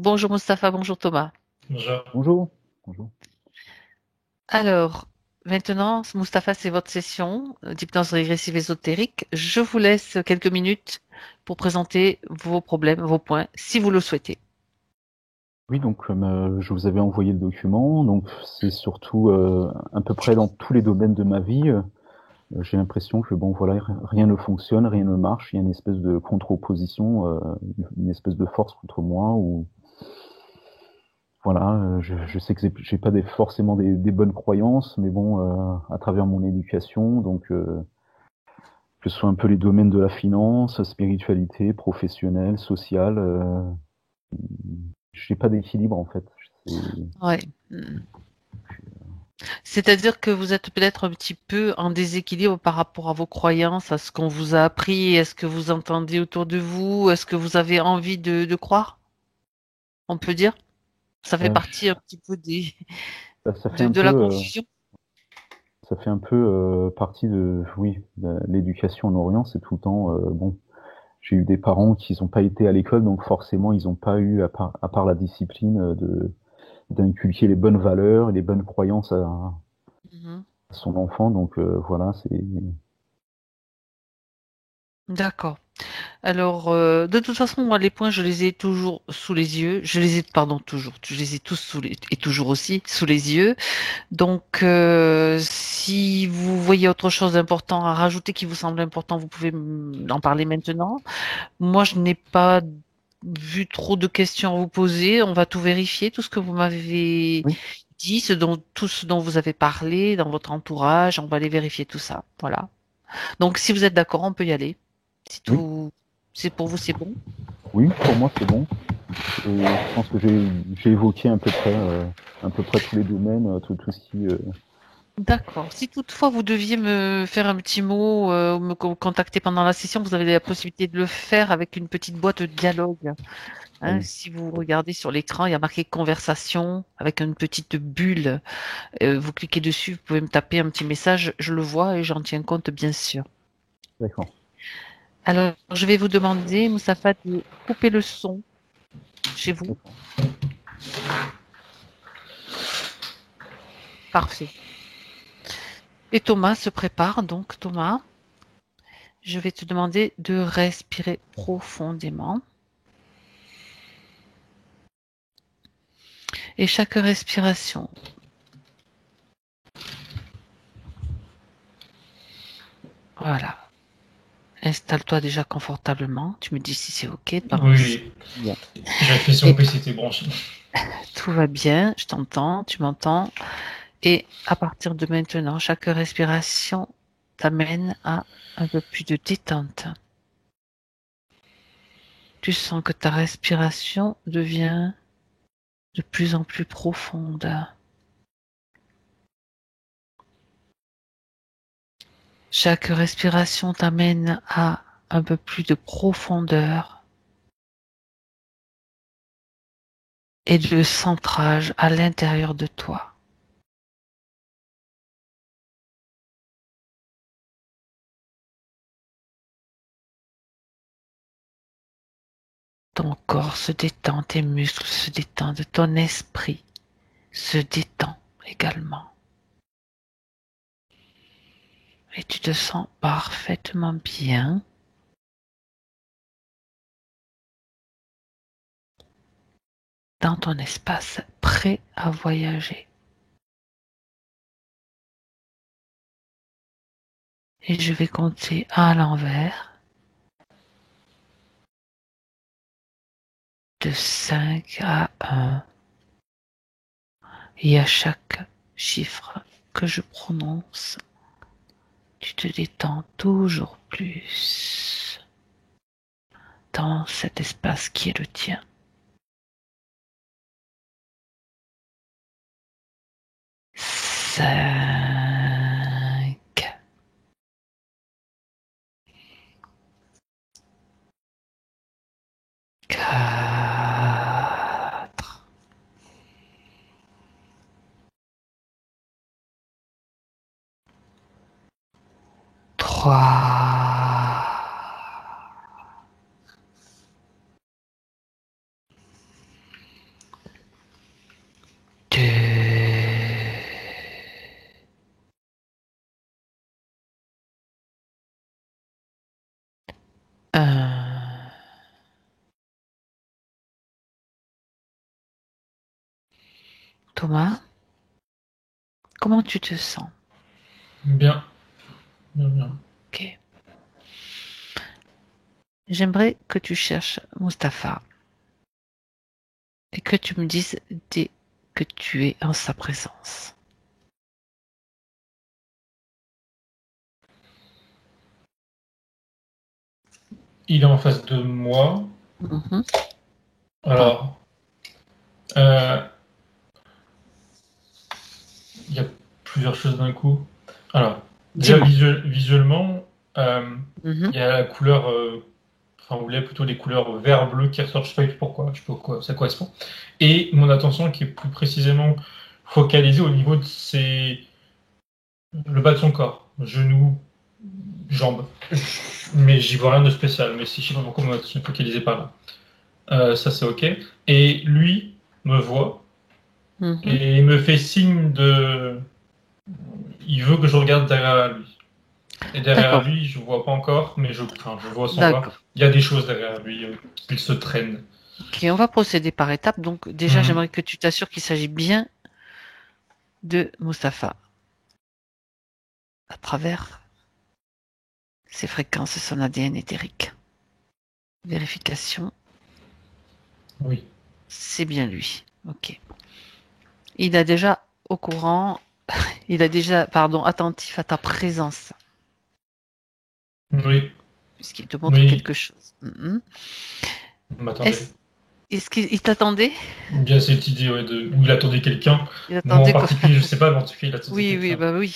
Bonjour Mustapha, bonjour Thomas. Bonjour. Bonjour. Bonjour. Alors, maintenant, Mustapha, c'est votre session d'hypnose régressive ésotérique. Je vous laisse quelques minutes pour présenter vos problèmes, vos points, si vous le souhaitez. Oui, donc comme je vous avais envoyé le document, donc c'est surtout à peu près dans tous les domaines de ma vie. J'ai l'impression que bon voilà, rien ne fonctionne, rien ne marche. Il y a une espèce de contre-opposition, une espèce de force contre moi. Ou voilà, je sais que j'ai pas forcément des bonnes croyances, mais bon, à travers mon éducation, donc que ce soit un peu les domaines de la finance, spiritualité, professionnelle, sociale, j'ai pas d'équilibre en fait. C'est- Ouais. C'est-à-dire que vous êtes peut-être un petit peu en déséquilibre par rapport à vos croyances, à ce qu'on vous a appris, est-ce que vous entendez autour de vous, est-ce que vous avez envie de croire, on peut dire? Ça fait Euh, partie un petit peu ça fait un de peu, la confusion. partie de, oui, de l'éducation en Orient. C'est tout le temps, bon, j'ai eu des parents qui n'ont pas été à l'école, donc forcément, ils n'ont pas eu, à part la discipline, d'inculquer les bonnes valeurs et les bonnes croyances Mhm. à son enfant. Donc voilà, c'est. D'accord. Alors, de toute façon, moi, les points, je les ai toujours sous les yeux. Je les ai, pardon, toujours. Je les ai tous et toujours aussi sous les yeux. Donc, si vous voyez autre chose d'important à rajouter qui vous semble important, vous pouvez en parler maintenant. Moi, je n'ai pas vu trop de questions à vous poser. On va tout vérifier, tout ce que vous m'avez Oui, dit, tout ce dont vous avez parlé dans votre entourage. On va aller vérifier tout ça. Voilà. Donc, si vous êtes d'accord, on peut y aller. Si oui, tout, c'est pour vous, c'est bon. oui. Pour moi, c'est bon. Et je pense que j'ai évoqué à peu près tous les domaines, tout ce qui. D'accord. Si toutefois vous deviez me faire un petit mot ou me contacter pendant la session, vous avez la possibilité de le faire avec une petite boîte de dialogue. Hein. Oui, Si vous regardez sur l'écran, il y a marqué conversation avec une petite bulle. Vous cliquez dessus, vous pouvez me taper un petit message, je le vois et j'en tiens compte bien sûr. d'accord. Alors, je vais vous demander, Moustapha, de couper le son chez vous. D'accord. Parfait. Et Thomas se prépare. Donc, Thomas, je vais te demander de respirer profondément. Et chaque respiration, voilà. Installe-toi déjà confortablement. Tu me dis si c'est OK par ici. Oui, Bien. j'ai fait si mon Et PC était branché. tout va bien. Je t'entends, tu m'entends. Et à partir de maintenant, chaque respiration t'amène à un peu plus de détente. Tu sens que ta respiration devient de plus en plus profonde. Chaque respiration t'amène à un peu plus de profondeur et de centrage à l'intérieur de toi. Ton corps se détend, tes muscles se détendent, ton esprit se détend également. Et tu te sens parfaitement bien dans ton espace, prêt à voyager. Et je vais compter à l'envers de 5 à 1. Et à chaque chiffre que je prononce, tu te détends toujours plus dans cet espace qui est le tien. 5, 4, 3, Thomas, comment tu te sens? Bien. Bien, bien. Ok. J'aimerais que tu cherches Mustapha et que tu me dises dès que tu es en sa présence. Il est en face de moi. Mhm. Pardon. Alors, euh, il y a plusieurs choses d'un coup. Alors, déjà Dis-moi. visuellement, Mhm. il y a la couleur, enfin, vous voulez plutôt des couleurs vert-bleu qui ressortent, je sais pas pourquoi, je sais pas pourquoi ça correspond. Et mon attention qui est plus précisément focalisée au niveau de le bas de son corps, genoux, jambes. Mais j'y vois rien de spécial, mais si je sais pas pourquoi mon attention est focalisée par là. Ça c'est ok. Et lui me voit Mhm. et me fait signe de. Il veut que je regarde derrière lui. Et derrière D'accord. lui, je vois pas encore, mais je vois son voir. D'accord. Il y a des choses derrière lui, qu'il se traîne. Ok, on va procéder par étapes. Donc, déjà, Mhm. j'aimerais que tu t'assures qu'il s'agit bien de Mustapha à travers ses fréquences et son ADN éthérique. Vérification, Oui. c'est bien lui. Ok. Il a déjà au courant, il a déjà, pardon, attentif à ta présence, Oui. puisqu'il te montre Oui. quelque chose. Mhm. M'attendez. Est-ce, est-ce qu'il t'attendait? Bien cette idée ouais, où il attendait quelqu'un. Il Moi en attendait quoi? particulier, je sais pas, mais en tout cas, il attendait Oui, oui, quelqu'un. bah oui.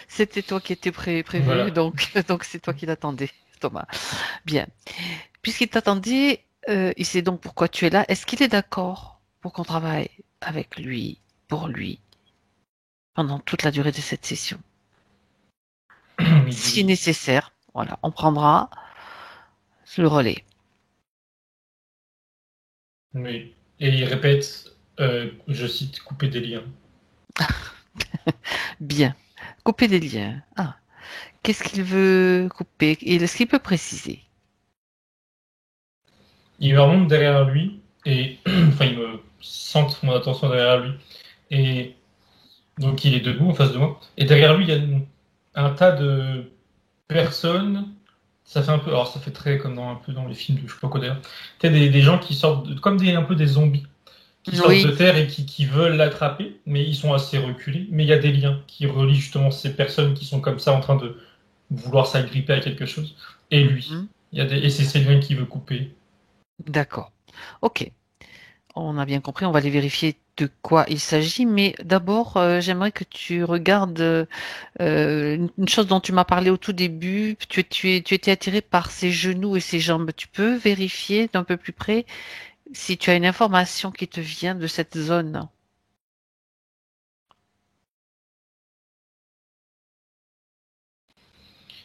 C'était toi qui étais prévu, Voilà. donc c'est toi qui l'attendais, Thomas. Bien. Puisqu'il t'attendait, il sait donc pourquoi tu es là. Est-ce qu'il est d'accord pour qu'on travaille avec lui, pour lui, pendant toute la durée de cette session? Il dit Si oui. nécessaire, voilà, on prendra le relais. Oui. Et il répète, je cite, couper des liens. Bien. Couper des liens. Ah, qu'est-ce qu'il veut couper? Est-ce qu'il peut préciser? Il me remonte derrière lui et enfin il me centre mon attention derrière lui. Et donc il est debout en face de moi. Et derrière lui, il y a un tas de personnes. Ça fait un peu, alors ça fait très comme un peu dans les films de je sais pas quoi d'ailleurs. Tu sais, des gens qui sortent, comme un peu des zombies, qui sortent de Oui. terre et qui veulent l'attraper, mais ils sont assez reculés. Mais il y a des liens qui relient justement ces personnes qui sont comme ça en train de vouloir s'agripper à quelque chose. Et lui, Mhm. et c'est ces liens qu'il veut couper. D'accord. Ok. On a bien compris, on va aller vérifier de quoi il s'agit, mais d'abord, j'aimerais que tu regardes une chose dont tu m'as parlé au tout début. Tu étais attiré par ses genoux et ses jambes. Tu peux vérifier d'un peu plus près si tu as une information qui te vient de cette zone.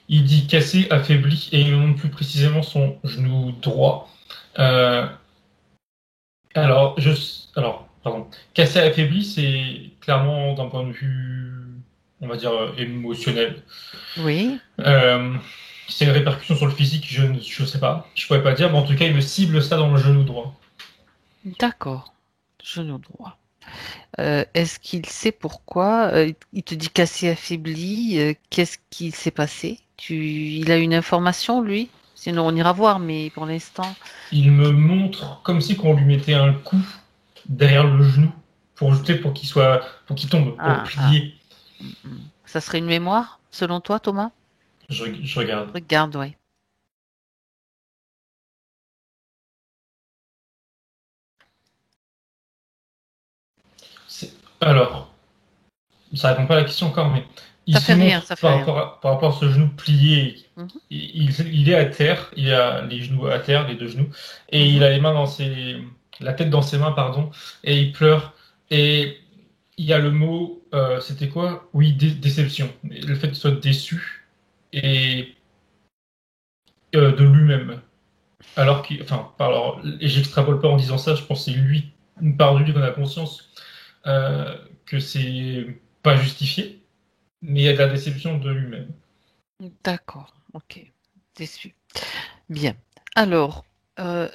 Il dit cassé, affaibli, et il me montre plus précisément son genou droit. Euh, alors, pardon. Cassé, affaibli, c'est clairement d'un point de vue, on va dire, émotionnel. Oui, Euh, c'est une répercussion sur le physique, je sais pas. Je pourrais pas dire, mais en tout cas, il me cible ça dans le genou droit. d'accord. Genou droit. Est-ce qu'il sait pourquoi? Il te dit cassé, affaibli. Qu'est-ce qui s'est passé? Il a une information, lui? Sinon, on ira voir, mais pour l'instant. Il me montre comme si on lui mettait un coup derrière le genou pour jeter pour qu'il tombe, pour Ah, ah. plier. Ça serait une mémoire, selon toi, Thomas? Je regarde. Regarde, ouais. Alors, ça répond pas à la question encore, mais il Ça se fait rien, montre ça fait rien. par rapport à ce genou plié. Mhm, Il est à terre, il a les genoux à terre, les deux genoux, et il mhm. a la tête dans ses mains, pardon, et il pleure. Et il y a le mot, c'était quoi? Oui, déception. Le fait qu'il soit déçu et de lui-même. Alors, et j'extrapole pas en disant ça, je pense que c'est lui, une part de lui qu'on a conscience que c'est pas justifié, mais il y a de la déception de lui-même. D'accord, ok. Déçu. Bien. Alors, euh,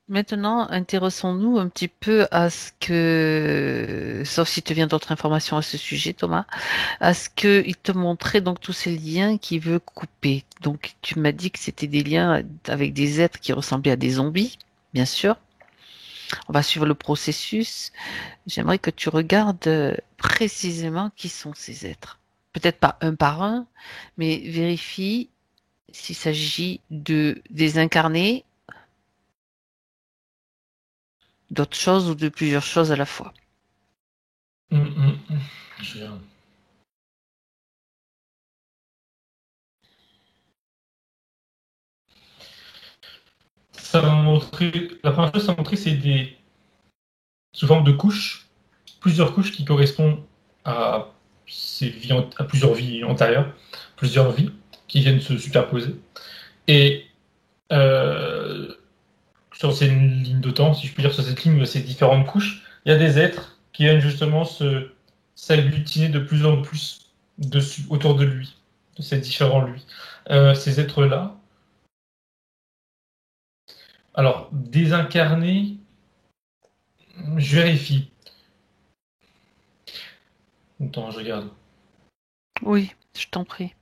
Maintenant, intéressons-nous un petit peu à ce que, sauf si tu viens d'autres informations à ce sujet, Thomas, à ce qu'il te montrait donc tous ces liens qu'il veut couper. Donc, tu m'as dit que c'était des liens avec des êtres qui ressemblaient à des zombies, bien sûr. On va suivre le processus. J'aimerais que tu regardes précisément qui sont ces êtres. Peut-être pas un par un, mais vérifie s'il s'agit de des incarnés, d'autres choses ou de plusieurs choses à la fois. Je vais- Ça m'a montré, la première chose que ça m'a montré, c'est des sous forme de couches, plusieurs couches qui correspondent à ces vies, à plusieurs vies antérieures, plusieurs vies qui viennent se superposer. Et euh, sur ces lignes de temps, si je peux dire, sur cette ligne, ces différentes couches, il y a des êtres qui viennent justement s'agglutiner de plus en plus dessus, autour de lui, de ces différents lui. Ces êtres-là, alors désincarnés, je vérifie. Attends, je regarde. Oui, je t'en prie.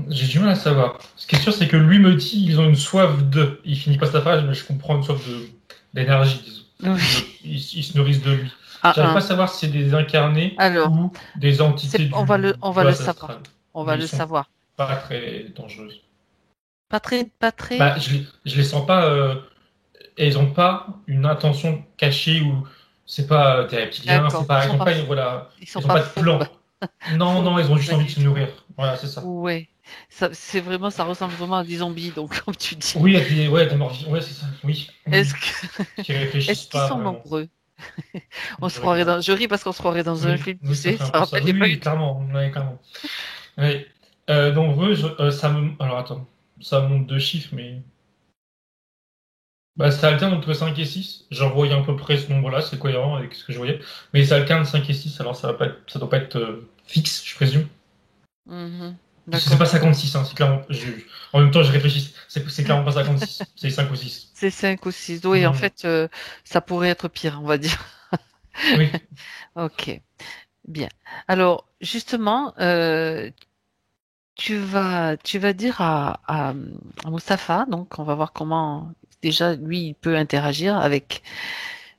J'ai du mal à savoir. Ce qui est sûr, c'est que lui me dit ils ont une soif de. Il finit pas sa phrase, mais je comprends une soif d'énergie, disons. Oui. Ils se nourrissent de lui. Ah, J'arrive pas à un. savoir si c'est des incarnés Alors, ou des entités on de va le savoir. l'astral. On va Mais ils le sont savoir. pas très dangereux. Pas très. Bah, je les sens pas. Et ils ont pas une intention cachée ou c'est pas des reptiliens, c'est D'accord. pas. Ils ont pas, voilà, Ils sont ils ont pas pas de fauves. plan. Non, non, ils ont juste Pas envie de du se tout. nourrir. Voilà, c'est ça. Ouais. C'est vraiment, ça ressemble vraiment à des zombies, donc, comme tu dis. Oui, avec des morts vivants. Ouais, c'est ça. Oui, Est-ce oui. que, Qui est-ce réfléchissent qu'ils pas sont vraiment. nombreux? Je regarde. Je ris parce qu'on se croirait dans un Oui, film, tu oui, ça sais. fait un Ça peu ça. rappelle Oui, les oui, feuilles. clairement. Ouais, clairement. Oui. Donc, ça me. Alors, attends. Ça monte deux chiffres, mais. Bah, ça alterne entre 5 et 6. J'en voyais à peu près ce nombre-là, c'est cohérent avec ce que je voyais. Mais ça alterne 5 et 6, alors ça doit pas être fixe, je présume. Mhm. Parce que c'est D'accord. pas 56, hein, c'est clairement. En même temps, je réfléchis. C'est clairement pas 56, c'est 5 ou 6. C'est 5 ou 6. Oui, en Hmm. fait, ça pourrait être pire, on va dire. Oui. Ok, bien. Alors, justement, tu vas dire à Moustapha, donc on va voir comment déjà lui il peut interagir avec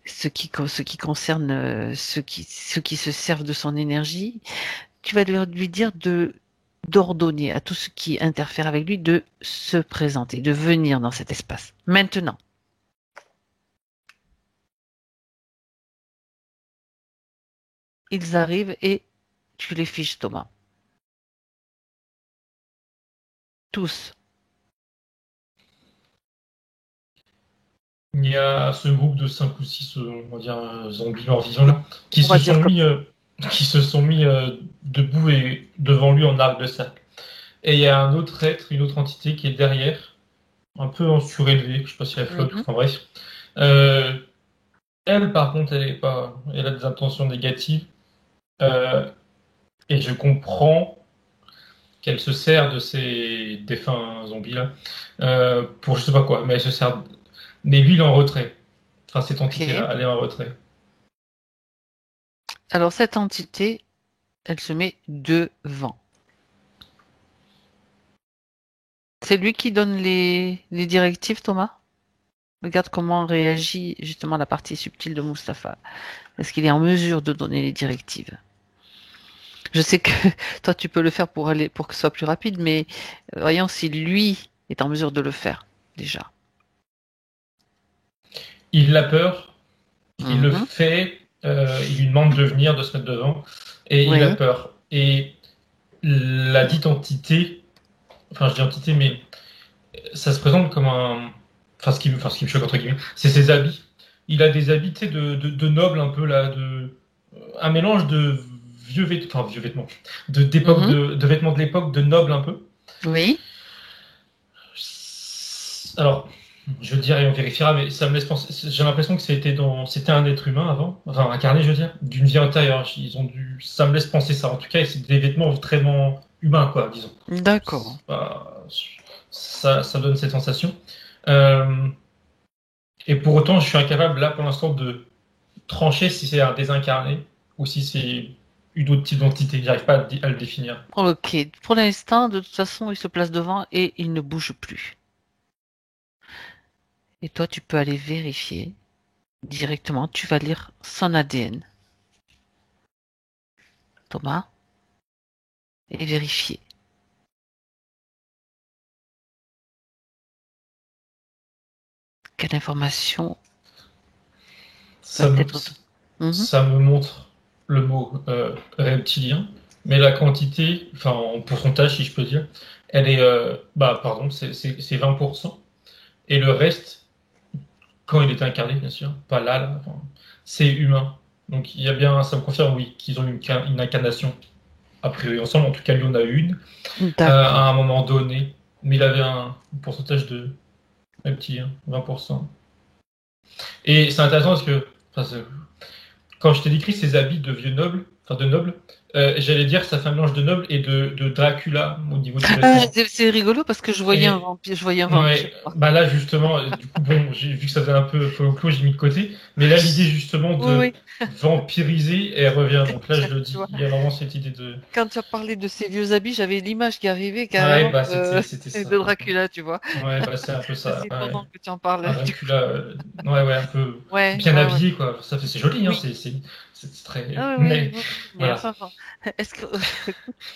ce qui concerne ceux qui se servent de son énergie. Tu vas lui dire d'ordonner à tout ce qui interfère avec lui de se présenter, de venir dans cet espace. Maintenant, ils arrivent et tu les fiches, Thomas. Tous. Il y a ce groupe de 5 ou 6, on va dire, zombies morts-vivants là, qui On va se dire sont comme mis, qui se sont mis debout et devant lui en arc de cercle. Et il y a un autre être, une autre entité qui est derrière, un peu en surélevé, je sais pas si elle flotte, Mhm. enfin bref. Euh, Elle, par contre, elle a des intentions négatives. Euh, et je comprends qu'elle se sert de ces défunts zombies-là pour je sais pas quoi, mais elle se sert. Mais lui, il est en retrait. Enfin, cette Ok. entité-là, elle est en retrait. Alors cette entité, elle se met devant. C'est lui qui donne les directives, Thomas? Regarde comment réagit justement la partie subtile de Mustapha. Est-ce qu'il est en mesure de donner les directives? Je sais que toi tu peux le faire pour que ce soit plus rapide, mais voyons si lui est en mesure de le faire déjà. Il a peur, il le Mhm. fait, il lui demande de venir, de se mettre devant, et il a Oui. peur. Et la dite entité, enfin je dis entité, mais ça se présente comme un. Ce qui me choque entre guillemets, c'est ses habits. Il a des habits, tu sais, de noble un peu là, un mélange de vieux vêtements, Mhm. de vêtements de l'époque, de noble un peu. Oui. Alors, Je veux dire, et on vérifiera, mais ça me laisse penser. J'ai l'impression que c'était un être humain avant, enfin incarné, je veux dire, d'une vie antérieure. Ça me laisse penser ça. En tout cas, c'est des vêtements vraiment humains, quoi, disons. D'accord. Ça donne cette sensation. Euh, et pour autant, je suis incapable, là, pour l'instant, de trancher si c'est un désincarné ou si c'est une autre type d'entité. J'arrive pas à le définir. Ok. Pour l'instant, de toute façon, il se place devant et il ne bouge plus. Et toi, tu peux aller vérifier directement. Tu vas lire son ADN. Thomas, et vérifier. Quelle information Ça va me, être... Mhm. ça me montre le mot reptilien, mais la quantité, enfin en pourcentage si je peux dire, elle est, pardon, c'est 20%. Et le reste, quand il est incarné, bien sûr, pas là, enfin, c'est humain. Donc il y a bien, ça me confirme, oui, qu'ils ont une incarnation, a priori ensemble, en tout cas lui en a eu une, D'accord. à un moment donné, mais il avait un pourcentage de reptilien, 20%. Et c'est intéressant parce que, enfin, quand je t'ai décrit ses habits de vieux noble, enfin de noble, j'allais dire que ça fait un mélange de noble et de Dracula au niveau des vêtements. C'est rigolo parce que je voyais un Et vampire. Je voyais un vampire. ouais, bah là justement, du coup bon, j'ai vu que ça faisait un peu folklore, j'ai mis de côté. Mais là l'idée justement Oui, de oui. vampiriser, elle revient. Donc là je le Tu dis, vois, il y a vraiment cette idée de. quand tu as parlé de ces vieux habits, j'avais l'image qui arrivait Ouais, carrément bah c'était de ça. Dracula, tu vois. Ouais, bah c'est un peu ça. C'est Ouais. étonnant que tu en parles. Un Du coup. Dracula, ouais, un peu Ouais, bien ouais, ouais. habillé quoi. Ça fait, c'est joli, hein. Oui. C'est très. Ah oui, oui, Mais oui, oui. Mais voilà. enfin, est-ce que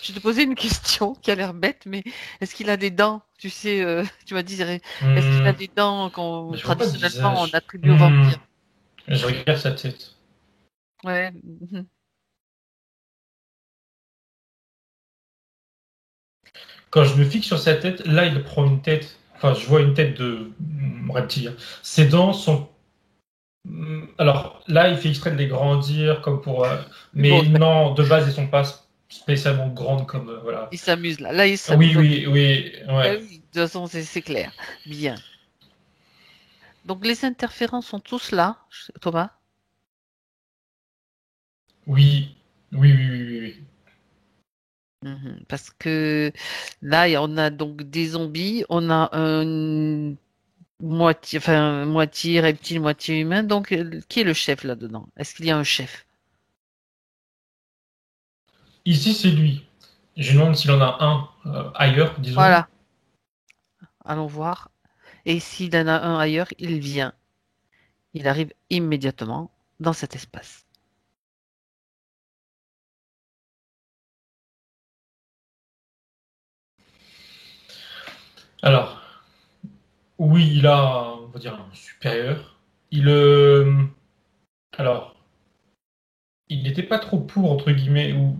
je te posais une question qui a l'air bête, mais est-ce qu'il a des dents? Tu sais, tu m'as dit, est-ce qu'il a Hmm. des dents Mais qu'on je vois pas de traditionnellement on visage. attribue aux vampires? Je regarde sa tête. Ouais. Mhm. Quand je me fixe sur sa tête, là, il prend une tête. Enfin, je vois une tête de reptilien. Ses dents sont. Alors là, il fait exprès de les grandir, comme pour. Bon, Mais non, de base, elles sont pas spécialement grandes comme. Voilà. il s'amuse là. Là, il Oui, s'amuse. Ok. oui, oui, Ah ouais. oui, de toute façon, c'est clair. Bien. Donc les interférences sont tous là, Thomas. Oui, oui, oui, oui, oui. Mhm. Parce que là, on a donc des zombies, on a un moitié reptile, moitié humain. Donc, qui est le chef là-dedans? Est-ce qu'il y a un chef? Ici, c'est lui. Je me demande s'il en a un ailleurs, disons. Voilà, allons voir. Et s'il en a un ailleurs, il vient. Il arrive immédiatement dans cet espace. Alors, oui, il a, on va dire, un supérieur. Il, alors, il n'était pas trop pour, entre guillemets, ou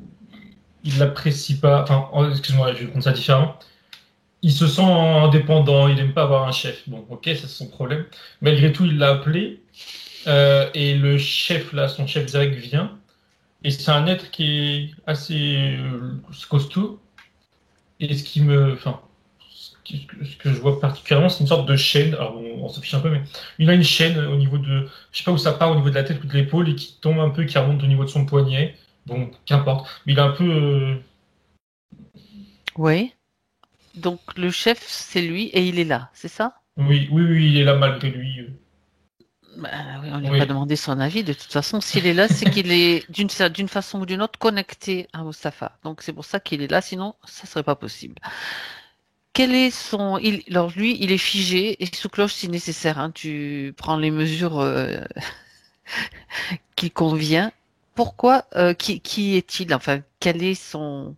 il l'apprécie pas. Enfin, excuse-moi, je vais prendre ça différemment. Il se sent indépendant, il n'aime pas avoir un chef. Bon, ok, ça c'est son problème. Malgré tout, il l'a appelé. Et le chef, là, son chef direct vient. Et c'est un être qui est assez costaud. Et enfin, ce que je vois particulièrement, c'est une sorte de chaîne. Alors, on s'en fiche un peu, mais il a une chaîne au niveau de, je sais pas où ça part, au niveau de la tête ou de l'épaule, et qui tombe un peu, qui remonte au niveau de son poignet. Bon, qu'importe. Mais il a un peu, Oui. Donc, le chef, c'est lui et il est là, c'est ça? oui, oui, oui, il est là malgré lui. Bah oui, on lui a pas Oui. demandé son avis. De toute façon, s'il est là, c'est qu'il est d'une façon ou d'une autre connecté à Mustapha. Donc, c'est pour ça qu'il est là. Sinon, ça serait pas possible. Quel est son... Alors, lui, il est figé et sous cloche si nécessaire, hein. Tu prends les mesures qui convient. Pourquoi, qui est-il? Enfin, quel est son,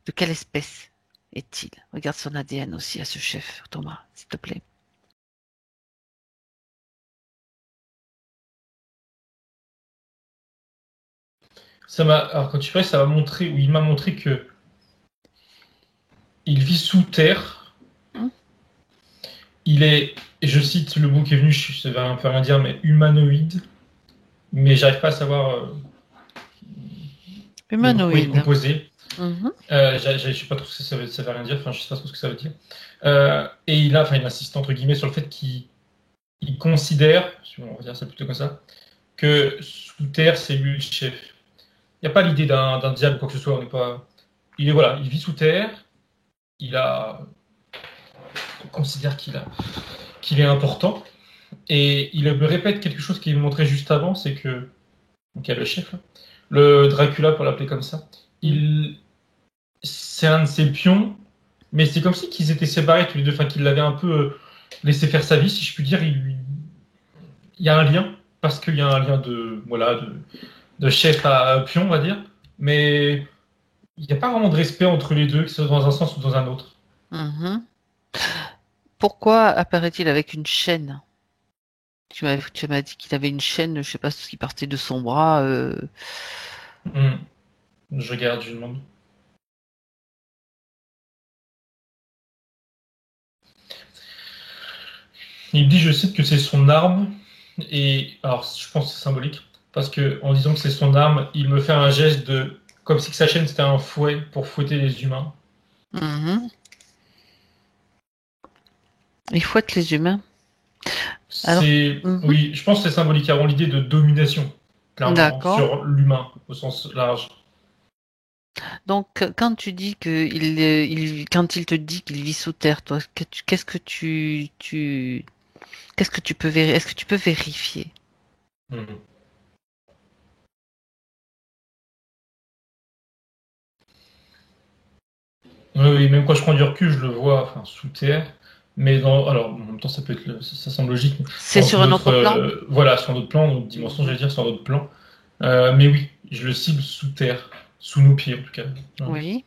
de quelle espèce est-il? Regarde son ADN aussi à ce chef, Thomas, s'il te plaît. Alors quand tu fais, ça va montrer, ou il m'a montré que il vit sous terre. Hmm. Il est, et je cite le mot qui est venu, ça va un peu rien dire, mais humanoïde. Mais j'arrive pas à savoir de quoi il est Humanoïde. composé. Mhm. Je sais pas trop ce que ça veut rien dire. Enfin, je sais pas trop ce que ça veut dire. Et il insiste entre guillemets sur le fait qu'il il considère, on va dire ça plutôt comme ça, que sous terre, c'est lui le chef. Il n'y a pas l'idée d'un diable ou quoi que ce soit. On n'est pas. Il vit sous terre. On considère qu'il est important. Et il me répète quelque chose qu'il me montrait juste avant, c'est que donc il y a le chef, là, le Dracula pour l'appeler comme ça. C'est un de ses pions, mais c'est comme si qu'ils étaient séparés tous les deux, enfin qu'il l'avait un peu laissé faire sa vie, si je puis dire. Il y a un lien parce qu'il y a un lien de chef à pion, on va dire, mais il n'y a pas vraiment de respect entre les deux, que ce soit dans un sens ou dans un autre. Mhm. Pourquoi apparaît-il avec une chaîne? Tu m'as dit qu'il avait une chaîne, je sais pas ce qui partait de son bras. Je regarde, je demande. Il dit, je cite, que c'est son arme, et alors je pense que c'est symbolique, parce que en disant que c'est son arme, il me fait un geste comme si sa chaîne c'était un fouet pour fouetter les humains. Mhm. Il fouette les humains. Alors, Oui, je pense que c'est symbolique, avant l'idée de domination, clairement, sur l'humain, au sens large. Donc, quand tu dis quand il te dit qu'il vit sous terre, toi, qu'est-ce que tu peux vérifier? Est-ce que tu peux vérifier? Oui, même quand je prends du recul, je le vois, sous terre. Mais alors, en même temps, ça semble logique. C'est sur un autre plan. Voilà, sur un autre plan, donc dimension, j'allais dire, sur un autre plan. Mais oui, je le cible sous terre, sous nos pieds en tout cas. Oui.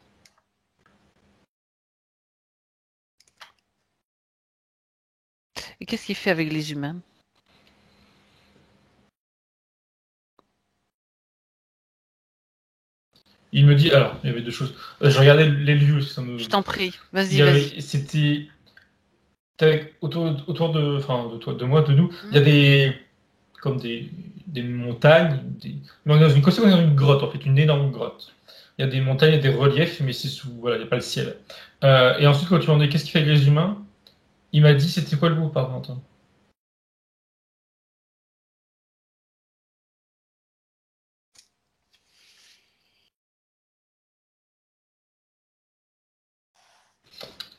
Et qu'est-ce qu'il fait avec les humains? Il me dit, alors, il y avait deux choses. Je regardais les lieux. Je t'en prie, vas-y. C'était autour de moi, de nous. Il y a des montagnes. On est dans une grotte, en fait, une énorme grotte. Il y a des montagnes et des reliefs, mais c'est voilà, il n'y a pas le ciel. Et ensuite, quand tu m'as dit qu'est-ce qu'il fait avec les humains, il m'a dit c'était quoi le mot, par contre?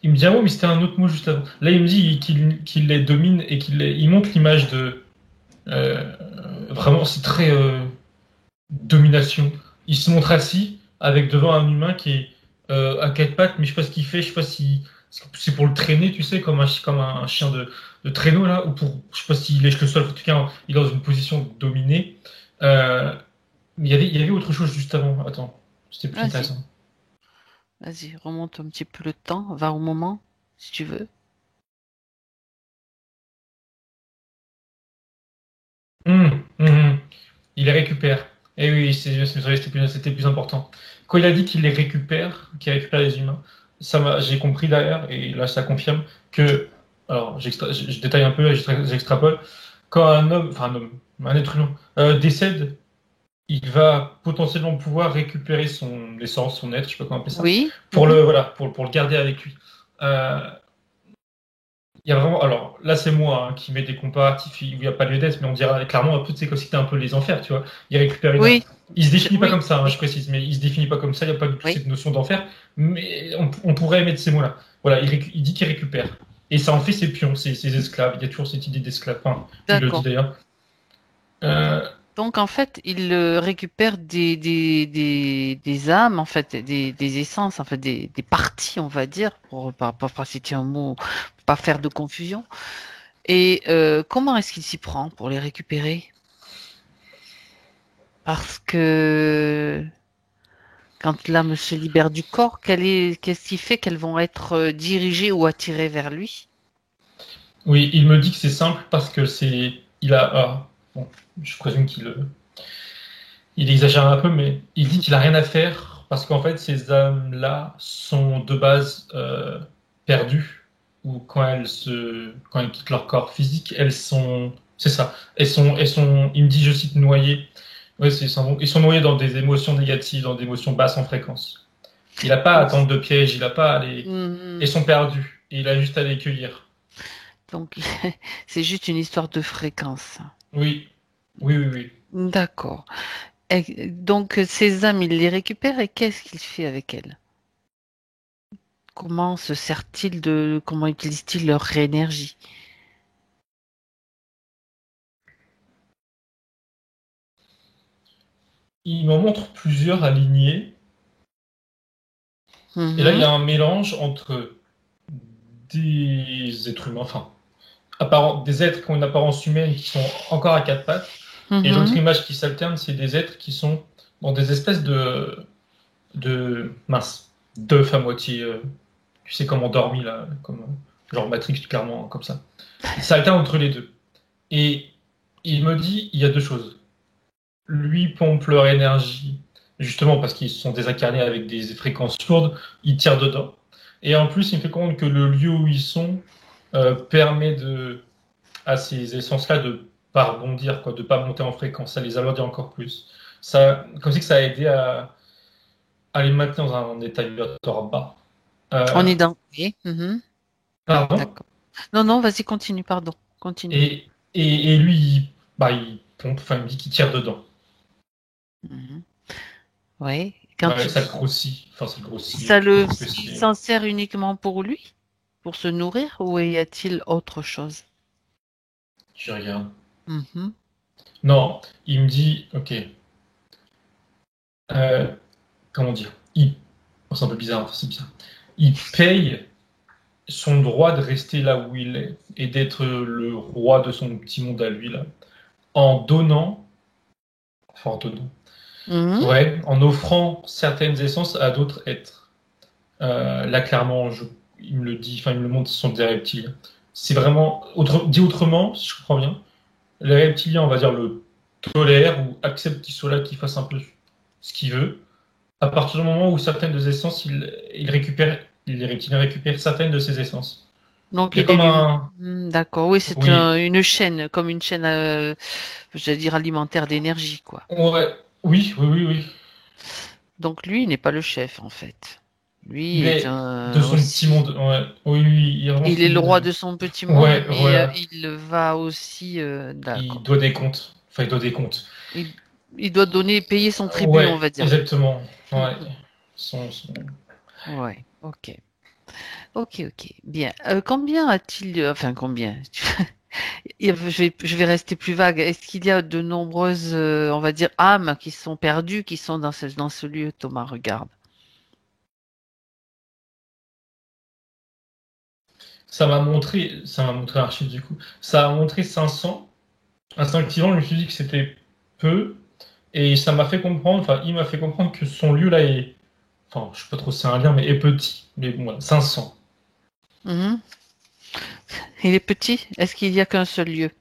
Il me dit un mot, mais c'était un autre mot juste avant. Là, il me dit qu'il les domine et il montre l'image de. Vraiment, c'est très domination. Il se montre assis avec devant un humain qui est à quatre pattes, mais je sais pas ce qu'il fait. Je sais pas si c'est pour le traîner, tu sais, comme un chien de traîneau là, ou je sais pas s'il lèche le sol. En tout cas, il est dans une position dominée. Mais il y avait autre chose juste avant. Attends, c'était plus intéressant. Vas-y, remonte un petit peu le temps, va au moment, si tu veux. Il les récupère. Et oui, c'était plus important. Quand il a dit qu'il les récupère, qu'il récupère les humains, j'ai compris derrière, et là ça confirme que, alors je détaille un peu, j'extrapole, quand un être humain décède, il va potentiellement pouvoir récupérer son essence, son être, je sais pas comment appeler ça, oui. pour le garder avec lui. Il y a vraiment, alors là c'est moi qui mets des comparatifs où il n'y a pas lieu d'être, mais on dirait clairement un peu, c'est comme si c'était un peu les enfers, tu vois. Il récupère une âme. Il se définit pas comme ça, je précise, mais il se définit pas comme ça, il n'y a pas du tout cette notion d'enfer, mais on pourrait mettre ces mots-là. Voilà, il dit qu'il récupère. Et ça en fait ses pions, ses esclaves. Il y a toujours cette idée d'esclave. Enfin, il le dit d'ailleurs. Donc en fait, il récupère des âmes, en fait, des essences, en fait, des parties, on va dire, pour pas citer un mot, pour pas faire de confusion. Et comment est-ce qu'il s'y prend pour les récupérer? Parce que quand l'âme se libère du corps, qu'est-ce qui fait qu'elles vont être dirigées ou attirées vers lui? Oui, il me dit que c'est simple parce que je présume il exagère un peu, mais il dit qu'il a rien à faire parce qu'en fait, ces âmes-là sont de base perdues, ou quand elles quittent leur corps physique, c'est ça, il me dit, je cite, noyées. Oui, ils sont noyés dans des émotions négatives, dans des émotions basses en fréquence. Il n'a pas à attendre de piège, il n'a pas à les... Ils sont perdus, et il a juste à les cueillir. Donc, c'est juste une histoire de fréquence. Oui, oui, oui, oui. D'accord. Donc, ces âmes, il les récupère et qu'est-ce qu'il fait avec elles? Comment se sert-il comment utilise-t-il leur énergie? Il m'en montre plusieurs alignés. Et là, il y Mhm, a un mélange entre des êtres humains, enfin, des êtres qui ont une apparence humaine qui sont encore à quatre pattes. Et l'autre mhm. image qui s'alterne, c'est des êtres qui sont dans des espèces mince, d'œufs à moitié, tu sais, comme endormis, là, comme genre Matrix, clairement, comme ça. Ça alterne entre les deux. Et il me dit, il y a deux choses. Lui pompe leur énergie, justement parce qu'ils sont désincarnés avec des fréquences lourdes, il tire dedans. Et en plus, il me fait comprendre que le lieu où ils sont permet à ces essences-là de pas rebondir, quoi, de pas monter en fréquence, ça les alourdit encore plus. Ça, comme si que ça a aidé à les maintenir dans un état vibratoire bas. On Euh, est dans. Oui, mhm. pardon. D'accord. Non, non, vas-y, continue, pardon. Continue. Et lui, il pompe, enfin, il me dit qu'il tire dedans. Mhm. Oui. Quand Ouais, tu ça dis grossit, enfin, ça grossit, ça, je trouve que il c'est. s'en sert uniquement pour lui, pour se nourrir, ou y a-t-il autre chose? Je regarde. Mhm. Non, il me dit, ok, euh, comment dire, oh, c'est un peu bizarre, enfin, c'est bizarre. Il paye son droit de rester là où il est et d'être le roi de son petit monde à lui, là, en donnant, enfin en donnant, Mhm. ouais, en offrant certaines essences à d'autres êtres. Là, clairement, il me le dit, enfin, il me le montre, ce sont des reptiliens. C'est vraiment, dit autrement, si je comprends bien, les reptiliens, on va dire, le tolèrent ou acceptent qu'il soit là, qu'il fasse un peu ce qu'il veut. À partir du moment où certaines de ses essences, les reptiliens récupèrent certaines de ses essences. Donc, Il y a il est comme lui. un. D'accord. Oui, c'est Oui, une chaîne, comme une chaîne, j'allais dire alimentaire d'énergie, quoi. ouais, oui, oui, oui, oui. Donc, lui, il n'est pas le chef, en fait. Lui Il est est de un son petit aussi. monde. Ouais. Oui, oui, il est vraiment Il est le celui roi de. de son petit monde, Ouais, mais voilà. il va aussi. Il D'accord. doit des comptes. Enfin, il doit des comptes. Il, il doit payer son tribut, on Ouais, va dire. exactement. Ouais. Mhm. Son, son- Ouais. Ok. Ok. Ok. Bien. Combien a-t-il. Enfin, combien? Je vais rester plus vague. Est-ce qu'il y a de nombreuses, on va dire, âmes qui sont perdues, qui sont dans ce lieu, Thomas, regarde. Ça m'a montré un chiffre du coup. Ça a montré 500. Instinctivement, je me suis dit que c'était peu. Et ça m'a fait comprendre, enfin, il m'a fait comprendre que son lieu là est. Enfin, je sais pas trop si c'est un lien, mais est petit. Mais bon, voilà, 500. Mhm. Il est petit? Est-ce qu'il n'y a qu'un seul lieu?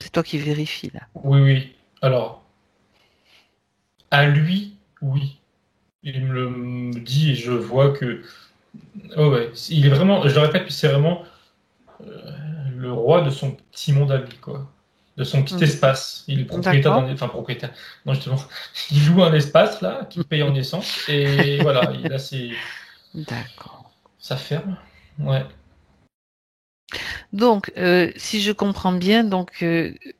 C'est toi qui vérifies là. Oui, oui. Alors, à lui, oui. Il me le dit et je vois que. Oh ouais, il est vraiment, je le répète, c'est vraiment le roi de son petit monde à lui, quoi. De son petit Mhm. espace. Il est propriétaire D'accord. d'un. Enfin, propriétaire. Non, justement. Il loue un espace, là, qu'il paye en essence. Et voilà, il a D'accord. sa ferme. Ouais. Donc, si je comprends bien, donc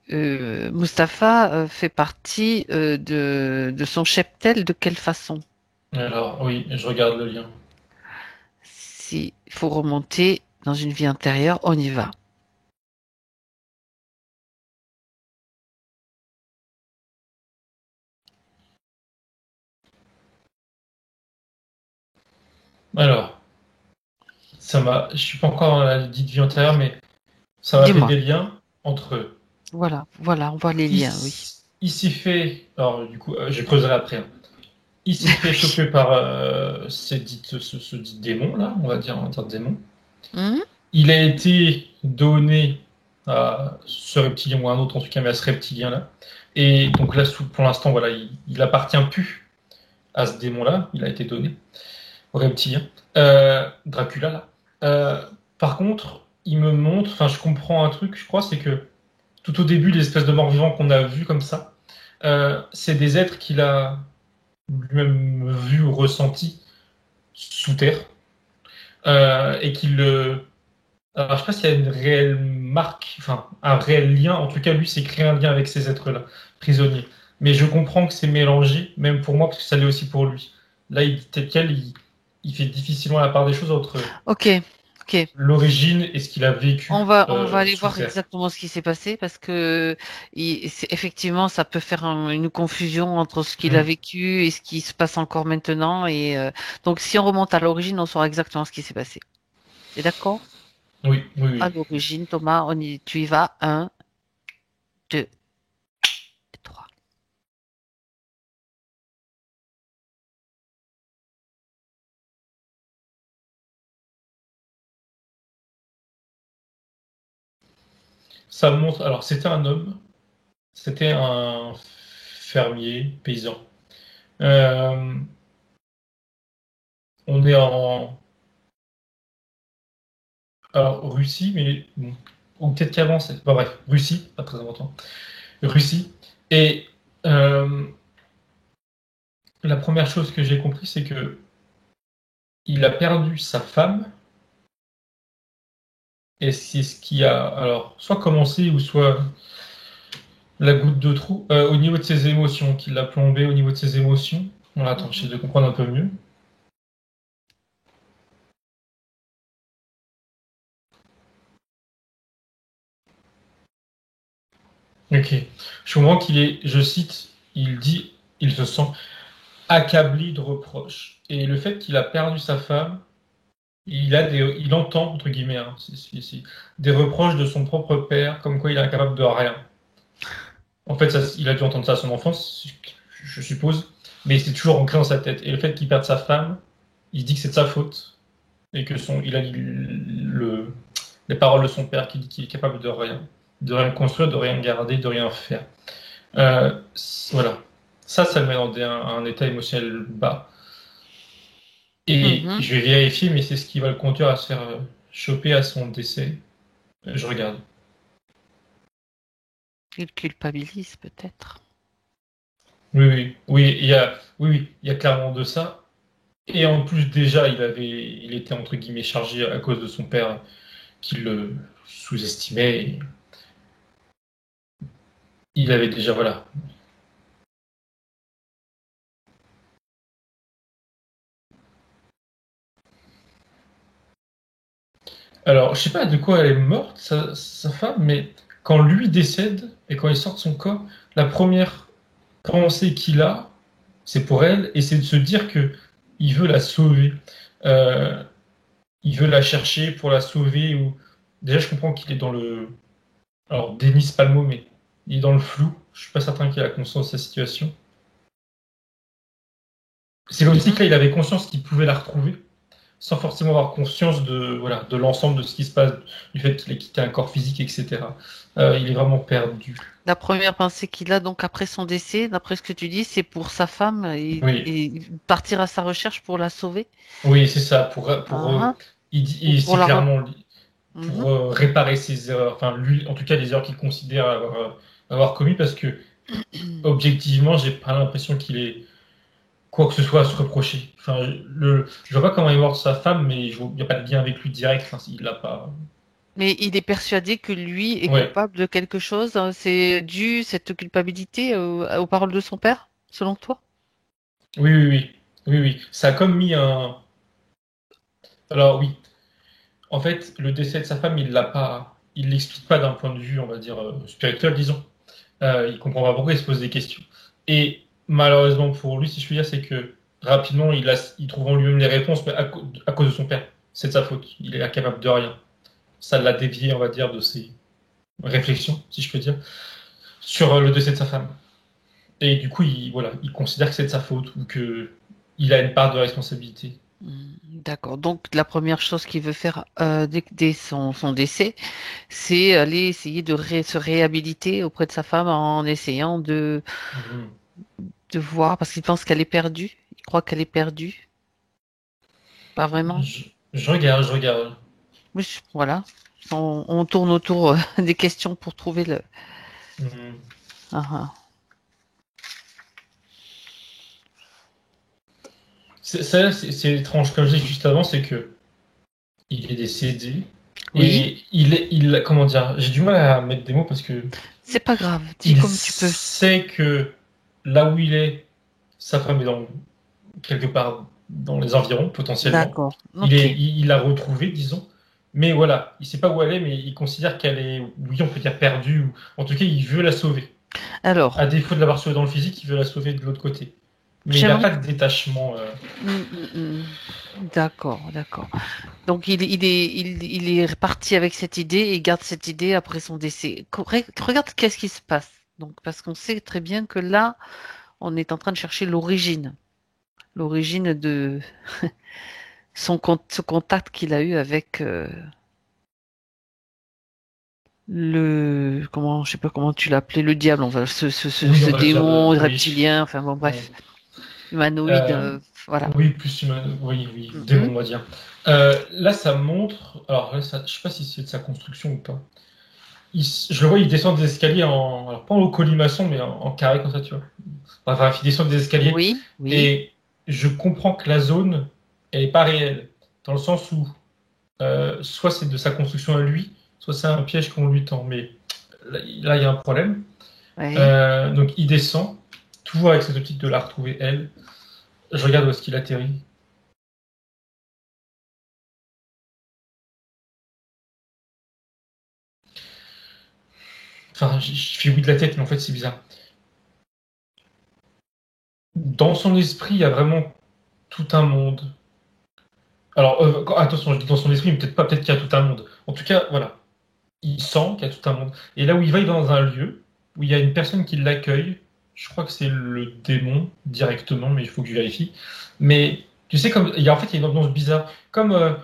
Mustapha fait partie de son cheptel. De quelle façon? Alors, oui, je regarde le lien. S'il faut remonter dans une vie antérieure, on y va. Alors, je suis pas encore dans la dite vie antérieure, mais ça m'a fait Dis-moi. des liens entre eux. Voilà, voilà, on voit les liens, oui. Il s'y fait, alors du coup, je creuserai après, hein. Il s'y fait Oui. choper par ce dit démon là, on va dire démon. Mhm. Il a été donné à ce reptilien ou à un autre en tout cas, mais à ce reptilien là. Et donc là, pour l'instant, voilà, il appartient plus à ce démon là. Il a été donné au reptilien. Dracula là. Par contre, il me montre, enfin, je comprends un truc, je crois, c'est que tout au début, les espèces de morts vivants qu'on a vus comme ça, c'est des êtres qu'il a lui-même vu ou ressenti sous terre. et qu'il le... Alors, je sais pas s'il y a une réelle marque, enfin, un réel lien. En tout cas, lui, c'est créer un lien avec ces êtres-là, prisonniers. Mais je comprends que c'est mélangé, même pour moi, parce que ça l'est aussi pour lui. Là, tel quel, il fait difficilement la part des choses entre Ok, ok. l'origine et ce qu'il a vécu On va aller sous voir terre. exactement ce qui s'est passé parce que effectivement, ça peut faire une confusion entre ce qu'il a Mm. vécu et ce qui se passe encore maintenant. Et donc, si on remonte à l'origine, on saura exactement ce qui s'est passé. T'es d'accord? Oui, oui, À oui. l'origine, Thomas, tu y vas. Un, deux, trois. Ça montre. Alors, c'était un homme, c'était un fermier, paysan. Euh, on est en alors, Russie, mais bon, ou peut-être qu'avant, c'est. Bon, bref, Russie, pas très important. Russie. Et la première chose que j'ai compris, c'est que il a perdu sa femme, et c'est ce qui a alors soit commencé ou soit la goutte de trou au niveau de ses émotions, qui l'a plombé au niveau de ses émotions. Voilà, attends, Mhm. j'essaie de comprendre un peu mieux. Ok. Je comprends qu'il est, je cite, il dit, il se sent accablé de reproches. Et le fait qu'il a perdu sa femme, il entend, entre guillemets, hein, des reproches de son propre père, comme quoi il est incapable de rien. En fait, ça, il a dû entendre ça à son enfance, je suppose, mais c'est toujours ancré dans sa tête. Et le fait qu'il perde sa femme, il dit que c'est de sa faute, et que il a les paroles de son père qui dit qu'il est capable de rien construire, de rien garder, de rien faire. Voilà. Ça le met dans un état émotionnel bas. Et Mhm. je vais vérifier, mais c'est ce qui va le conduire à se faire choper à son décès. Je regarde. Il culpabilise peut-être. Oui, oui, oui, il y a clairement de ça. Et en plus, déjà, il était entre guillemets chargé à cause de son père qui le sous-estimait. Il avait déjà, voilà. Alors, je sais pas de quoi elle est morte, sa femme, mais quand lui décède et quand il sort de son corps, la première pensée qu'il a, c'est pour elle, et c'est de se dire que il veut la sauver. Euh, il veut la chercher pour la sauver. Ou... Déjà, je comprends qu'il est dans le. Alors, déni, c'est pas le mot, mais il est dans le flou. Je suis pas certain qu'il a conscience de sa situation. C'est comme si Mhm. que là, il avait conscience qu'il pouvait la retrouver, sans forcément avoir conscience de voilà de l'ensemble de ce qui se passe, du fait qu'il ait quitté un corps physique, etc. Il est vraiment perdu. La première pensée qu'il a donc après son décès, d'après ce que tu dis, c'est pour sa femme Oui, et partir à sa recherche pour la sauver. oui, c'est ça. Ah, ou Il pour dit la... clairement Mhm. pour réparer ses erreurs. Enfin, lui, en tout cas, les erreurs qu'il considère avoir commis, parce que objectivement, j'ai pas l'impression qu'il ait quoi que ce soit à se reprocher. Enfin, je vois pas comment il est mort de sa femme, mais il n'y a pas de lien avec lui direct. Enfin, il l'a pas. Mais il est persuadé que lui est Ouais. coupable de quelque chose. C'est dû, cette culpabilité, aux paroles de son père, selon toi? Oui, oui, oui. Oui, oui. Ça a comme mis un. Alors oui. En fait, le décès de sa femme, il l'a pas. Il l'explique pas d'un point de vue, on va dire, spirituel, disons. Il comprend pas pourquoi il se pose des questions. Et malheureusement pour lui, si je puis dire, c'est que rapidement, il trouve en lui-même les réponses, mais à cause de son père. C'est de sa faute. Il est incapable de rien. Ça l'a dévié, on va dire, de ses réflexions, si je peux dire, sur le décès de sa femme. Et du coup, voilà, il considère que c'est de sa faute ou que il a une part de responsabilité. D'accord. Donc, la première chose qu'il veut faire dès son décès, c'est aller essayer de se réhabiliter auprès de sa femme en essayant Mhm. de voir, parce qu'il pense qu'elle est perdue. Il croit qu'elle est perdue. Pas vraiment. Je regarde. Oui, voilà. On tourne autour des questions pour trouver le. Mhm. Ah, ah. C'est étrange, comme je disais juste avant, c'est que il est décédé. Oui. Et comment dire, j'ai du mal à mettre des mots parce que C'est pas grave, dis il comme tu peux. sait que là où il est, sa femme est quelque part dans les environs, potentiellement. D'accord, ok. Il l'a retrouvée, disons. Mais voilà, il sait pas où elle est, mais il considère qu'elle est, oui, on peut dire perdue, ou en tout cas, il veut la sauver. Alors, À défaut de l'avoir sauvée dans le physique, il veut la sauver de l'autre côté. Mais il n'a j'aimerais. pas de détachement. D'accord, d'accord. Donc il est reparti avec cette idée et garde cette idée après son décès. Regarde qu'est-ce qui se passe. Donc parce qu'on sait très bien que là, on est en train de chercher l'origine de ce contact qu'il a eu avec comment, je sais pas comment tu l'appelais, le diable, enfin, Oui, ce on va dire démon oui. reptilien, enfin bon, Ouais. bref, humanoïde, Euh, voilà. oui, plus humain, oui, démon, Mhm. on va dire. Là, ça montre. Alors là, je sais pas si c'est de sa construction ou pas. Je le vois, il descend des escaliers alors pas en colimaçon, mais en carré comme ça, tu vois. Bref, il descend des escaliers Oui, oui. et je comprends que la zone, elle est pas réelle, dans le sens où soit c'est de sa construction à lui, soit c'est un piège qu'on lui tend. Mais là, il y a un problème. Oui. Donc il descend, toujours avec cette optique de la retrouver elle. Je regarde où est-ce qu'il atterrit. Enfin, je fais oui de la tête, mais en fait, c'est bizarre. Dans son esprit, il y a vraiment tout un monde. Alors, attention, je dis dans son esprit, mais peut-être pas, peut-être qu'il y a tout un monde. En tout cas, voilà. Il sent qu'il y a tout un monde. Et là où il va dans un lieu où il y a une personne qui l'accueille. Je crois que c'est le démon directement, mais il faut que je vérifie. Mais tu sais, comme en fait, il y a une ambiance bizarre. Comme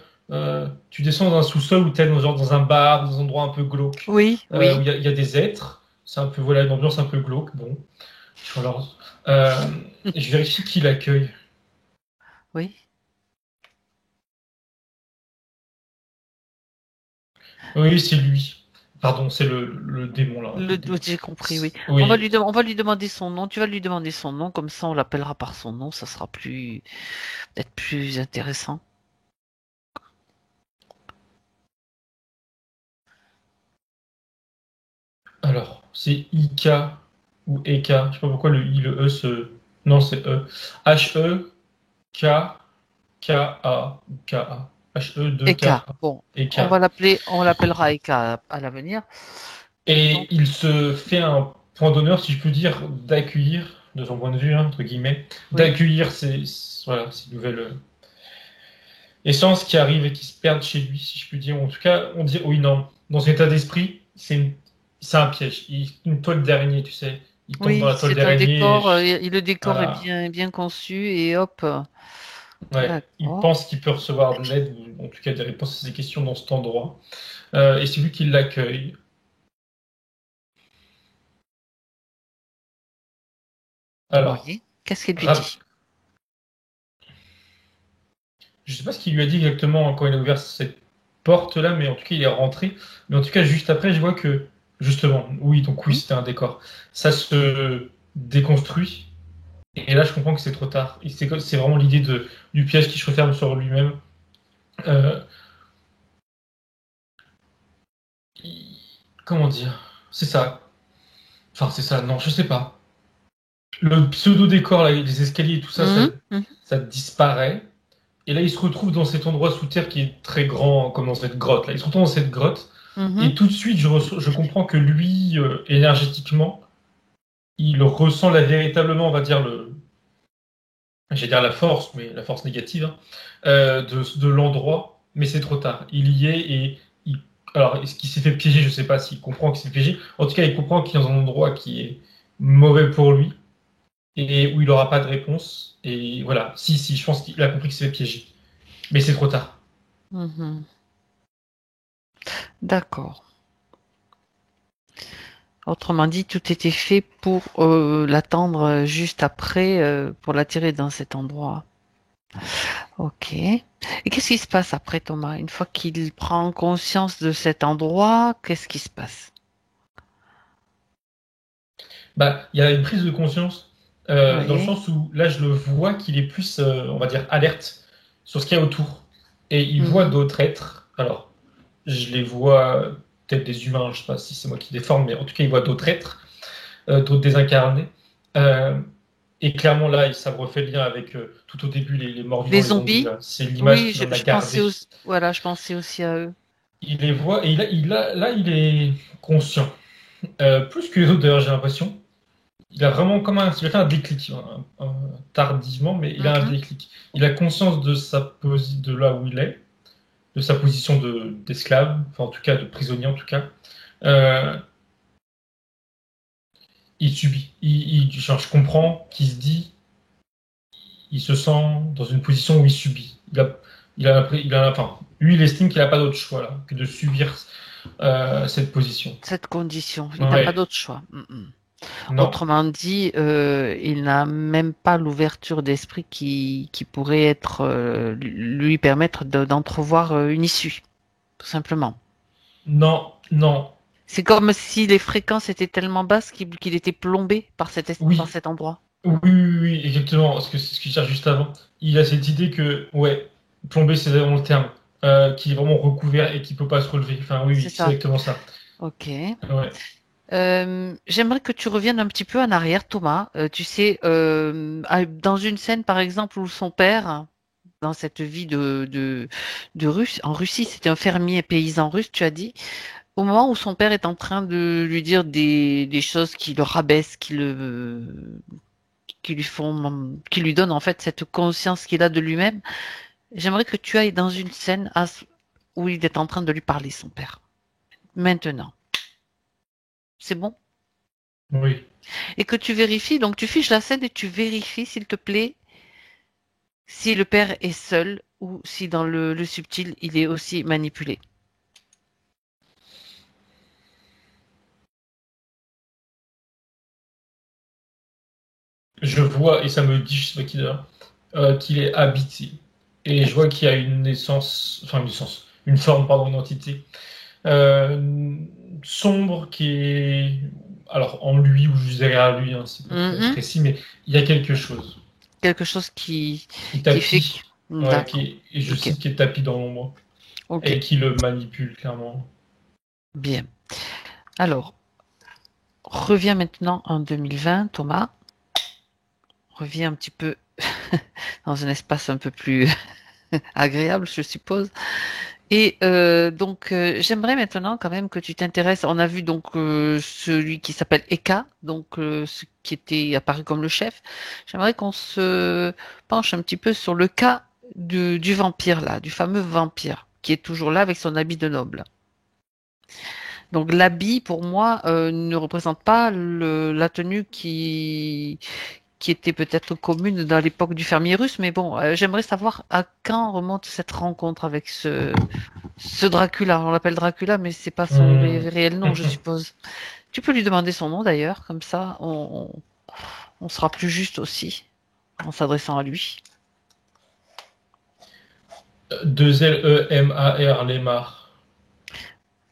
tu descends dans un sous-sol ou t'es dans un bar, dans un endroit un peu glauque, Oui, où oui, il y a des êtres. C'est un peu, voilà, une ambiance un peu glauque. Bon, alors, euh, je vérifie qui l'accueille. oui. Oui, c'est lui. Pardon, c'est le démon là. J'ai compris, oui. Oui. On va lui demander son nom. Tu vas lui demander son nom, comme ça on l'appellera par son nom. Ça sera peut-être plus intéressant. Alors, c'est IK ou EK. Je sais pas pourquoi le I, le E se. Non, c'est E. H-E-K-K-A ou K-A. H-E-2-K-A. Eka. Bon, EK. on l'appellera Eka à l'avenir. Et Donc, il se fait un point d'honneur, si je peux dire, d'accueillir, de son point de vue, hein, entre guillemets, oui, d'accueillir ces nouvelles essences qui arrivent et qui se perdent chez lui, si je puis dire. En tout cas, on dit, oui, non, dans cet état d'esprit, c'est un piège. Une toile d'araignée, tu sais. Il tombe dans oui, la toile c'est un d'araignée. décor. Le décor est Voilà. bien conçu et hop. Ouais. Il D'accord. pense qu'il peut recevoir de l'aide, ou en tout cas des réponses à ses questions dans cet endroit. Et c'est lui qui l'accueille. Alors, Oui. Qu'est-ce qu'il lui rap- dit? je sais pas ce qu'il lui a dit exactement quand il a ouvert cette porte-là, mais en tout cas, il est rentré. Mais en tout cas, juste après, je vois que, justement, oui, donc oui, Hmm. c'était un décor. Ça se déconstruit. Et là, je comprends que c'est trop tard. Et c'est vraiment l'idée du piège qui se referme sur lui-même. Euh, il- comment dire? C'est ça. Enfin, c'est ça. Non, je sais pas. Le pseudo-décor, là, les escaliers et tout ça, Mhm, mhm, ça disparaît. Et là, il se retrouve dans cet endroit sous terre qui est très grand, comme dans cette grotte. Là, il se retrouve dans cette grotte. mhm. Et tout de suite, je comprends que lui, énergétiquement, il ressent véritablement, on va dire, j'allais dire la force, mais la force négative, hein, de l'endroit. Mais c'est trop tard. Il y est et alors, est-ce qu'il s'est fait piéger? Je sais pas s'il comprend qu'il s'est piégé. En tout cas, il comprend qu'il est dans un endroit qui est mauvais pour lui et où il n'aura pas de réponse. Et voilà, si, je pense qu'il a compris qu'il s'est fait piéger. Mais c'est trop tard. Mhm. D'accord. Autrement dit, tout était fait pour l'attendre juste après, pour l'attirer dans cet endroit. Ok. Et qu'est-ce qui se passe après, Thomas? Une fois qu'il prend conscience de cet endroit, qu'est-ce qui se passe? Bah, il y a une prise de conscience dans le Oui. sens où là, je le vois qu'il est plus, on va dire, alerte sur ce qu'il y a autour. et il voit d'autres êtres. Alors, je les vois peut-être des humains, je sais pas si c'est moi qui déforme, mais en tout cas, il voit d'autres êtres, d'autres désincarnés. Et clairement, là, ça me refait le lien avec tout au début les morts Les vivants, les zombies. zombies? Là. C'est l'image Oui, qu'il en a je pensais gardée. aussi, voilà, je pensais aussi à eux. Il les voit et là, il est conscient. Plus que les autres, d'ailleurs, j'ai l'impression. Il a vraiment comme il a fait un déclic, tardivement, mais il a un déclic. Il a conscience de de là où il est, de sa position d'esclave, enfin en tout cas de prisonnier en tout cas. Euh, il subit. Genre, je comprends qu'il se dit, il se sent dans une position où il subit. Enfin, lui, il estime qu'il n'a pas d'autre choix là, que de subir cette position. Cette condition, il n'a pas Ouais. d'autre choix. Non. Autrement dit, il n'a même pas l'ouverture d'esprit qui pourrait être lui permettre d'entrevoir une issue, tout simplement. Non, non. C'est comme si les fréquences étaient tellement basses qu'il était plombé par par Oui, cet endroit. oui, exactement. C'est ce qu'il cherche juste avant. Il a cette idée que, ouais, plomber, c'est vraiment le terme, qu'il est vraiment recouvert et qu'il peut pas se relever. Enfin, oui, C'est c'est ça. exactement ça. Ok. Ouais. J'aimerais que tu reviennes un petit peu en arrière, Thomas. Tu sais, dans une scène, par exemple, où son père, dans cette vie de Russe, en Russie, c'était un fermier paysan russe, tu as dit, au moment où son père est en train de lui dire des choses qui le rabaissent, qui lui font, qui lui donnent en fait cette conscience qu'il a de lui-même, j'aimerais que tu ailles dans une scène où il est en train de lui parler, son père. Maintenant. C'est bon? Oui. Et que tu vérifies, donc tu fiches la scène et tu vérifies, s'il te plaît, si le père est seul ou si dans le subtil, il est aussi manipulé. Je vois, et ça me dit, je sais pas qui d'ailleurs, qu'il est habité. Et je vois qu'il y a une forme, pardon, une entité euh, sombre qui est, alors en lui ou juste derrière lui, hein, c'est pas très Mhm. précis, mais il y a quelque chose Quelque chose qui qui fait que... tapit, ouais, D'accord. et je Ok. cite, qui est tapis dans l'ombre Ok. et qui le manipule clairement. Bien. Alors, reviens maintenant en 2020, Thomas. Reviens un petit peu dans un espace un peu plus agréable, je suppose. Et j'aimerais maintenant quand même que tu t'intéresses. On a vu donc celui qui s'appelle Eka, donc ce qui était apparu comme le chef. J'aimerais qu'on se penche un petit peu sur le cas du vampire là, du fameux vampire qui est toujours là avec son habit de noble. Donc l'habit pour moi ne représente pas la tenue qui était peut-être commune dans l'époque du fermier russe, mais bon, j'aimerais savoir à quand remonte cette rencontre avec ce Dracula. On l'appelle Dracula, mais c'est pas son Hum. réel nom, je suppose. Tu peux lui demander son nom d'ailleurs, comme ça on sera plus juste aussi en s'adressant à lui. Deux Lemar, Lemar.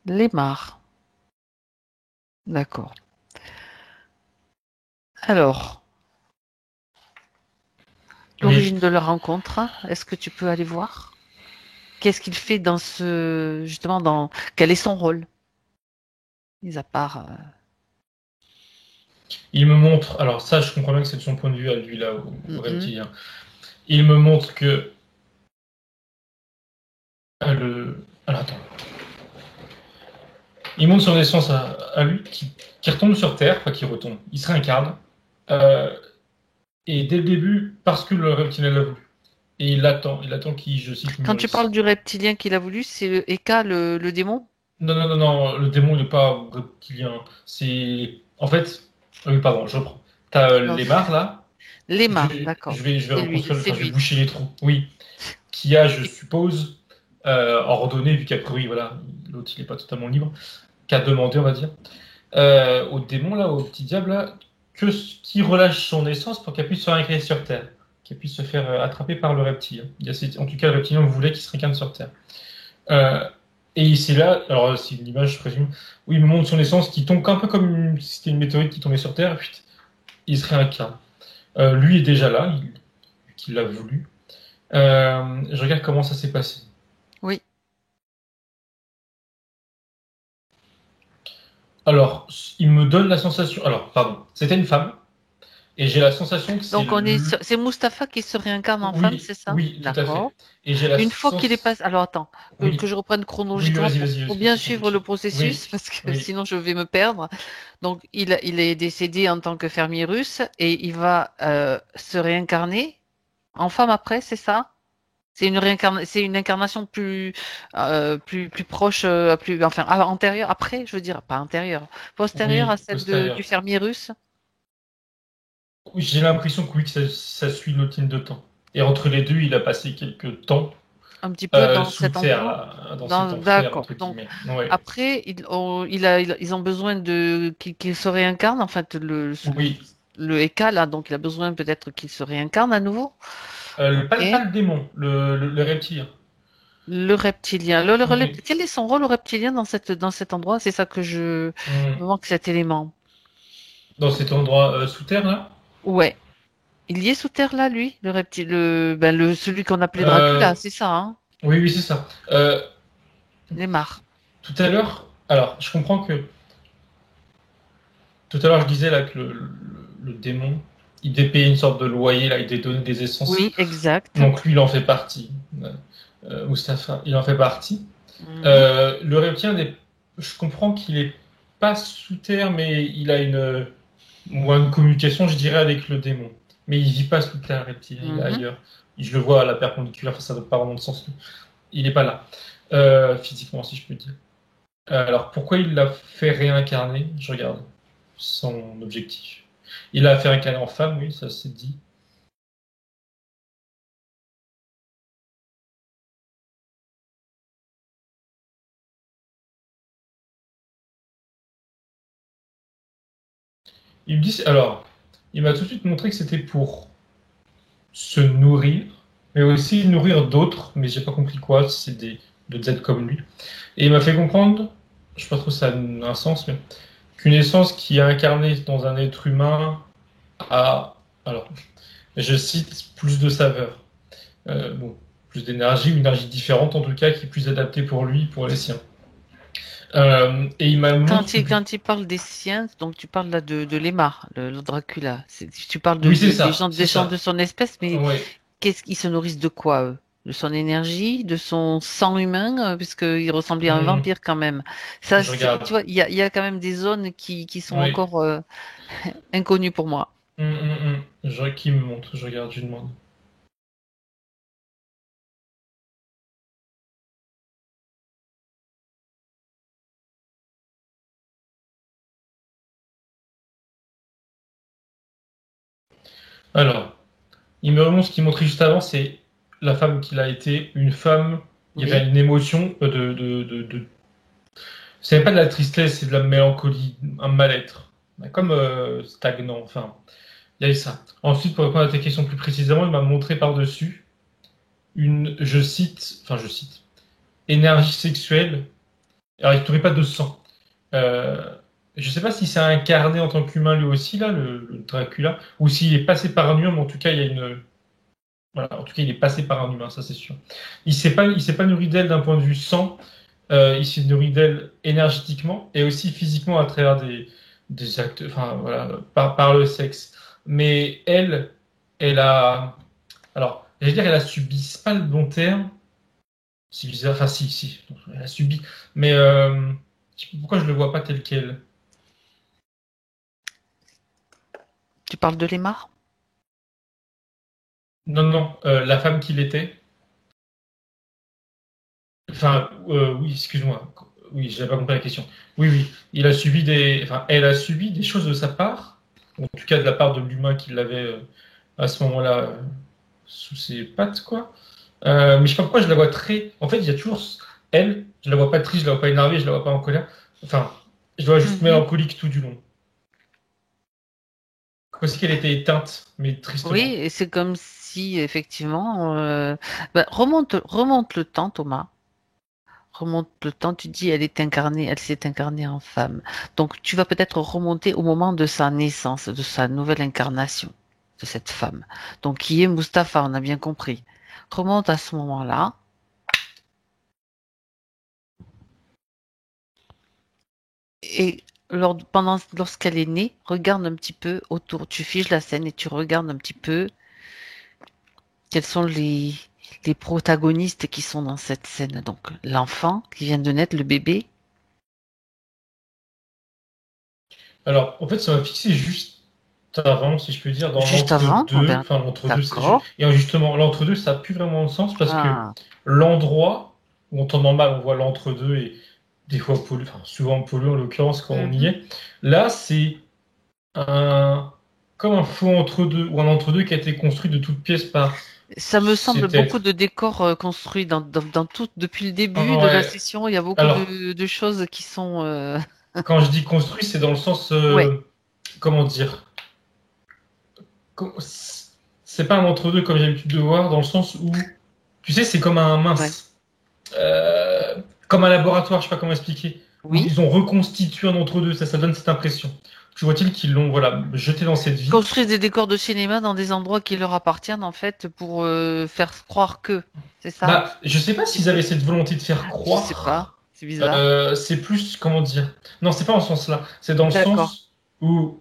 Lemar. D'accord. Alors, Oui, l'origine de leur rencontre, est-ce que tu peux aller voir? Qu'est-ce qu'il fait dans justement, quel est son rôle? Mis à part, il me montre, alors ça je comprends bien que c'est de son point de vue à lui là, au mhm, reptilien. Il me montre que alors attends. Il montre son essence à lui qui retombe sur Terre, enfin qui retombe, il se réincarne. Euh, et dès le début, parce que le reptilien l'a voulu. Et il attend qu'il, je cite, quand tu parles mûrisse. du reptilien qu'il a voulu, c'est Eka, le démon? Non, le démon n'est pas reptilien. C'est. En fait. Oui, pardon, je reprends. T'as Non, les mares là. Lemar, d'accord. Je vais C'est lui, reconstruire, c'est enfin, je vais lui. boucher les trous. Oui. Qui a, je suppose, ordonné, vu qu'après, oui, voilà, l'autre il n'est pas totalement libre, qui a demandé, on va dire, au démon là, au petit diable là, qui relâche son essence pour qu'elle puisse se réincarner sur Terre, qu'elle puisse se faire attraper par le reptilien. En tout cas, le reptilien voulait qu'il se réincarne sur Terre. Euh, et c'est là, alors c'est une image, je présume, où il me montre son essence qui tombe un peu comme si c'était une météorite qui tombait sur Terre, et puis il se réincarne. Lui est déjà là, qu'il l'a voulu. Je regarde comment ça s'est passé. Alors, il me donne la sensation. Alors, pardon, c'était une femme, et j'ai la sensation que c'est Donc c'est Mustapha qui se réincarne en femme, Oui, c'est ça? oui, tout à D'accord. fait. Et j'ai la Une fois qu'il est sensation. passé, alors attends, que Oui, je reprenne oui, chronologiquement vas-y, vas-y, pour vas-y, bien c'est ton suivre le objectif. processus, Oui, parce que oui, sinon je vais me perdre. Donc il est décédé en tant que fermier russe et il va se réincarner en femme après, c'est ça? C'est une incarnation plus proche, enfin antérieure, après, je veux dire, pas antérieure, postérieure à oui, celle du postérieur. fermier russe. Oui, j'ai l'impression que oui, que ça suit notre ligne de temps. Et entre les deux, il a passé quelques temps Un petit peu dans sous cet terre, endroit. là, dans cet enfer, D'accord. entre Donc guillemets. Ouais. après, ils ont besoin qu'il se réincarne. En fait, Oui. le Eka là, donc il a besoin peut-être qu'il se réincarne à nouveau. Ok. Pas le démon, le reptilien. Le reptilien. Oui. Quel est son rôle au reptilien dans cet endroit? C'est ça que me Hum. manque cet élément. Dans cet endroit sous terre, là. Ouais. Il y est sous terre là, lui, le reptile, celui qu'on appelait Euh, Dracula, c'est ça, hein? oui, oui, c'est ça. Les marre. Tout à l'heure, alors, je comprends que tout à l'heure, je disais là que le démon, il dépayait une sorte de loyer, là, il donnait des essences. Oui, exact. Donc lui, il en fait partie. Mustapha, il en fait partie. Mhm. Le reptilien, je comprends qu'il est pas sous terre, mais il a une communication, je dirais, avec le démon. Mais il vit pas sous terre, le reptilien, il est Mhm. ailleurs. Je le vois à la perpendiculaire, ça n'a pas vraiment de sens. Il n'est pas là, physiquement, si je peux dire. Alors, pourquoi il l'a fait réincarner? Je regarde son objectif. Il l'a fait réincarner en femme, oui, ça c'est dit. Il me dit, alors, il m'a tout de suite montré que c'était pour se nourrir, mais aussi nourrir d'autres, mais j'ai pas compris quoi, c'est d'autres êtres comme lui. Et il m'a fait comprendre, je sais pas trop si ça a un sens, mais qu'une essence qui est incarnée dans un être humain a, alors, je cite, plus de saveur. Bon, plus d'énergie, une énergie différente en tout cas, qui est plus adaptée pour lui, pour les siens. Et il m'a montré que Quand il parle des siens, donc tu parles là de Lemar, le Dracula. Tu parles oui, c'est des gens de ça. son espèce, mais Ouais, qu'est-ce qu'ils se nourrissent de quoi, eux? De son énergie, de son sang humain, puisqu'il ressemblait à un vampire quand même. Ça, je regarde. tu vois, il y a quand même des zones qui sont Oui. encore inconnues pour moi. Qui me montre, je regarde, je lui demande. Alors, il me remonte ce qu'il montrait juste avant, c'est la femme qu'il a été, une femme. Il y avait Oui. une émotion c'est pas de la tristesse, c'est de la mélancolie, un mal-être, comme stagnant. Enfin, il y avait ça. Ensuite, pour répondre à ta question plus précisément, il m'a montré par-dessus je cite, énergie sexuelle. Alors, il ne trouvait pas de sang. Euh, je ne sais pas si c'est incarné en tant qu'humain lui aussi, là, le Dracula, ou s'il est passé par un humain, mais en tout cas, il y a une. Voilà, en tout cas, il est passé par un humain, ça c'est sûr. Il s'est pas nourri d'elle d'un point de vue sang, il s'est nourri d'elle énergétiquement et aussi physiquement à travers des actes, enfin voilà, par le sexe. Mais elle a. Alors, j'allais dire, elle a subi, c'est pas le bon terme, si bizarre, enfin si, elle a subi, mais pourquoi je le vois pas tel quel? Tu parles de Lemar? Non, non, la femme qu'il était. Enfin, oui, excuse-moi. Oui, j'avais pas compris la question. Oui, oui, elle a subi des choses de sa part, en tout cas de la part de l'humain qui l'avait à ce moment-là sous ses pattes, quoi. Mais je sais pas pourquoi je la vois très. En fait, il y a toujours elle. Je la vois pas triste, je la vois pas énervée, je la vois pas en colère. Enfin, je la vois juste Mhm. mélancolique tout du long. Comme si qu'elle était éteinte, mais Oui, tristement. et c'est comme si effectivement, remonte le temps, Thomas. Remonte le temps, tu dis elle s'est incarnée en femme. Donc tu vas peut-être remonter au moment de sa naissance, de sa nouvelle incarnation de cette femme. Donc qui est Mustapha, on a bien compris. Remonte à ce moment-là et lorsqu'elle est née, regarde un petit peu autour. Tu figes la scène et tu regardes un petit peu quels sont les protagonistes qui sont dans cette scène. Donc, l'enfant qui vient de naître, le bébé. Alors, en fait, ça m'a fixé juste avant, si je peux dire, dans Juste avant, l'entre-deux. Enfin, l'entre-deux, d'accord. et justement, l'entre-deux, ça n'a plus vraiment de sens parce que Ah, l'endroit où en temps normal, on voit l'entre-deux et des fois pollué, enfin, souvent pollué en l'occurrence quand on y mhm. est. Là, c'est un, comme un faux entre-deux ou un entre-deux qui a été construit de toutes pièces par Ça me semble cet beaucoup être. de décors construits dans tout, depuis le début de la Ouais. session. Il y a beaucoup Alors, de choses qui sont. quand je dis construit, c'est dans le sens, Ouais, comment dire, co- c'est pas un entre-deux comme j'ai l'habitude de voir, dans le sens où, tu sais, c'est comme un ouais. mince, euh, comme un laboratoire, je sais pas comment expliquer, où Oui. ils ont reconstitué un entre-deux, ça donne cette impression. Tu vois-t-il qu'ils l'ont, voilà, jeté dans cette vie. Construire des décors de cinéma dans des endroits qui leur appartiennent, en fait, pour faire croire que. C'est ça? Bah, je sais pas s'ils avaient cette volonté de faire Je sais pas. croire. C'est bizarre. C'est plus, comment dire? Non, c'est pas dans ce sens-là. C'est dans le D'accord. sens où,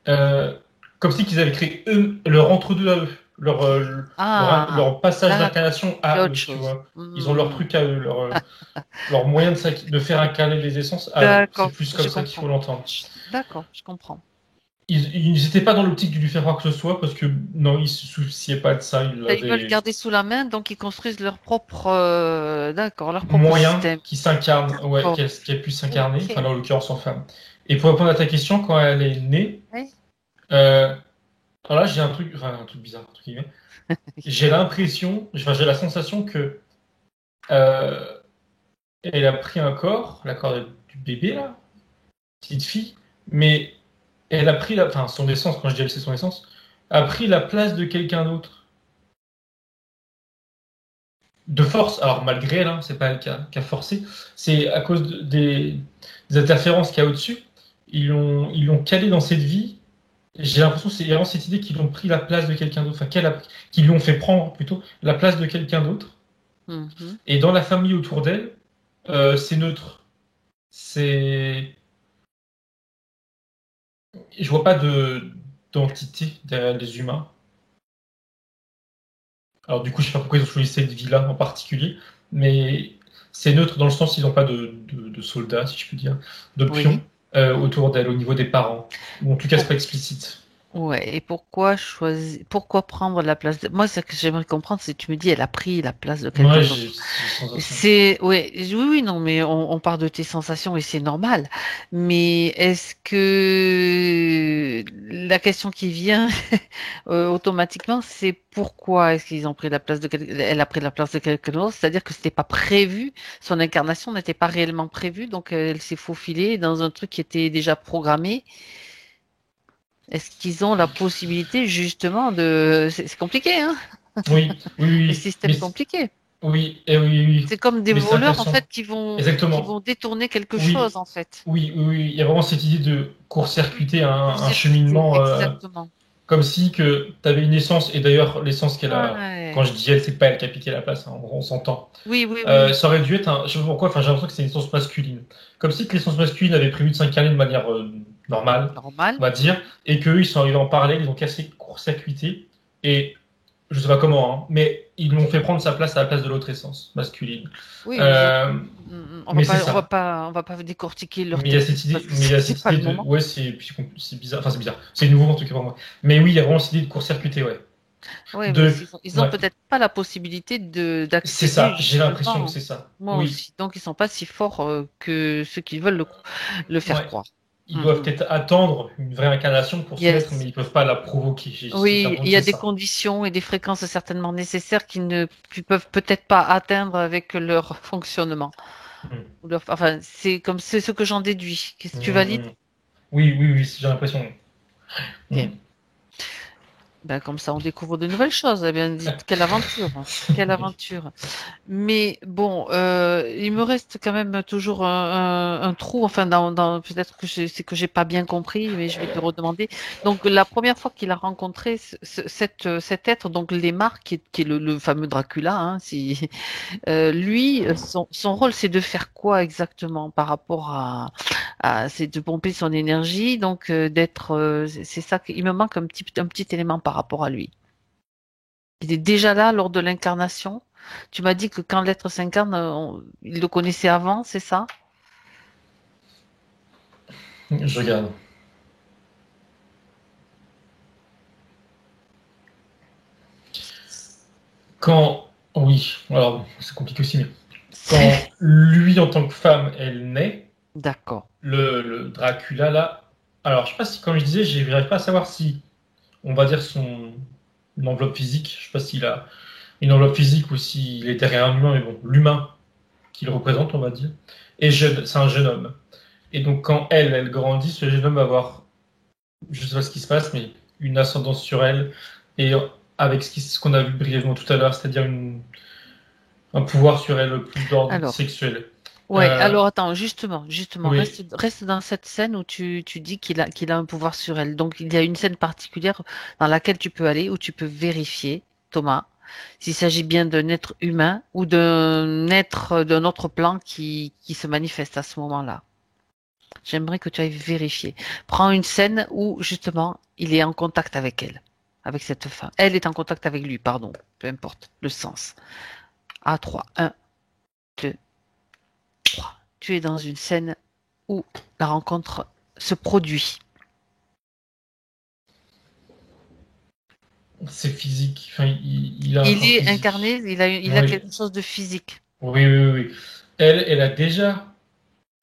euh, comme si qu'ils avaient créé eux, leur entre-deux à eux, Ah, leur passage d'accord. d'incarnation C'est à autre eux, tu chose. vois. Ils ont leur truc à eux, leur moyen de faire incarner les essences à eux. C'est D'accord, plus comme je ça qu'il faut comprends. l'entendre. D'accord, je comprends. Ils n'étaient pas dans l'optique de lui faire croire que ce soit, parce que non, ils se souciaient pas de ça. Ils Ils veulent avaient garder sous la main, donc ils construisent leur propre, d'accord, leur propre moyen système. qui s'incarne, ouais, D'accord. qu'elle puisse s'incarner, Ok. enfin là, en l'occurrence en femme. Et pour répondre à ta question, quand elle est née, Ouais. euh, alors là j'ai un truc, enfin un truc bizarre, entre guillemets. J'ai l'impression, enfin j'ai la sensation que euh, elle a pris un corps, la corps du bébé là, petite fille, mais elle a pris enfin son essence, quand je dis elle c'est son essence, a pris la place de quelqu'un d'autre. De force, alors malgré elle, hein, c'est pas elle qui a forcé, c'est à cause des interférences qu'il y a au-dessus. Ils l'ont calé dans cette vie. J'ai l'impression que c'est vraiment cette idée qu'ils ont pris la place de quelqu'un d'autre, enfin qu'ils lui ont fait prendre plutôt la place de quelqu'un d'autre. Mhm. Et dans la famille autour d'elle, c'est neutre. C'est, je vois pas d'entité derrière les humains. Alors du coup, je sais pas pourquoi ils ont choisi cette vie-là en particulier, mais c'est neutre dans le sens qu'ils n'ont pas de soldats, si je peux dire, de pions Oui. autour d'elle au niveau des parents. Ou en tout cas, c'est Pour- pas explicite. Ouais. Et pourquoi prendre la place de... Moi, ce que j'aimerais comprendre, c'est que tu me dis, elle a pris la place de quelqu'un Moi, d'autre. j'ai cette sensation. Oui, non, mais on part de tes sensations et c'est normal. Mais est-ce que la question qui vient automatiquement, c'est pourquoi est-ce qu'ils ont pris la place de elle a pris la place de quelqu'un d'autre? C'est-à-dire que c'était pas prévu, son incarnation n'était pas réellement prévue, donc elle s'est faufilée dans un truc qui était déjà programmé. Est-ce qu'ils ont la possibilité justement de... C'est compliqué, hein? Oui, oui, Les oui, systèmes compliqués. oui, et oui, oui, C'est comme des mais c'est voleurs en intéressant. fait qui Exactement. vont détourner quelque chose Oui, en fait. oui, oui, oui. Il y a vraiment cette idée de court-circuiter un Court-circuiter, cheminement, exactement. comme si que tu avais une essence, et d'ailleurs, l'essence qu'elle a, quand Ouais. je dis elle, c'est pas elle qui a piqué la place, hein, on s'entend. Oui, oui, oui. Ça aurait dû être je sais pas pourquoi, enfin, j'ai l'impression que c'est une essence masculine. Comme si que l'essence masculine avait prévu de s'incarner de manière normale, Normal. on va dire, et qu'eux, ils sont arrivés en parallèle, ils ont cassé, court-circuité, et je sais pas comment, hein, mais ils l'ont fait prendre sa place à la place de l'autre essence masculine. Oui, Euh, mais c'est ça. on va pas décortiquer leur Mais il y a technique cette idée, parce que mais il y a c'est cette pas idée le de, moment. ouais, c'est bizarre, enfin c'est bizarre, c'est nouveau en tout cas pour moi. Mais oui, il y a vraiment cette idée de court-circuiter, ouais. Oui, mais De, ils ont ouais, peut-être pas la possibilité de c'est d'accéder ça. J'ai l'impression que justement. c'est ça. Moi Oui, aussi. Donc ils sont pas si forts que ceux qui veulent le faire ouais. croire. Ils doivent Mhm. peut-être attendre une vraie incarnation pour se mettre, mais Yes. ils peuvent pas la provoquer. J'ai Oui, l'impression il que y a c'est des ça. conditions et des fréquences certainement nécessaires qui peuvent peut-être pas atteindre avec leur fonctionnement. Mm. Enfin, c'est ce que j'en déduis. Qu'est-ce que tu valides? Mm. Oui, oui, oui, j'ai l'impression. Ok. Mm. Ben, comme ça, on découvre de nouvelles choses. Eh bien, dites, quelle aventure, hein. Quelle aventure. Mais bon, il me reste quand même toujours un trou. Enfin, peut-être que c'est que j'ai pas bien compris, mais je vais te redemander. Donc, la première fois qu'il a rencontré cet être, donc Lemar, qui est le fameux Dracula, hein, lui, son rôle, c'est de faire quoi exactement par rapport c'est de pomper son énergie, donc c'est ça qu'il me manque un petit élément par rapport à lui. Il est déjà là lors de l'incarnation. Tu m'as dit que quand l'être s'incarne, il le connaissait avant, c'est ça? Je regarde. Oui, alors c'est compliqué aussi, mais quand lui en tant que femme, elle naît, D'accord. le Dracula là, alors je sais pas si, comme je disais, j'arrive pas à savoir si, on va dire son enveloppe physique, je sais pas s'il a une enveloppe physique ou s'il est derrière un humain, mais bon, l'humain qu'il représente, on va dire, est jeune, c'est un jeune homme. Et donc quand elle grandit, ce jeune homme va avoir, je sais pas ce qui se passe, mais une ascendance sur elle, et avec ce qu'on a vu brièvement tout à l'heure, c'est-à-dire un pouvoir sur elle plus d'ordre Alors, sexuel. ouais, alors attends, justement, Oui, reste dans cette scène où tu dis qu'il a un pouvoir sur elle. Donc, il y a une scène particulière dans laquelle tu peux aller, où tu peux vérifier, Thomas, s'il s'agit bien d'un être humain ou d'un être d'un autre plan qui se manifeste à ce moment-là. J'aimerais que tu ailles vérifier. Prends une scène où, justement, il est en contact avec elle, avec cette femme. Elle est en contact avec lui, pardon, peu importe le sens. À 3, 1, 2, 3. Tu es dans une scène où la rencontre se produit. c'est physique. Enfin, il a un Il corps est incarné, physique. il a Oui, quelque chose de physique. oui. Elle a déjà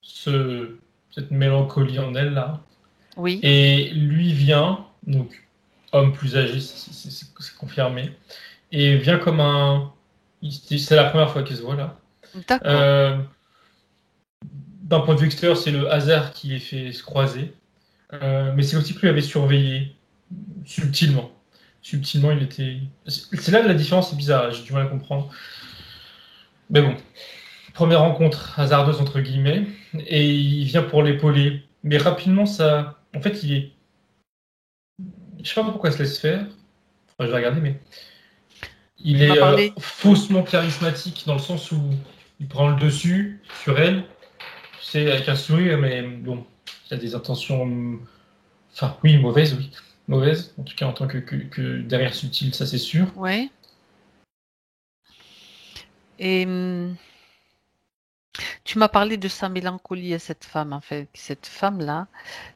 cette mélancolie en elle là. Oui, Et lui vient, donc homme plus âgé, c'est confirmé, et vient comme un. C'est la première fois qu'ils se voient là. d'accord. Euh, D'un point de vue extérieur, c'est le hasard qui les fait se croiser. Mais c'est aussi que lui avait surveillé subtilement. Subtilement, il était. C'est là que la différence est bizarre, j'ai du mal à comprendre. Mais bon, première rencontre hasardeuse entre guillemets, et il vient pour l'épauler. Mais rapidement, ça. En fait, il est. Je sais pas pourquoi il se laisse faire. Enfin, je vais regarder, mais. Il Tu m'as est parlé. Oui. faussement charismatique dans le sens où il prend le dessus sur elle. C'est avec un sourire, mais bon, il a des intentions. Enfin, oui, mauvaises, oui. Mauvaises, en tout cas en tant que derrière subtil, ça c'est sûr. Ouais. Et tu m'as parlé de sa mélancolie à cette femme, en fait. Cette femme-là,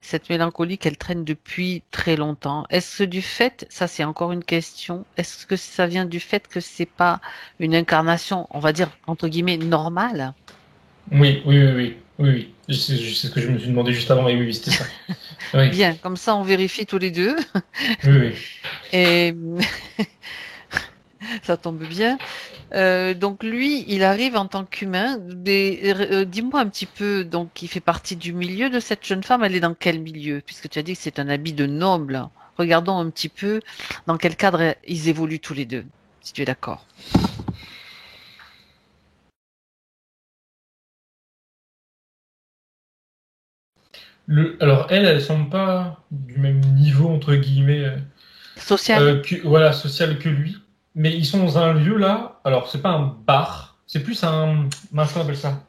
cette mélancolie qu'elle traîne depuis très longtemps. Est-ce que du fait, ça c'est encore une question, est-ce que ça vient du fait que c'est pas une incarnation, on va dire, entre guillemets, normale? Oui. Je sais ce que je me suis demandé juste avant, mais oui, c'était ça. Oui, Bien, comme ça on vérifie tous les deux. oui. Et ça tombe bien. Donc lui, il arrive en tant qu'humain. Dis-moi un petit peu, donc il fait partie du milieu de cette jeune femme. Elle est dans quel milieu? Puisque tu as dit que c'est un habit de noble. Regardons un petit peu dans quel cadre ils évoluent tous les deux, si tu es d'accord. Alors elle semble pas du même niveau, entre guillemets, Social? voilà, social que lui. Mais ils sont dans un lieu là, alors c'est pas un bar, c'est plus un. Mince, on appelle ça.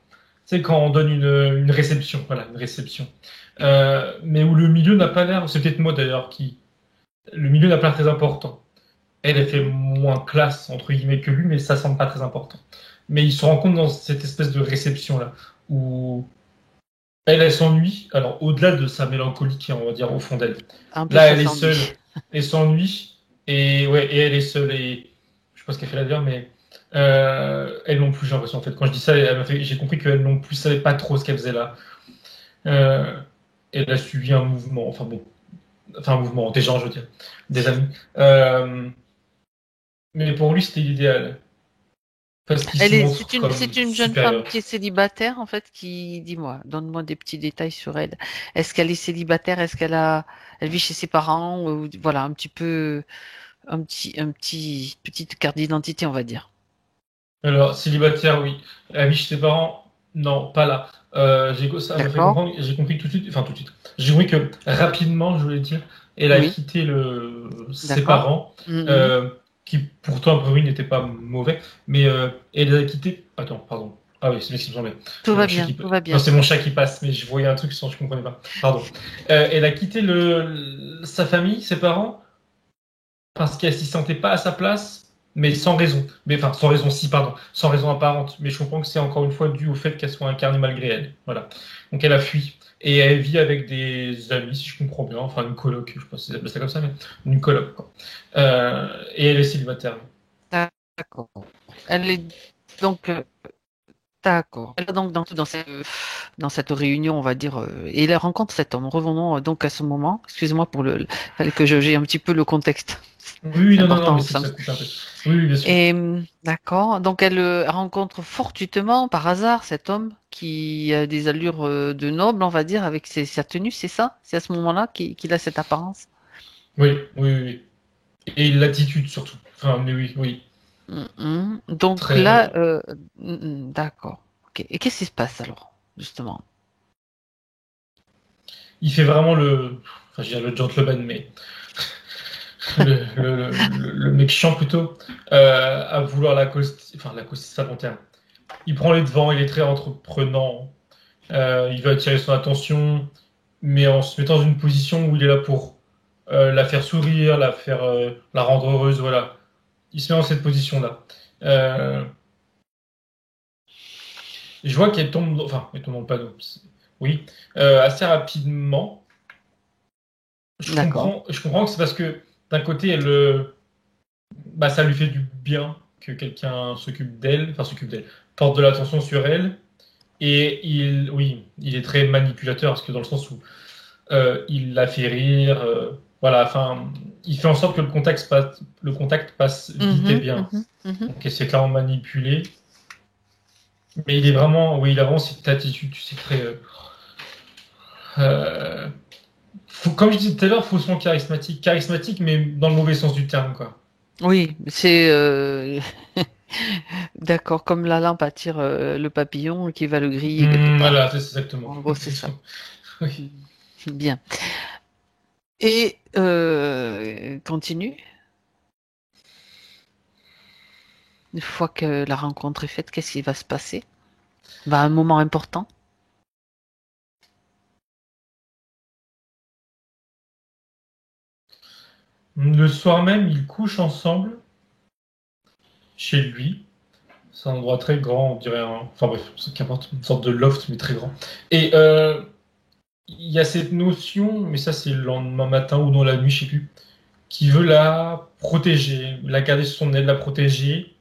C'est quand on donne une réception, voilà, une réception. Mais où le milieu n'a pas l'air, c'est peut-être moi d'ailleurs qui. Le milieu n'a pas l'air très important. Elle fait Mhm. moins classe, entre guillemets, que lui, mais ça semble pas très important. Mais ils se rencontrent dans cette espèce de réception là, où elle s'ennuie, alors au-delà de sa mélancolie qui est, on va dire, au fond d'elle. Un peu Là, ça elle est seule, s'ennuie. elle s'ennuie, et ouais, et elle est seule, et je sais pas ce qu'elle fait là dedans mais elle non plus, j'ai l'impression, en fait. Quand je dis ça, j'ai compris qu'elle non plus savait pas trop ce qu'elle faisait là. Euh, Elle a suivi un mouvement, enfin bon, enfin un mouvement, des gens, je veux dire, des amis. Euh, mais pour lui, c'était l'idéal, parce qu'il se montre C'est comme une jeune femme supérieur. qui est célibataire, en fait, dis-moi, donne-moi des petits détails sur elle. Est-ce qu'elle est célibataire? Elle vit chez ses parents? Ou, voilà, un petit peu, petite carte d'identité, on va dire. Alors, célibataire, oui. La vie chez ses parents, non, pas là. Ça m'a fait D'accord? comprendre, j'ai compris tout de suite, enfin tout de suite. J'ai compris que rapidement, je voulais dire, elle a Oui, quitté ses d'accord. parents, Mhm. qui pourtant, a priori, n'étaient pas mauvais, mais elle a quitté. Attends, pardon. Ah oui, c'est bien ce qui me semblait. Tout C'est va mon chat bien, qui... tout va Non, bien. c'est mon chat qui passe, mais je voyais un truc sans je comprenais pas. Pardon. Elle a quitté sa famille, ses parents, parce qu'elle s'y sentait pas à sa place, mais sans raison. Mais enfin, sans raison, si, pardon, sans raison apparente. Mais je comprends que c'est encore une fois dû au fait qu'elle soit incarnée malgré elle. Voilà. Donc elle a fui. Et elle vit avec des amis, si je comprends bien, enfin une coloc, je sais pas si ça s'appelle ça comme ça, mais une coloc, quoi. Et elle est célibataire. D'accord. Elle est donc d'accord. Elle est donc dans cette réunion, on va dire, et elle rencontre cet homme. Revenons donc à ce moment. Excusez-moi pour fallait que j'ai un petit peu le contexte. Oui, oui, C'est non, non, non, mais important, c'est que ça. ça coupe un peu. Oui, oui, bien sûr. Et d'accord. Donc elle rencontre fortuitement, par hasard, cet homme qui a des allures de noble, on va dire, avec sa tenue, c'est ça? C'est à ce moment-là qu'il a cette apparence. Oui, oui, oui, oui. Et l'attitude surtout. Enfin, mais oui, oui. Donc Très. là, d'accord. Ok. Et qu'est-ce qui se passe alors, justement? Il fait vraiment le. Enfin, je veux dire le gentleman, mais le mec chiant plutôt, à vouloir enfin, l'accoster, c'est pas bon terme. Il prend les devants, il est très entreprenant, il veut attirer son attention, mais en se mettant dans une position où il est là pour la faire sourire, la rendre heureuse, voilà. Il se met dans cette position-là. Euh, je vois qu'elle tombe, enfin, elle tombe dans le panneau. Oui, assez rapidement. D'accord. Je comprends que c'est parce que d'un côté, bah, ça lui fait du bien que quelqu'un s'occupe d'elle, porte de l'attention sur elle. Et oui, il est très manipulateur, parce que dans le sens où il la fait rire, voilà, enfin, il fait en sorte que le contact passe vite et Mhm, bien. mhm, mhm. Donc, c'est clairement manipulé. Mais il est vraiment, oui, il a vraiment cette attitude, tu sais, très. Euh, comme je disais tout à l'heure, faussement charismatique. Charismatique, mais dans le mauvais sens du terme, quoi. Oui, c'est d'accord, comme la lampe attire le papillon qui va le griller quelque part. Voilà, c'est exactement. En gros, c'est ça. Oui. Mm. Bien. Et continue. Une fois que la rencontre est faite, qu'est-ce qui va se passer? Va un moment important. Le soir même, ils couchent ensemble chez lui. C'est un endroit très grand, on dirait enfin bref, qu'importe, une sorte de loft, mais très grand. Et il y a cette notion, mais ça c'est le lendemain matin ou dans la nuit, je sais plus, qui veut la protéger, la garder sous son aile, la protéger.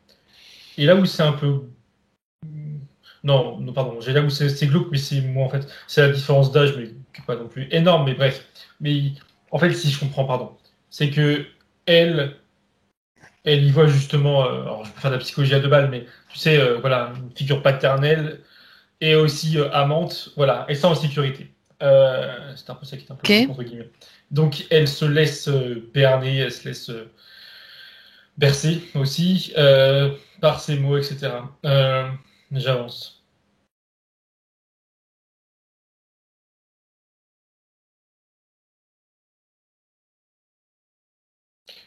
Et là où c'est un peu... Non, non pardon, j'ai là où c'est glauque, mais c'est moi en fait, c'est la différence d'âge, mais qui est pas non plus énorme, mais bref. Mais en fait, si je comprends, pardon, c'est que elle, elle y voit justement, alors je peux faire de la psychologie à deux balles, mais tu sais, voilà, une figure paternelle et aussi amante, voilà, elle sent en sécurité. C'est un peu ça qui est un peu glauque, Ok. entre guillemets. Donc elle se laisse berner, elle se laisse bercer aussi par ses mots, etc. J'avance.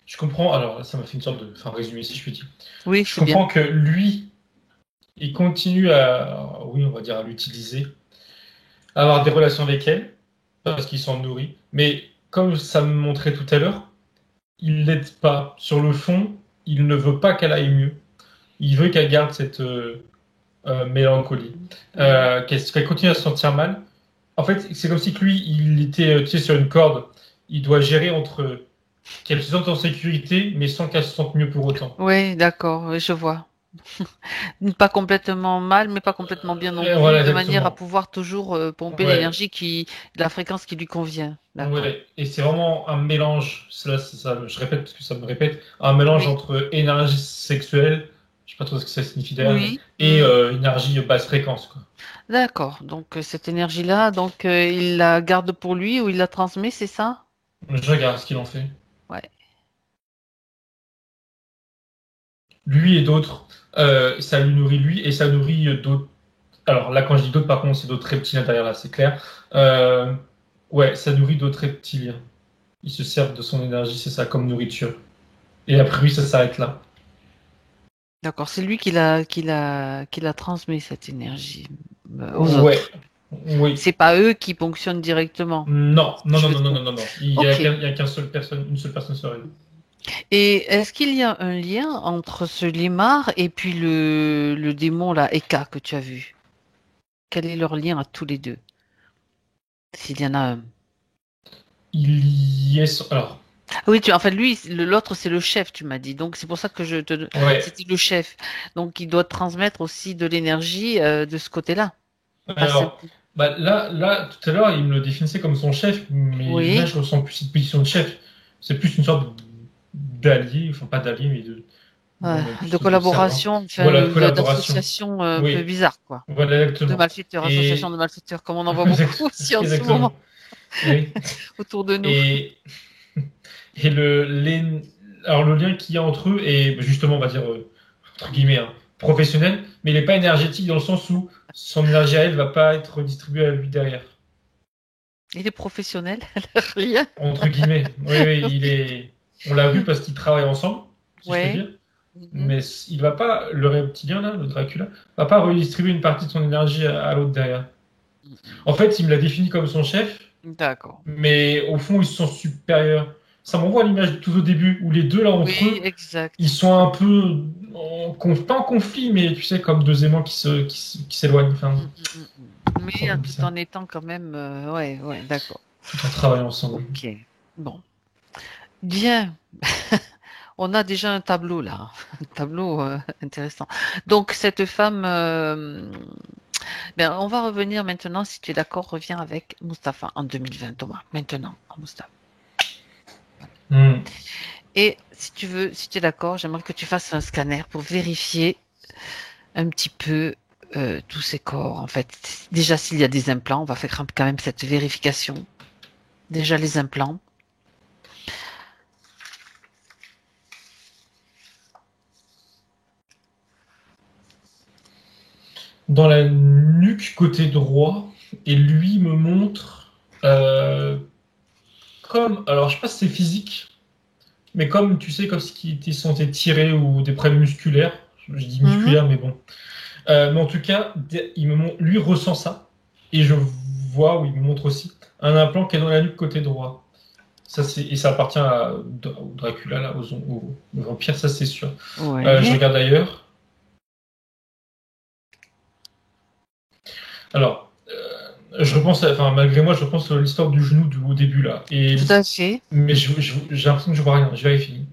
Je comprends, alors ça m'a fait une sorte de enfin, résumé si je puis dire. Oui, Je c'est bien. comprends que lui, il continue à, oui, on va dire à l'utiliser, à avoir des relations avec elle, parce qu'il s'en nourrit. Mais comme ça me montrait tout à l'heure, il l'aide pas. Sur le fond, il ne veut pas qu'elle aille mieux. Il veut qu'elle garde cette mélancolie, qu'elle continue à se sentir mal. En fait, c'est comme si que lui, il était tu sais, sur une corde. Il doit gérer entre qu'elle se sente en sécurité, mais sans qu'elle se sente mieux pour autant. Oui, d'accord, oui, je vois. Pas complètement mal, mais pas complètement bien non plus, Voilà, de manière à exactement. pouvoir toujours pomper Ouais, l'énergie la fréquence qui lui convient. D'accord. ouais. Et c'est vraiment un mélange, c'est ça, je répète parce que ça me répète, un mélange Oui. entre énergie sexuelle, je sais pas trop ce que ça signifie derrière, mais, Oui. et énergie basse fréquence, quoi. D'accord. Donc cette énergie-là, donc il la garde pour lui ou il la transmet, c'est ça? Je regarde ce qu'il en fait. Ouais. Lui et d'autres, ça lui nourrit lui et ça nourrit d'autres. Alors là, quand je dis d'autres, par contre, c'est d'autres reptiliens derrière là, c'est clair. Euh, ouais, ça nourrit d'autres reptiliens. Ils se servent de son énergie, c'est ça, comme nourriture. Et après lui, ça s'arrête là. D'accord, c'est lui qui l'a transmis cette énergie aux Ouais, autres. oui. C'est pas eux qui ponctionnent directement. Non, non, Je non, veux non, non, dire. non, non, non. Il y a Ok. qu'un, il y a qu'un seul personne, une seule personne seule. Et est-ce qu'il y a un lien entre ce Limar et puis le démon là, Eka, que tu as vu? Quel est leur lien à tous les deux? S'il y en a un. Il y est. Alors, Ah oui, en fait, lui, l'autre, c'est le chef, tu m'as dit. Donc, c'est pour ça que ouais. c'était le chef. Donc, il doit transmettre aussi de l'énergie de ce côté-là. Pas Alors, simple. bah là, tout à l'heure, il me le définissait comme son chef, mais là, Oui. je ressens plus cette position de chef. C'est plus une sorte d'allié, enfin pas d'allié, mais de, Ouais, bon, même de plus de servant. collaboration, enfin, Voilà, collaboration. d'association un peu Oui, bizarre, quoi. voilà De exactement. malfaiteurs, association de Et malfaiteurs, comme on en voit beaucoup aussi en ce moment exactement. Oui. autour de nous. Et et alors le lien qu'il y a entre eux est justement, on va dire entre guillemets, hein, professionnel, mais il n'est pas énergétique dans le sens où son énergie à elle va pas être distribuée à lui derrière. Il est professionnel, rien. Entre guillemets. Oui, oui, il est. On l'a vu parce qu'ils travaillent ensemble, si je peux Ouais. dire. Mhm. Mais il va pas, le reptilien là, le Dracula, va pas redistribuer une partie de son énergie à l'autre derrière. En fait, il me l'a défini comme son chef, D'accord. mais au fond, ils sont supérieurs. Ça m'envoie à l'image tout au début où les deux là entre Oui, eux, ils exact. sont un peu pas en conflit, mais tu sais, comme deux aimants qui s'éloignent, enfin, Mm, mm, mm, mm. Mais comme tout ça, en étant quand même, ouais, ouais, d'accord. tout en travaillant ensemble. Ok. Bon. Bien. On a déjà un tableau là, un tableau intéressant. Donc cette femme, ben, on va revenir maintenant, si tu es d'accord, reviens avec Mustapha en 2020, Thomas. Maintenant, en Mustapha. Hmm. Et si tu veux, si tu es d'accord, j'aimerais que tu fasses un scanner pour vérifier un petit peu tous ces corps. En fait, déjà s'il y a des implants, on va faire quand même cette vérification. Déjà les implants. Dans la nuque côté droit, et lui me montre euh, comme, alors je sais pas si c'est physique, mais comme tu sais, comme ce qui était censé tirer ou des problèmes musculaires, je dis Mhm. musculaire, mais bon. Mais en tout cas, lui ressent ça, et je vois, ou il me montre aussi, un implant qui est dans la nuque côté droit. Et ça appartient au Dracula, là, aux vampires, ça c'est sûr. Je Ouais. regarde ailleurs. Alors, je repense, enfin, malgré moi, je repense à l'histoire du genou au début, là. Tout à fait. Mais j'ai l'impression que je vois rien, je vérifie.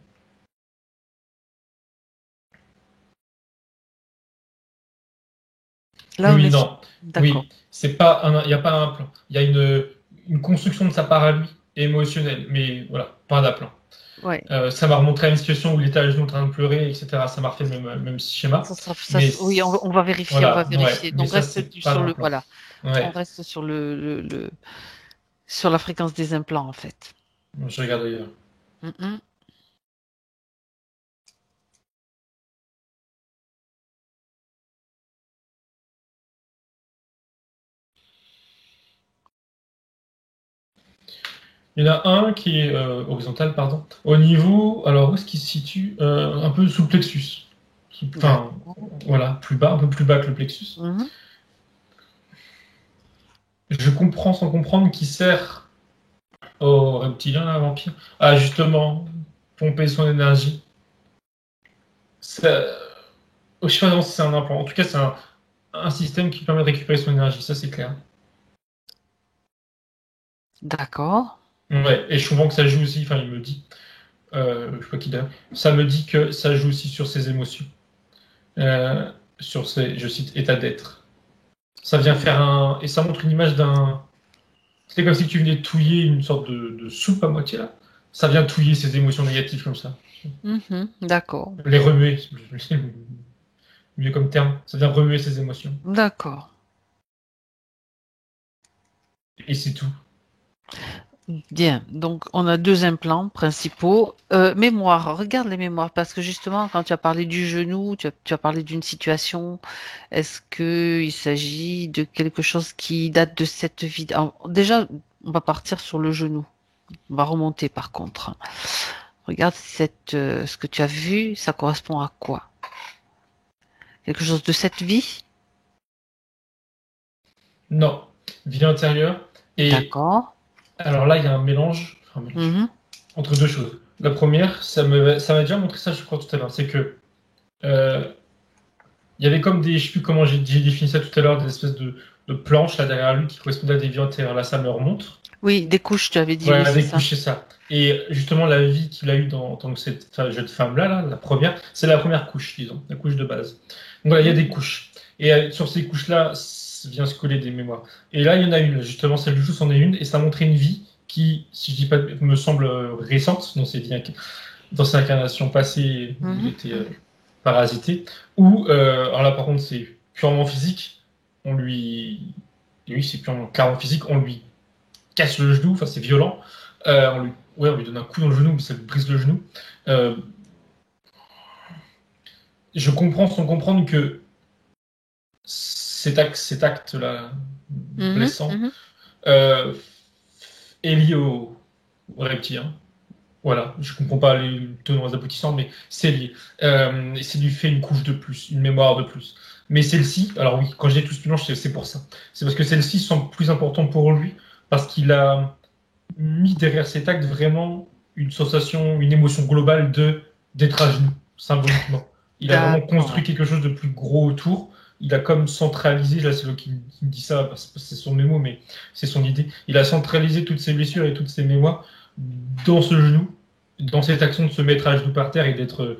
Là, on Oui, est non. d'accord. Oui, il n'y a pas un plan. Il y a une construction de sa part à lui, émotionnelle, mais voilà, pas un plan. Ouais. Ça m'a remontré à une situation où il était à genoux en train de pleurer, etc. Ça m'a refait le même schéma. Mais Oui, on va vérifier, on va voilà, ouais. vérifier. Mais Donc ça, reste c'est pas sur un le, plan. voilà, on Ouais, reste sur sur la fréquence des implants en fait. je regarde ailleurs. Mhm. Il y en a un qui est horizontal, pardon. Au niveau, alors où est-ce qu'il se situe? Un peu sous le plexus. Enfin, D'accord. voilà, plus bas, un peu plus bas que le plexus. Mhm. Je comprends sans comprendre qu'il sert au reptilien, là, vampire, à justement pomper son énergie. Ça, je sais pas si c'est un implant. En tout cas, c'est un système qui permet de récupérer son énergie, ça c'est clair. D'accord. Ouais, et je comprends que ça joue aussi, enfin il me dit, je sais pas qui d'ailleurs, ça me dit que ça joue aussi sur ses émotions, euh, sur ses, je cite, état d'être. Ça vient faire et ça montre une image d'un, c'est comme si tu venais touiller une sorte de soupe à moitié là. Ça vient touiller ses émotions négatives comme ça. Mhm. D'accord. Les remuer, c'est mieux comme terme. Ça vient remuer ses émotions. D'accord. Et c'est tout. Bien. Donc on a deux implants principaux. Mémoire. Regarde les mémoires parce que justement quand tu as parlé du genou, tu as parlé d'une situation. Est-ce que il s'agit de quelque chose qui date de cette vie? Alors, déjà, on va partir sur le genou. On va remonter par contre. Regarde ce que tu as vu, ça correspond à quoi? Quelque chose de cette vie? Non, vie intérieure. Et D'accord. alors là, il y a un mélange, Mhm. entre deux choses. La première, ça m'a déjà montré ça, je crois, tout à l'heure. C'est que euh, il y avait comme des, je sais plus comment j'ai défini ça tout à l'heure, des espèces de planches là derrière lui qui correspondaient à des vies antérieures. Là, ça me remonte. Oui, des couches, tu avais dit, oui, Voilà, c'est des ça. couches, c'est ça. Et justement, la vie qu'il a eue en tant que cette jeune femme-là, là, la première, c'est la première couche, disons, la couche de base. Donc voilà, il y a des couches. Et sur ces couches-là, vient se coller des mémoires. Et là, il y en a une, justement, celle du jour, c'en est une, et ça montrait une vie qui, si je dis pas, me semble récente dans dans ses incarnations passées où il Mhm. était parasité, ou, alors là, par contre, c'est purement physique, on lui, oui, c'est purement clairement physique, on lui casse le genou, enfin c'est violent. On lui donne un coup dans le genou, mais ça lui brise le genou. Euh, je comprends sans comprendre que cet acte-là, Mhm. blessant, Mhm. euh, est lié au reptilien. Voilà, je comprends pas les tenants et aboutissants, mais c'est lié. Et ça lui fait une couche de plus, une mémoire de plus. Mais celle-ci, alors oui, quand j'ai tout ce mélange, c'est pour ça. C'est parce que celle-ci semble plus importante pour lui, parce qu'il a mis derrière cet acte vraiment une sensation, une émotion globale d'être à genoux, symboliquement. Il a vraiment construit D'accord. quelque chose de plus gros autour. Il a comme centralisé, là c'est lui qui me dit ça, parce que c'est son mémo, mais c'est son idée. Il a centralisé toutes ses blessures et toutes ses mémoires dans ce genou, dans cette action de se mettre à genoux par terre et D'être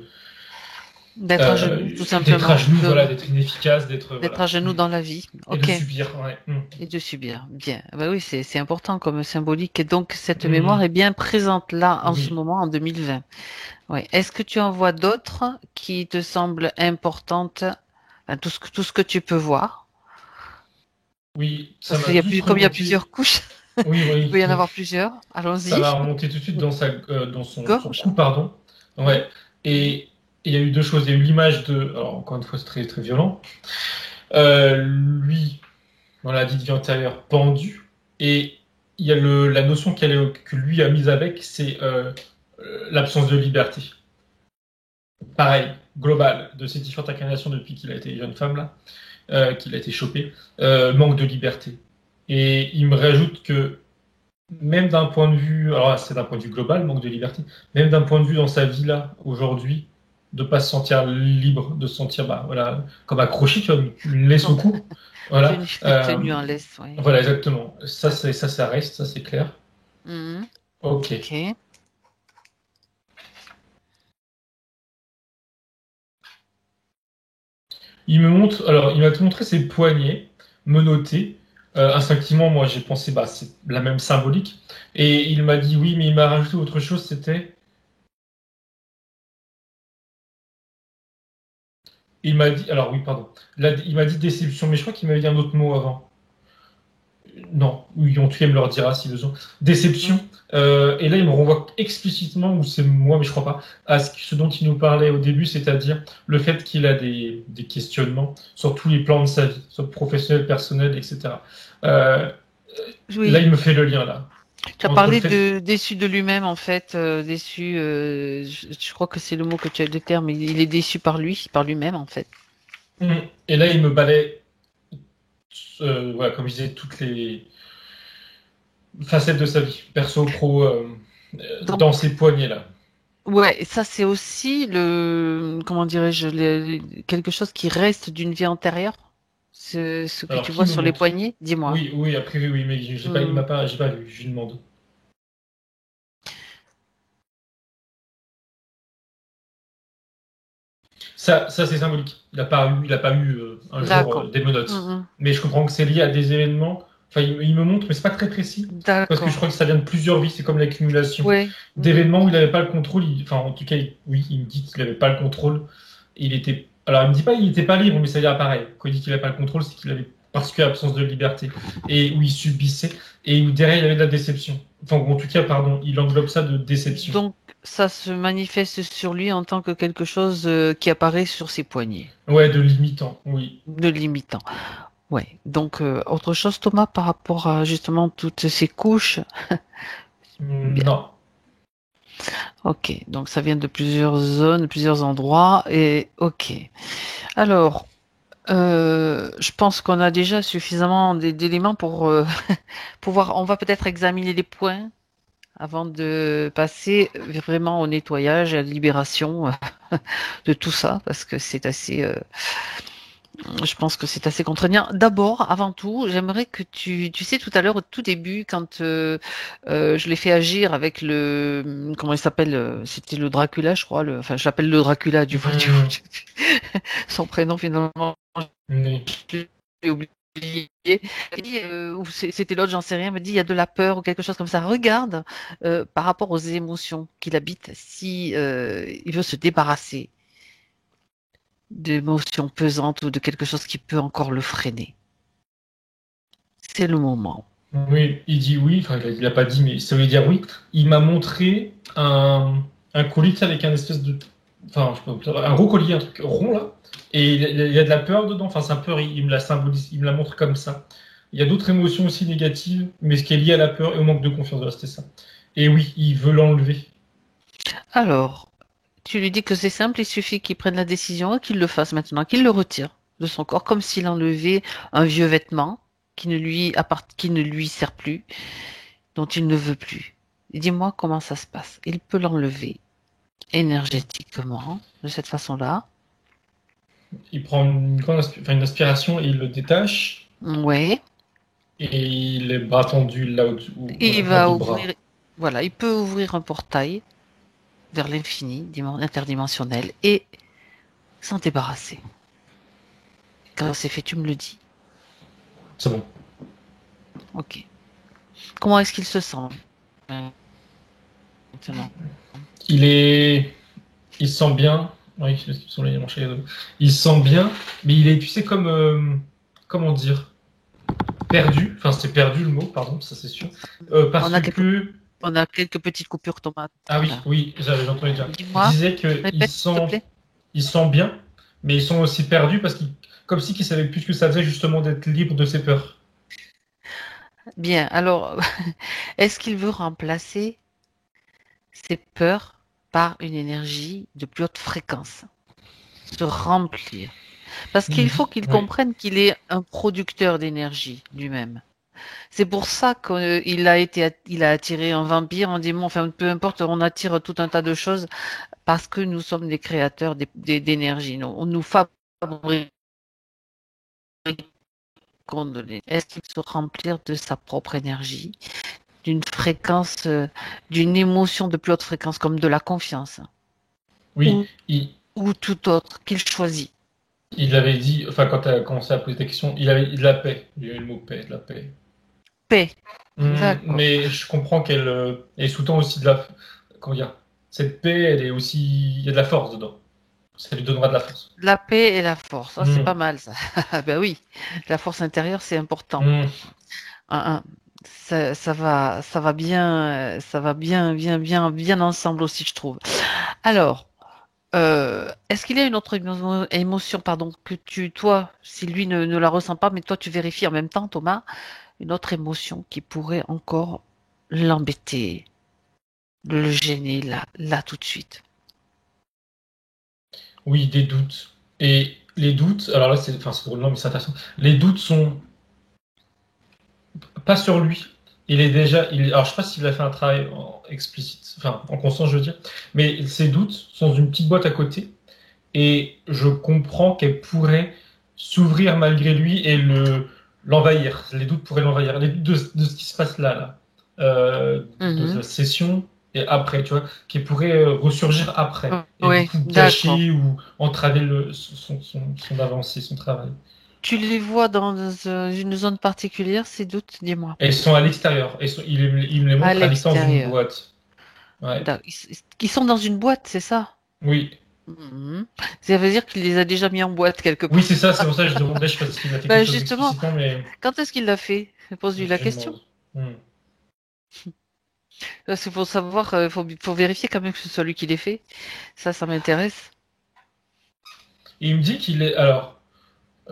à genoux, tout d'être à simplement. genoux, voilà, d'être inefficace, d'être D'être à voilà, genoux dans la vie. et de Ok. subir. Ouais. Et de subir. Bien. Bah oui, c'est important comme symbolique. Et donc, cette mémoire Mm. est bien présente là, en ce Oui, moment, en 2020. Oui. Est-ce que tu en vois d'autres qui te semblent importantes, enfin, tout ce que tu peux voir? oui, ça Parce va qu'il y a tout de suite comme il y a remonter. plusieurs couches, Oui, il peut oui. y en avoir plusieurs. Ça Allons-y. va remonter tout de suite dans son Gorge. cou, pardon. Mhm. Ouais. Et il y a eu deux choses. Il y a eu l'image de. Alors, encore une fois, c'est très, très violent. Lui, dans la dite vie antérieure, pendu. Et il y a la notion que lui a mise avec, c'est l'absence de liberté. Pareil, global, de ses différentes incarnations depuis qu'il a été jeune femme, là, qu'il a été chopé. Manque de liberté. Et il me rajoute que même d'un point de vue, alors là, c'est d'un point de vue global, manque de liberté, même d'un point de vue dans sa vie là, aujourd'hui, de pas se sentir libre, de se sentir bah, voilà, comme accroché, tu vois, une laisse au cou. Voilà, Tenu en laisse, oui. voilà exactement. Ça reste, ça c'est clair. Mhm. Ok. Ok. Il m'a montré ses poignets menottés. Instinctivement, moi j'ai pensé, bah c'est la même symbolique. Et il m'a dit oui, mais il m'a rajouté autre chose, il m'a dit, alors oui, pardon. Là, il m'a dit déception, mais je crois qu'il m'avait dit un autre mot avant. Non, oui, en tout cas, il me le redira si besoin. Déception. Mhm. Et là, il me renvoie explicitement, ou c'est moi, mais je crois pas, à ce dont il nous parlait au début, c'est-à-dire le fait qu'il a des questionnements sur tous les plans de sa vie, sur le professionnel, personnel, etc. Euh, Là, Oui. il me fait le lien, là, Tu as entre le parlé fait. de déçu de lui-même, en fait, déçu. Je crois que c'est le mot que tu as, le terme. Il est déçu par lui, par lui-même, en fait. Et là, il me balait, voilà, comme je disais, toutes les facettes de sa vie, perso, pro, Donc, dans ses poignets, là. ouais, ça c'est aussi comment dirais-je, quelque chose qui reste d'une vie antérieure. Ce que Alors, tu qui vois me sur les montre? poignets, dis-moi. Oui, oui, après, oui, mais Hmm. j'ai pas vu, je lui demande. Ça c'est symbolique. Il a pas eu un jour D'accord. des menottes. Mhm. Mais je comprends que c'est lié à des événements. Enfin, il me montre, mais c'est pas très précis. Parce que je D'accord. crois que ça vient de plusieurs vies. C'est comme l'accumulation Ouais. Mhm. d'événements où il n'avait pas le contrôle. Enfin, en tout cas, oui, il me dit qu'il n'avait pas le contrôle. Il était. Alors, il me dit pas qu'il n'était pas libre, mais ça veut dire pareil. Quand il dit qu'il n'avait pas le contrôle, c'est qu'il avait particulière absence de liberté et où il subissait et où derrière il y avait de la déception. Enfin, en tout cas, pardon, il englobe ça de déception. Donc, ça se manifeste sur lui en tant que quelque chose qui apparaît sur ses poignets, Ouais, de limitant, oui. de limitant. Ouais. Donc, autre chose, Thomas, par rapport à justement toutes ces couches. Bien. Non. Ok. Donc, ça vient de plusieurs zones, plusieurs endroits. Et ok. Alors. Je pense qu'on a déjà suffisamment d'éléments pour pouvoir. On va peut-être examiner les points avant de passer vraiment au nettoyage et à la libération de tout ça, parce que c'est assez. Je pense que c'est assez contraignant. D'abord, avant tout, j'aimerais que tu sais, tout à l'heure, au tout début, quand je l'ai fait agir avec comment il s'appelle, c'était le Dracula, je crois. Enfin, je l'appelle le Dracula du coup, son prénom finalement, Mais je l'ai oublié. Ou c'était l'autre, j'en sais rien, il me dit il y a de la peur ou quelque chose comme ça. Regarde par rapport aux émotions qu'il habite, si il veut se débarrasser d'émotions pesantes ou de quelque chose qui peut encore le freiner. C'est le moment. oui, il dit oui, enfin il a pas dit, mais ça veut dire oui. Il m'a montré un colis avec un espèce de. Enfin, je sais pas, un gros collier, un truc rond là. Et il y a de la peur dedans. Enfin, sa peur, il me la symbolise, il me la montre comme ça. Il y a d'autres émotions aussi négatives, mais ce qui est lié à la peur et au manque de confiance. Voilà, c'était ça. Et oui, il veut l'enlever. Alors, tu lui dis que c'est simple, il suffit qu'il prenne la décision et qu'il le fasse maintenant, qu'il le retire de son corps, comme s'il enlevait un vieux vêtement qui ne lui sert plus, dont il ne veut plus. Dis-moi comment ça se passe. Il peut l'enlever énergétiquement, de cette façon-là. Il prend une aspiration et il le détache. Ouais. Et les bras tendus là au Et il ras va du bras. ouvrir, voilà, il peut ouvrir un portail vers l'infini, interdimensionnel, et s'en débarrasser. Quand c'est fait, tu me le dis. C'est bon. Ok. Comment est-ce qu'il se sent maintenant? Il est. Il se sent bien. Oui, il se sent bien, mais il est, tu sais, comme. Comment dire? Perdu. Enfin, c'est perdu le mot, pardon, ça c'est sûr. On Parce a quelques, que. on a quelques petites coupures tomates. Ah oui, Là. oui, j'avais entendu déjà. Il Dis-moi, disait qu'il répète s'il te sent. plaît. Il sent bien, mais ils sont aussi perdus parce qu'il. Comme si qu'il savait plus ce que ça faisait justement d'être libre de ses peurs. Bien, alors, est-ce qu'il veut remplacer ses peurs par une énergie de plus haute fréquence? Se remplir. Parce Il qu'il faut dit. qu'il Oui. comprenne qu'il est un producteur d'énergie lui-même. C'est pour ça qu'il a attiré un vampire, un démon, enfin peu importe, on attire tout un tas de choses parce que nous sommes des créateurs d'énergie. On nous fabrique est-ce qu'il se remplir de sa propre énergie, d'une fréquence, d'une émotion de plus haute fréquence, comme de la confiance, Oui, ou, ou tout autre qu'il choisit. il avait dit, enfin, quand tu as commencé à poser ta question, il avait de la paix. Il y a eu le mot paix, de la paix. Paix. D'accord. Mais je comprends qu'elle elle sous-tend aussi de la. Comment dire? Cette paix, elle est aussi. Il y a de la force dedans. Ça lui donnera de la force. La paix et la force, oh, c'est pas Hum, mal ça. Ben oui, la force intérieure, c'est important. hum. Hein, hein. Ça va bien ensemble aussi, je trouve. Alors, est-ce qu'il y a une autre émotion, pardon, que toi, si lui ne la ressent pas, mais toi tu vérifies en même temps, Thomas, une autre émotion qui pourrait encore l'embêter, le gêner là tout de suite. Oui, des doutes. Et les doutes, alors là, c'est drôle, non, mais c'est intéressant. Les doutes sont pas sur lui. Il est déjà. Alors, je sais pas s'il a fait un travail explicite, enfin, en conscience, je veux dire. Mais ses doutes sont dans une petite boîte à côté. Et je comprends qu'elle pourrait s'ouvrir malgré lui et l'envahir. Les doutes pourraient l'envahir. Les doutes de ce qui se passe là, de Mhm. la session et après, tu vois, qui pourrait ressurgir après et du Oui, coup d'accord. gâcher ou entraver son avancée, son travail. Tu les vois dans une zone particulière, ces doutes, dis-moi. Et ils sont à l'extérieur. Il me les À montre à l'extérieur d'une l'extérieur. boîte. Ouais. Ils sont dans une boîte, c'est ça? Oui. Mhm. Ça veut dire qu'il les a déjà mis en boîte quelque Oui, part. c'est ça, c'est pour ça que je demandais, je sais pas s'il a fait quelque Ben chose justement, explicitement, mais quand est-ce qu'il l'a fait? Pose-lui la je question. demande. Hmm. Parce qu'il faut savoir, faut vérifier quand même que ce soit lui qui l'ait fait. Ça m'intéresse. Et il me dit qu'il est. Alors,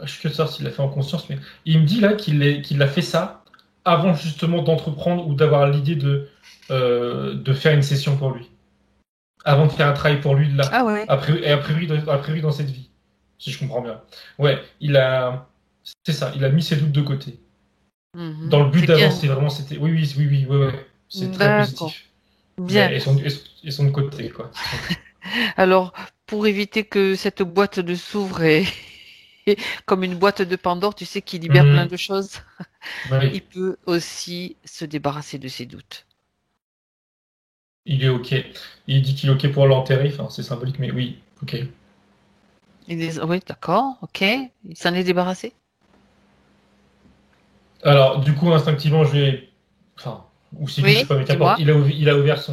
je suis que savoir s'il l'a fait en conscience, mais il me dit là qu'il a fait ça avant justement d'entreprendre ou d'avoir l'idée de faire une session pour lui. Avant de faire un travail pour lui là. Ah ouais. A priori dans cette vie. si je comprends bien. Ouais, c'est ça, il a mis ses doutes de côté. Dans le but C'est bien. d'avancer, vraiment, c'était. Oui, oui, oui, oui, ouais, ouais. C'est très D'accord. positif. Bien. Mais et son de côté, quoi. Alors, pour éviter que cette boîte ne s'ouvre comme une boîte de Pandore, tu sais, qui libère plein Mhm. de choses, Bah il oui, peut aussi se débarrasser de ses doutes. il est OK. Il dit qu'il est OK pour l'enterrer. Enfin, c'est symbolique, mais oui, OK. Oui, d'accord, ok. Il s'en est débarrassé? Alors, du coup, instinctivement, je vais. Enfin, ou c'est lui, je sais Oui, pas, mais qu'importe. dis-moi. Il a ouvert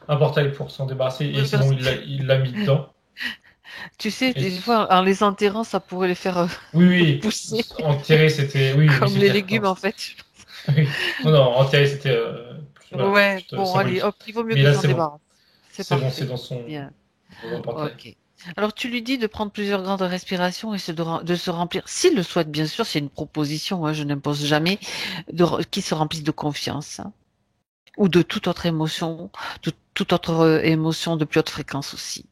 un portail pour s'en débarrasser et Oui, c'est bon, il l'a mis dedans. tu sais, Et des fois, en les enterrant, ça pourrait les faire oui, oui, pousser, enterrer, c'était. Oui, oui, comme c'est les clair. légumes, Non, en fait. oui. Non, non, enterrer, c'était. Voilà, Ouais, juste bon, allez, symbolique. hop, il vaut mieux Mais qu'il là, s'en c'est bon. débarrasse. C'est C'est bon, c'est parfait. dans son Bien. portail. Ok. Alors, tu lui dis de prendre plusieurs grandes respirations et de se remplir, s'il le souhaite, bien sûr, c'est une proposition, hein, je n'impose jamais, qu'il se remplisse de confiance, hein, ou de toute autre émotion, de toute autre émotion de plus haute fréquence aussi.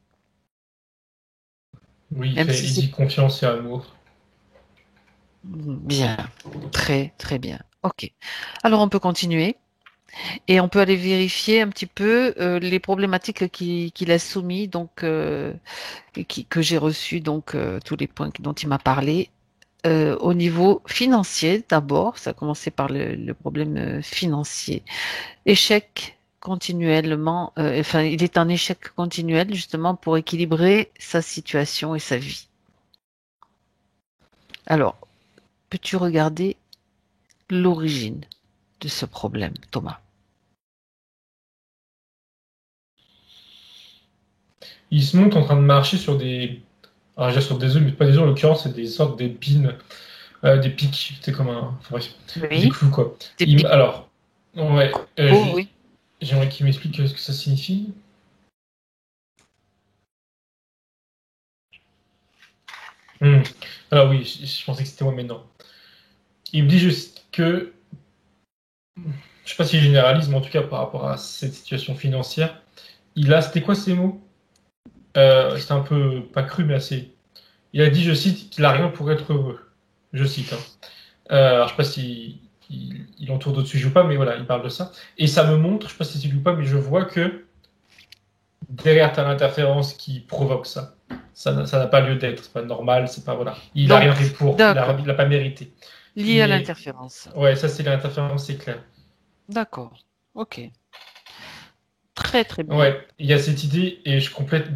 Oui, Même si il c'est dit confiance et amour. bien, très, très bien. Ok. Alors, on peut continuer. Et on peut aller vérifier un petit peu les problématiques qu'il a soumis, donc que j'ai reçues, donc tous les points dont il m'a parlé. Au niveau financier, d'abord, ça a commencé par le problème financier. Échec continuellement, enfin, il est en échec continuel justement pour équilibrer sa situation et sa vie. Alors, peux-tu regarder l'origine de ce problème, Thomas? Il se montre en train de marcher sur des. Alors, déjà sur des œufs, mais pas des œufs en l'occurrence, c'est des sortes d'épines, des pics. C'est comme un. Enfin, bref, des Oui, clous, quoi. des pics. Alors, ouais, Oh oui, j'aimerais qu'il m'explique ce que ça signifie. Hmm. Alors, oui, je pensais que c'était moi, mais non. Il me dit juste que. Je sais pas s'il généralise, mais en tout cas, par rapport à cette situation financière, il a. C'était quoi ces mots? C'était un peu pas cru, mais assez. Il a dit, je cite, qu'il a rien pour être heureux. Je cite, hein. Alors, je sais pas si il entoure d'autres sujets ou pas, mais voilà, il parle de ça. Et ça me montre, je sais pas si c'est lui ou pas, mais je vois que derrière, tu as l'interférence qui provoque ça. Ça n'a pas lieu d'être, c'est pas normal, c'est pas, voilà. Il a rien donc, fait pour, il d'accord. a pas mérité. Lié à Et l'interférence. ouais, ça, c'est l'interférence, c'est clair. D'accord. Ok. Très très bien. Ouais, il y a cette idée, et je complète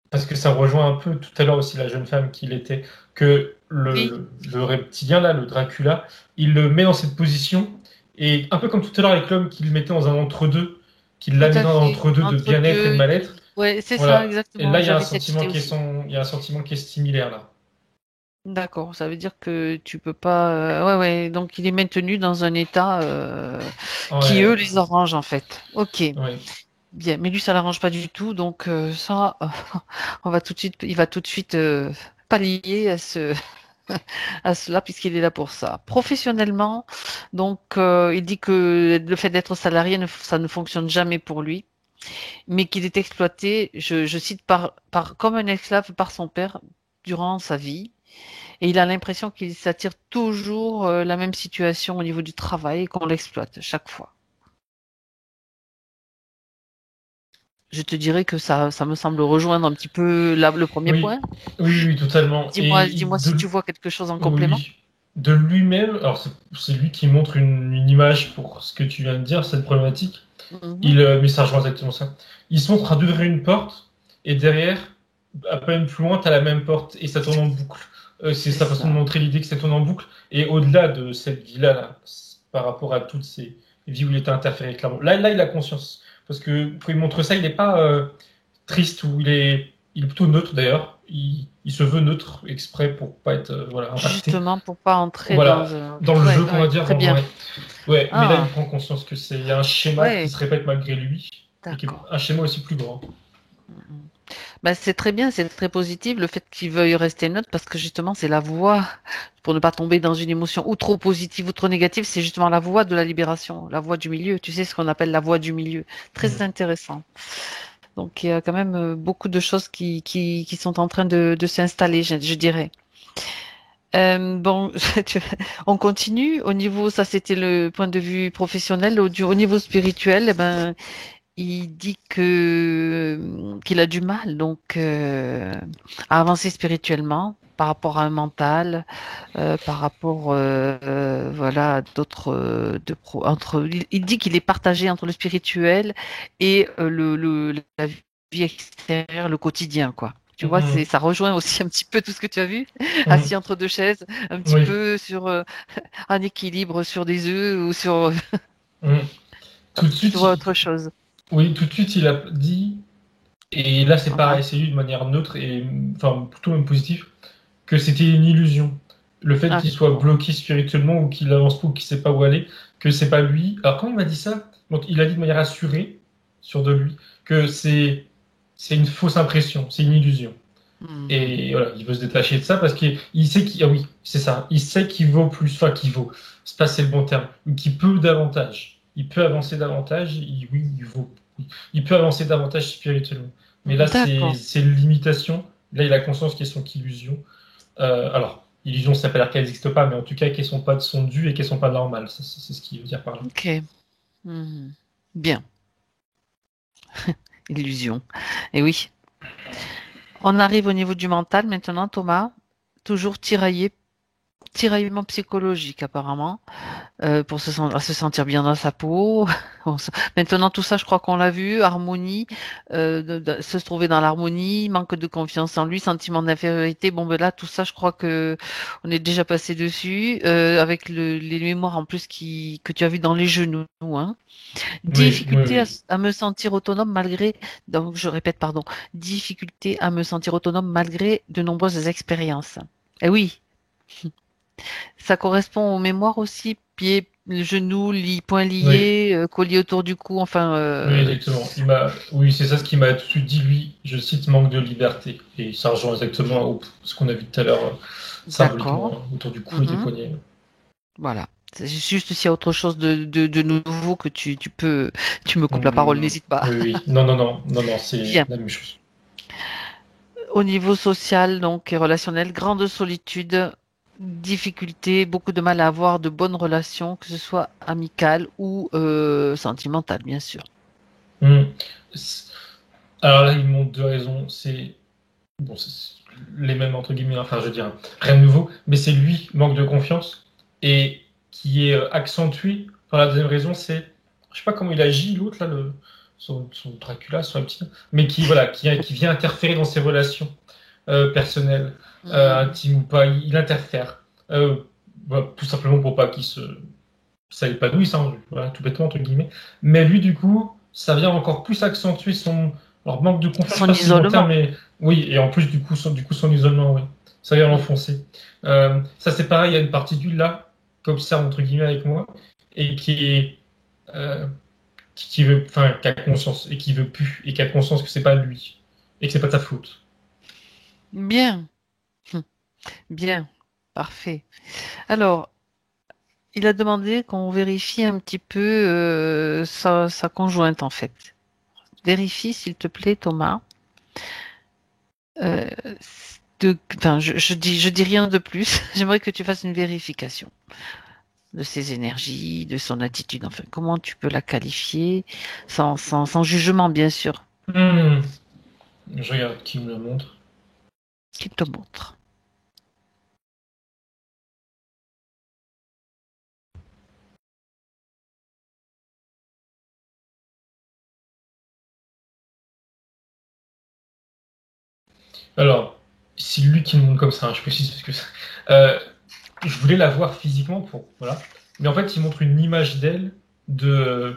parce que ça rejoint un peu tout à l'heure aussi la jeune femme qu'il était, que Oui, le reptilien, là, le Dracula, il le met dans cette position, et un peu comme tout à l'heure avec l'homme qui le mettait dans un entre-deux, qui tout l'amenait à dans un fait. entre-deux de Entre bien-être et de deux. mal-être. Ouais, c'est ça, Voilà. Et là, exactement. J'avais cette idée aussi. il y a un sentiment qui est similaire, là. D'accord. Ça veut dire que tu peux pas. Ouais, ouais. Donc il est maintenu dans un état qui eux Ouais, les arrange en fait. Ok. ouais. Bien. Mais lui, ça l'arrange pas du tout. Donc ça, on va tout de suite. Il va tout de suite pallier à ce à cela puisqu'il est là pour ça. Professionnellement, donc il dit que le fait d'être salarié, ça ne fonctionne jamais pour lui, mais qu'il est exploité, je cite, comme un esclave par son père durant sa vie. Et il a l'impression qu'il s'attire toujours la même situation au niveau du travail et qu'on l'exploite chaque fois. Je te dirais que ça me semble rejoindre un petit peu le premier Oui, point. oui, oui, totalement. Dis-moi si tu vois quelque chose en complément. Oui, de lui-même, alors c'est lui qui montre une image pour ce que tu viens de dire, cette problématique. Mhm. Mais ça rejoint exactement ça. Il se montre en train d'ouvrir une porte, et derrière, à peine plus loin, tu as la même porte, et ça tourne en boucle. C'est C'est sa façon de ça. montrer l'idée que ça tourne en boucle. Et au-delà de cette vie-là, là, par rapport à toutes ces vies où il était interféré, clairement. Là, il a conscience. Parce que quand il montre ça, il n'est pas triste, ou il est plutôt neutre d'ailleurs. Il se veut neutre exprès pour pas être voilà, impacté. Justement pour pas entrer dans Voilà, un. dans le Ouais, jeu, qu'on va ouais, dire. très bien. Ouais. Ouais, mais là, il Ah, prend conscience que il y a un schéma qui ouais, se répète malgré lui, et qui est d'accord. un schéma aussi plus grand. Mhm. Bah, c'est très bien, c'est très positif le fait qu'il veuille rester neutre parce que justement c'est la voie pour ne pas tomber dans une émotion ou trop positive ou trop négative, c'est justement la voie de la libération, la voie du milieu. Tu sais ce qu'on appelle la voie du milieu. Très Mm. intéressant. Donc il y a quand même beaucoup de choses qui sont en train de s'installer, je dirais. Bon, on continue. Au niveau, ça c'était le point de vue professionnel. Au niveau spirituel, eh ben, il dit que qu'il a du mal donc à avancer spirituellement par rapport à un mental, par rapport voilà à d'autres entre. Il dit qu'il est partagé entre le spirituel et la vie extérieure, le quotidien quoi. Tu vois, Mhm. ça rejoint aussi un petit peu tout ce que tu as vu, Mhm. assis entre deux chaises, un petit Oui. peu sur un équilibre sur des œufs ou sur, Mhm. Tout de tu suite, vois autre chose. oui, tout de suite, il a dit, et là c'est Voilà. pareil, c'est lui de manière neutre et enfin plutôt même positif, que c'était une illusion. Le fait Ah, qu'il soit bloqué spirituellement ou qu'il avance pas ou qu'il sait pas où aller, que c'est pas lui. Alors quand il m'a dit ça, donc il a dit de manière assurée, sur de lui, que c'est une fausse impression, c'est une illusion. hmm. Et voilà, il veut se détacher de ça parce qu'il sait qu'il, ah oui, c'est ça, il sait qu'il vaut plus, enfin qu'il vaut, c'est pas c'est le bon terme, ou qu'il peut davantage. Il peut avancer davantage, oui, il vaut. Il peut avancer davantage spirituellement. Mais là, D'accord. c'est une limitation. Là, il a conscience qu'elles sont qu'illusions. Alors, illusion, ça ne veut pas dire qu'elles n'existent pas, mais en tout cas, qu'elles sont pas de son dû et qu'elles sont pas normales. C'est ce qu'il veut dire par là. Ok. Mhm. Bien. Illusion. Et oui. On arrive au niveau du mental maintenant, Thomas. Toujours tiraillement psychologique apparemment. Pour se sentir bien dans sa peau. Maintenant, tout ça, je crois qu'on l'a vu, harmonie, se trouver dans l'harmonie, manque de confiance en lui, sentiment d'infériorité. Bon, ben là, tout ça, je crois que on est déjà passé dessus, avec les mémoires en plus que tu as vu dans les genoux, hein. Oui, oui, Difficulté oui. à me sentir autonome malgré, donc je répète, pardon, difficulté à me sentir autonome malgré de nombreuses expériences. Eh oui, ça correspond aux mémoires aussi, pieds, genoux, poings Oui, liés, collier autour du cou, enfin, oui, exactement. Oui, c'est ça ce qu'il m'a tout de suite dit, lui, je cite, manque de liberté. Et ça rejoint exactement ce qu'on a vu tout à l'heure, d'accord. symboliquement, autour du cou et des Mhm. poignets. Voilà. C'est juste s'il y a autre chose de nouveau que tu me coupes la parole, Hmm, n'hésite pas. oui, oui. Non, non, non, non, non, c'est Bien. la même chose. Au niveau social, donc, et relationnel, grande solitude, difficulté, beaucoup de mal à avoir de bonnes relations, que ce soit amicales ou sentimentales, bien sûr. Hmm. Alors là, il montre deux raisons. Bon, c'est les mêmes entre guillemets, enfin je veux dire, rien de nouveau, mais c'est lui manque de confiance et qui est accentué. Enfin, la deuxième raison, c'est, je sais pas comment il agit l'autre là, son Dracula, son petit, mais qui voilà, qui vient interférer dans ses relations personnelles, Mhm. intimes ou pas, il interfère, tout simplement pour pas qu'il ça épanouisse, hein, voilà, tout bêtement entre guillemets. Mais lui, du coup, ça vient encore plus accentuer son alors, manque de confiance, je sais Son pas si c'est le bon terme, isolement. mais oui, et en plus du coup son isolement, oui, ça vient Mm. l'enfoncer. Ça c'est pareil, il y a une partie du là qu'observe entre guillemets avec moi et euh, qui veut, enfin, qui a conscience et qui veut plus et qui a conscience que c'est pas lui et que c'est pas ta faute. Bien. Bien, parfait. Alors, il a demandé qu'on vérifie un petit peu sa conjointe, en fait. Vérifie, s'il te plaît, Thomas. Euh, enfin, je dis rien de plus. J'aimerais que tu fasses une vérification de ses énergies, de son attitude. Enfin, comment tu peux la qualifier sans jugement, bien sûr, Hmm. Je regarde qui me le montre. qu'il te montre. Alors, c'est lui qui me montre comme ça, hein, je précise parce que euh, je voulais la voir physiquement pour voilà, mais en fait il montre une image d'elle de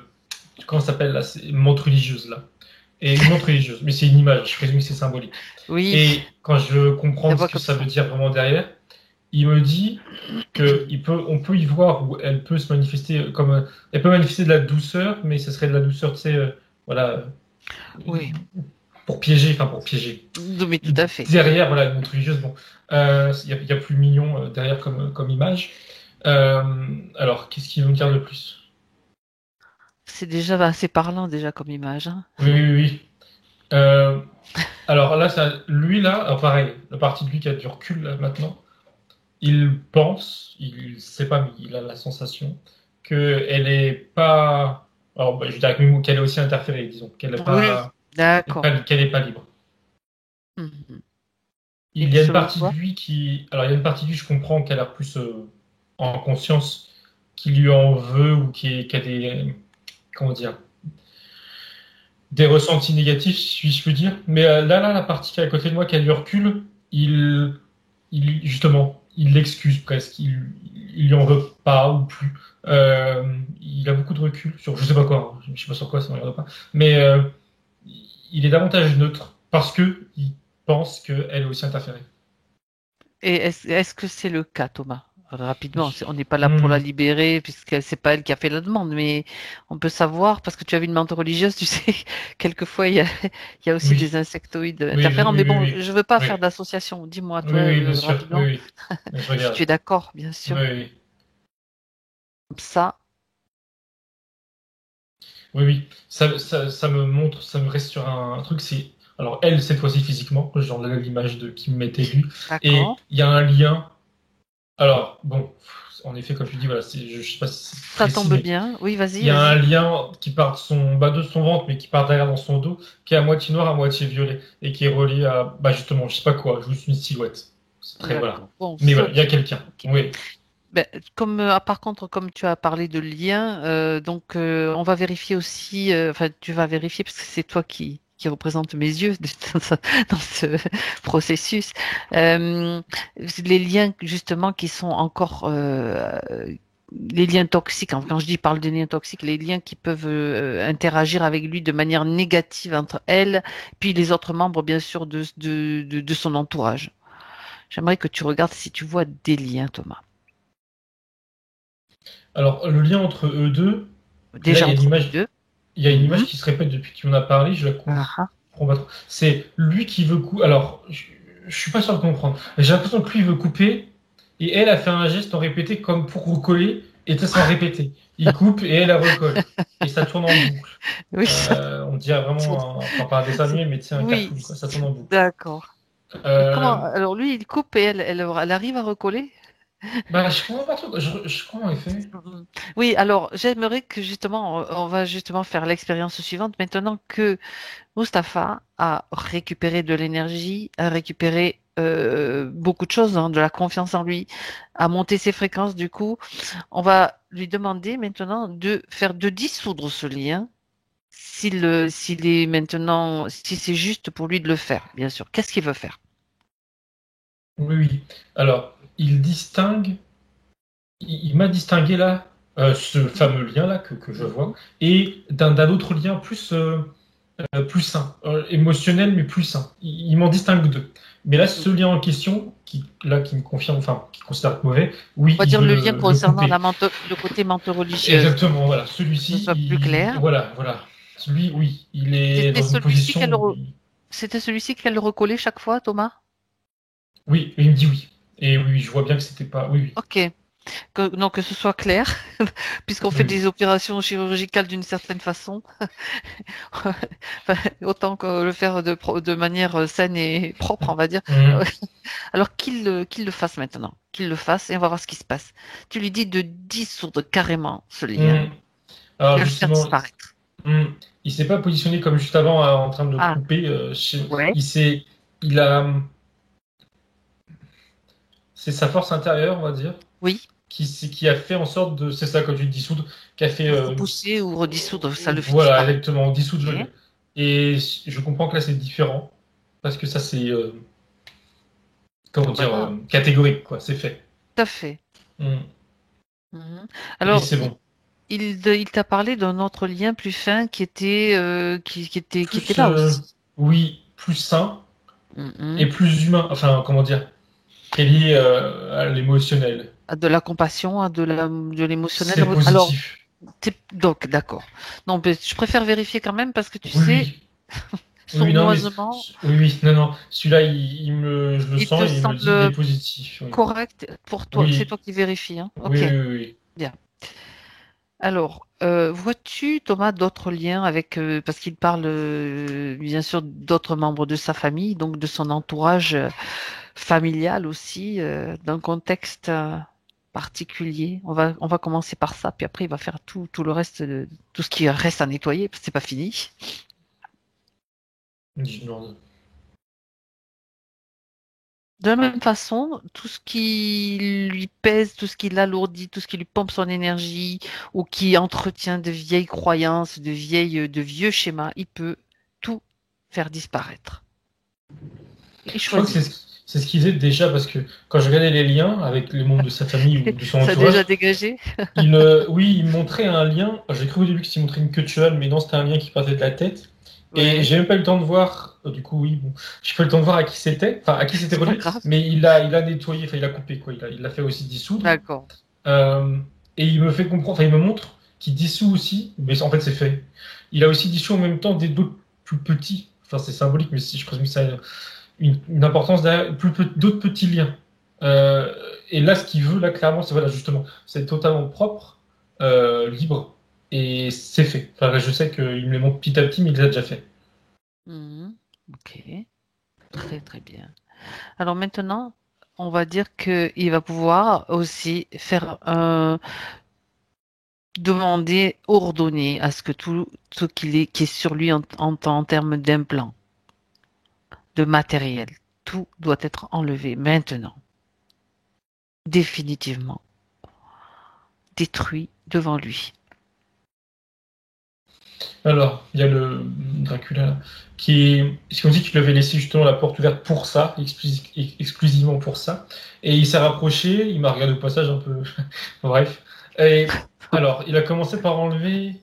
comment ça s'appelle là, c'est une montre religieuse là, et une montre religieuse, mais c'est une image, je présume que c'est symbolique. Oui, Et quand je je la comprends ce vois que comme ça veut ça. dire vraiment derrière, il me dit que on peut y voir où elle peut se manifester comme, elle peut manifester de la douceur, mais ce serait de la douceur, tu sais, voilà, Oui, pour piéger, enfin pour piéger. mais tout à fait. Derrière, voilà, une montre religieuse, bon, il y a plus mignon derrière comme image. Alors, qu'est-ce qu'il veut me dire de plus? C'est déjà assez parlant déjà comme image, hein. Oui, oui, oui. Euh, alors là, lui là, alors pareil, la partie de lui qui a du recul là, maintenant, il pense, il sait pas, mais il a la sensation qu'elle est pas. Alors, je dirais qu'elle est aussi interférée, disons, Oui, d'accord. qu'elle est pas libre. Mhm. Et Il y a une selon partie de toi? lui alors il y a une partie de lui, je comprends qu'elle a plus en conscience, qui lui en veut ou qui a des, comment dire, des ressentis négatifs, si je puis dire. Mais là, la partie qui est à côté de moi, qui a du recul, justement, il l'excuse presque. Il lui en veut pas ou plus. Il a beaucoup de recul sur, je sais pas quoi, hein, je sais pas sur quoi, ça ne me regarde pas. Mais il est davantage neutre parce que il pense qu'elle est aussi interférée. Et est-ce que c'est le cas, Thomas? Rapidement, on n'est pas là pour la Hmm. libérer puisque c'est pas elle qui a fait la demande, mais on peut savoir parce que tu as vu une menthe religieuse, tu sais, quelquefois il y a aussi Oui, des insectoïdes oui, interférents. Mais oui, oui, bon, oui, je veux pas oui, faire d'association. Dis-moi, oui, toi, oui, bien sûr, oui, rapidement, oui. Je si tu regarde. es d'accord, bien Oui, sûr. oui, Comme ça, oui, oui. Ça me montre, ça me reste sur un truc, c'est. Alors, elle, cette fois-ci physiquement, genre là, l'image de qui me mettait lui. Et d'accord. il y a un lien. Alors, bon, en effet, comme tu dis, voilà, je sais pas si c'est Ça précis, tombe mais bien. Oui, il vas-y, y a un vas-y. lien qui part de son ventre, mais qui part derrière dans son dos, qui est à moitié noir, à moitié violet, et qui est relié à, bah justement, je sais pas quoi, juste une silhouette. C'est très, voilà. D'accord. Bon, Mais voilà, il y a ok. quelqu'un. Ok. Oui. Ben, comme par contre, comme tu as parlé de lien, donc on va vérifier aussi, enfin tu vas vérifier parce que c'est toi qui représente mes yeux dans ce processus. Euh, les liens justement qui sont encore les liens toxiques. Quand je dis parle de liens toxiques, les liens qui peuvent interagir avec lui de manière négative entre elle, puis les autres membres bien sûr de son entourage. J'aimerais que tu regardes si tu vois des liens, Thomas. Alors, le lien entre eux deux, là, Déjà entre eux deux. il y a une image Mhm. qui se répète depuis qu'il en a parlé, je la Ah, ah. comprends pas trop. C'est lui qui veut couper. Alors, je suis pas sûr de comprendre. J'ai l'impression que lui veut couper, et elle a fait un geste en répété comme pour recoller, et ça s'en répéter. Il coupe et elle recolle. Et ça tourne en boucle. Oui, On dirait ça- vraiment, enfin pas un dessin animé, mais c'est un oui, cartoon, quoi. Ça tourne en boucle. d'accord. Mais comment? Euh, Alors lui, il coupe et elle arrive à recoller? Bah, je comprends pas trop. Je comprends en effet. Mhm. Oui, alors j'aimerais que justement, on va justement faire l'expérience suivante. Maintenant que Mustapha a récupéré de l'énergie, a récupéré beaucoup de choses, hein, de la confiance en lui, a monté ses fréquences, du coup, on va lui demander maintenant de dissoudre ce lien. S'il est maintenant, si c'est juste pour lui de le faire, bien sûr. Qu'est-ce qu'il veut faire? Oui, oui. Alors, il m'a distingué là, ce fameux lien là que je vois, Mhm. et d'un autre lien plus sain, émotionnel mais plus sain. Il m'en distingue deux. Mais là, ce lien en question, qui me confirme, enfin, qui considère que mauvais, oui, On va il dire veut le lien le concernant couper. le côté menthe religieuse, Exactement, voilà. que ce Celui-ci, soit plus clair. voilà, voilà. Lui, oui, il est C'était dans une celui-ci position où c'était celui-ci qu'elle recollait chaque fois, Thomas? oui, il me dit oui. Et oui, je vois bien que c'était pas. Oui, oui, Ok. Non, que ce soit clair, puisqu'on fait oui, oui. des opérations chirurgicales d'une certaine façon, enfin, autant que le faire de manière saine et propre, on va dire. Hum, Alors qu'il le fasse maintenant, qu'il le fasse et on va voir ce qui se passe. Tu lui dis de dissoudre carrément ce lien, hum. Alors de le faire justement, disparaître. Hmm. Il s'est pas positionné comme juste avant en train de le Ah, couper. ouais, Il a, c'est sa force intérieure, on va dire, oui. qui a fait en sorte de, c'est ça quand tu dis dissoudre, qui a fait, Repousser ou redissoudre, ça le fait voilà, disparaître. exactement, dissoudre Ok. le. Et je comprends que là c'est différent parce que ça c'est, comment Bon, ben dire, là, catégorique quoi, c'est fait. tout à fait. Hmm. Mhm. Et Alors, c'est bon. il t'a parlé d'un autre lien plus fin qui était Plus, là aussi. oui, plus sain et Mhm. plus humain. Enfin, comment dire, qui est lié à l'émotionnel. Ah, de la compassion, ah, de l'émotionnel. C'est Alors, positif. donc, d'accord. Non, mais je préfère vérifier quand même parce que tu Oui, sais, oui. Oui, non, mais sournoisement, oui, oui, non, non. Celui-là, je le il te sens et il me dit qu'il est semble positif. Oui, correct pour toi. C'est oui, toi qui vérifies, hein. oui, Ok, oui, oui. bien. Alors, vois-tu, Thomas, d'autres liens avec, parce qu'il parle bien sûr d'autres membres de sa famille, donc de son entourage familial aussi, d'un contexte particulier. On va commencer par ça, puis après il va faire tout le reste, tout ce qui reste à nettoyer, parce que c'est pas fini. Non. De la même façon, tout ce qui lui pèse, tout ce qui l'alourdit, tout ce qui lui pompe son énergie ou qui entretient de vieilles croyances, de vieux schémas, il peut tout faire disparaître. Et Je crois que choisir. c'est ce qu'il faisait déjà, parce que quand je regardais les liens avec les membres de sa famille ou de son Ça a déjà entourage, dégagé? oui, il montrait un lien. J'ai cru au début que c'était montré une queue de cheval, mais non, c'était un lien qui partait de la tête. Et Ouais, j'ai même pas eu le temps de voir, du coup, oui, bon, j'ai pas eu le temps de voir à qui c'était, enfin, à qui c'était c'est pas relié, grave. mais il a nettoyé, enfin, il a coupé, quoi. Il l'a fait aussi dissoudre. D'accord. Euh, et il me fait comprendre, enfin, il me montre qu'il dissout aussi, mais en fait, c'est fait. Il a aussi dissous en même temps des d'autres plus petits. Enfin, c'est symbolique, mais je présume que ça a une importance derrière, d'autres petits liens. Euh, et là, ce qu'il veut, là, clairement, c'est voilà, justement, c'est totalement propre, libre, et c'est fait. Enfin, je sais qu'il me les montre petit à petit, mais il les a déjà fait. Mhm. Ok, très très bien. Alors maintenant, on va dire qu'il va pouvoir aussi faire demander, ordonner à ce que tout ce qui est sur lui en termes d'implants, de matériel, tout doit être enlevé maintenant, définitivement, détruit devant lui. Alors, il y a le Dracula, là, ce qu'on dit qu'il avait laissé justement la porte ouverte pour ça, exclusivement pour ça. Et il s'est rapproché, il m'a regardé au passage un peu. Bref. Et alors, il a commencé par enlever.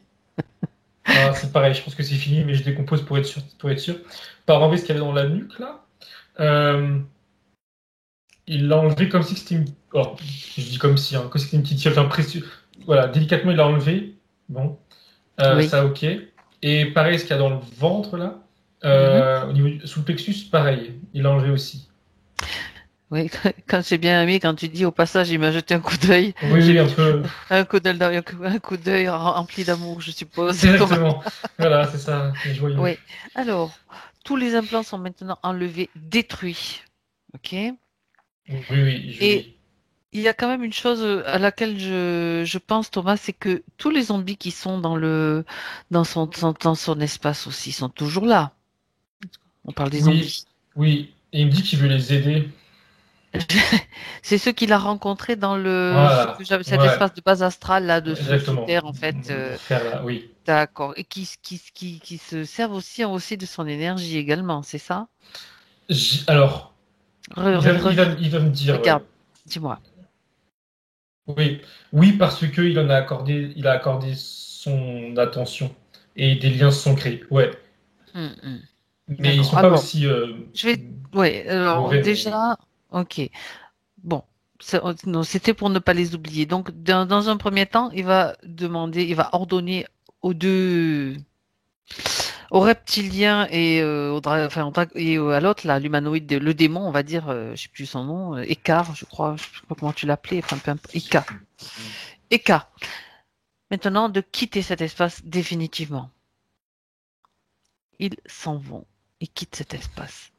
Ah, c'est pareil, je pense que c'est fini, mais je décompose pour être sûr, pour être sûr. Par enlever ce qu'il y avait dans la nuque, là. Euh, il l'a enlevé comme si c'était une. Oh, je dis comme si, hein, comme si c'était une petite fiole, enfin, précieux. Voilà, délicatement, il l'a enlevé. Bon. Oui. Ça, ok. Et pareil, ce qu'il y a dans le ventre, là, Mhm. au niveau sous le plexus, pareil, il l'a enlevé aussi. Oui, quand j'ai bien aimé, quand tu dis au passage, il m'a jeté un coup d'œil, Oui, j'ai oui, vu un peu. un coup d'œil rempli d'amour, je suppose, Thomas. Exactement. Voilà, c'est ça, c'est joyeux. Oui. Alors, tous les implants sont maintenant enlevés, détruits. OK? Oui, oui, Et Julie. il y a quand même une chose à laquelle je pense, Thomas, c'est que tous les zombies qui sont dans son espace aussi sont toujours là. On parle des Oui, zombies. oui. Et il me dit qu'il veut les aider. C'est ceux qu'il a rencontrés dans Voilà. cet Ouais, espace de base astrale là-dessous, sous exactement. terre, en fait. Faire là, oui. D'accord. Et qui se servent aussi de son énergie également, c'est ça? Alors, Reviens, il va me dire, regarde, ouais. dis-moi. Oui, oui, parce que il a accordé son attention et des liens se sont créés. Ouais, Hum, hum. mais ils D'accord. sont pas Alors, aussi je vais. Ouais, alors mauvais, mais oui. déjà, ok. Bon, non, c'était pour ne pas les oublier. Donc, dans un premier temps, il va ordonner aux deux, au reptilien et, à l'autre, là, l'humanoïde, le démon, on va dire, je sais plus son nom, Ekar, je crois, je sais pas comment tu l'appelais, enfin, peu importe, Eka. Eka. Maintenant, de quitter cet espace définitivement. Ils s'en vont. Ils quittent cet espace.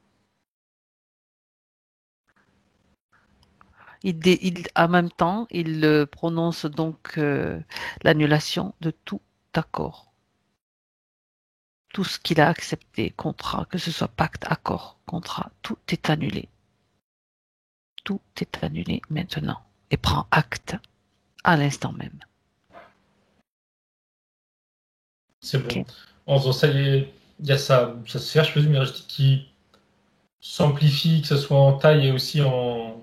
En même temps, il prononce donc l'annulation de tout accord. Tout ce qu'il a accepté, contrat, que ce soit pacte, accord, contrat, tout est annulé. Tout est annulé maintenant et prend acte à l'instant même. C'est bon. Ok. En faisant ça, il y a ça se fait, je présume, qui s'amplifie, que ce soit en taille et aussi en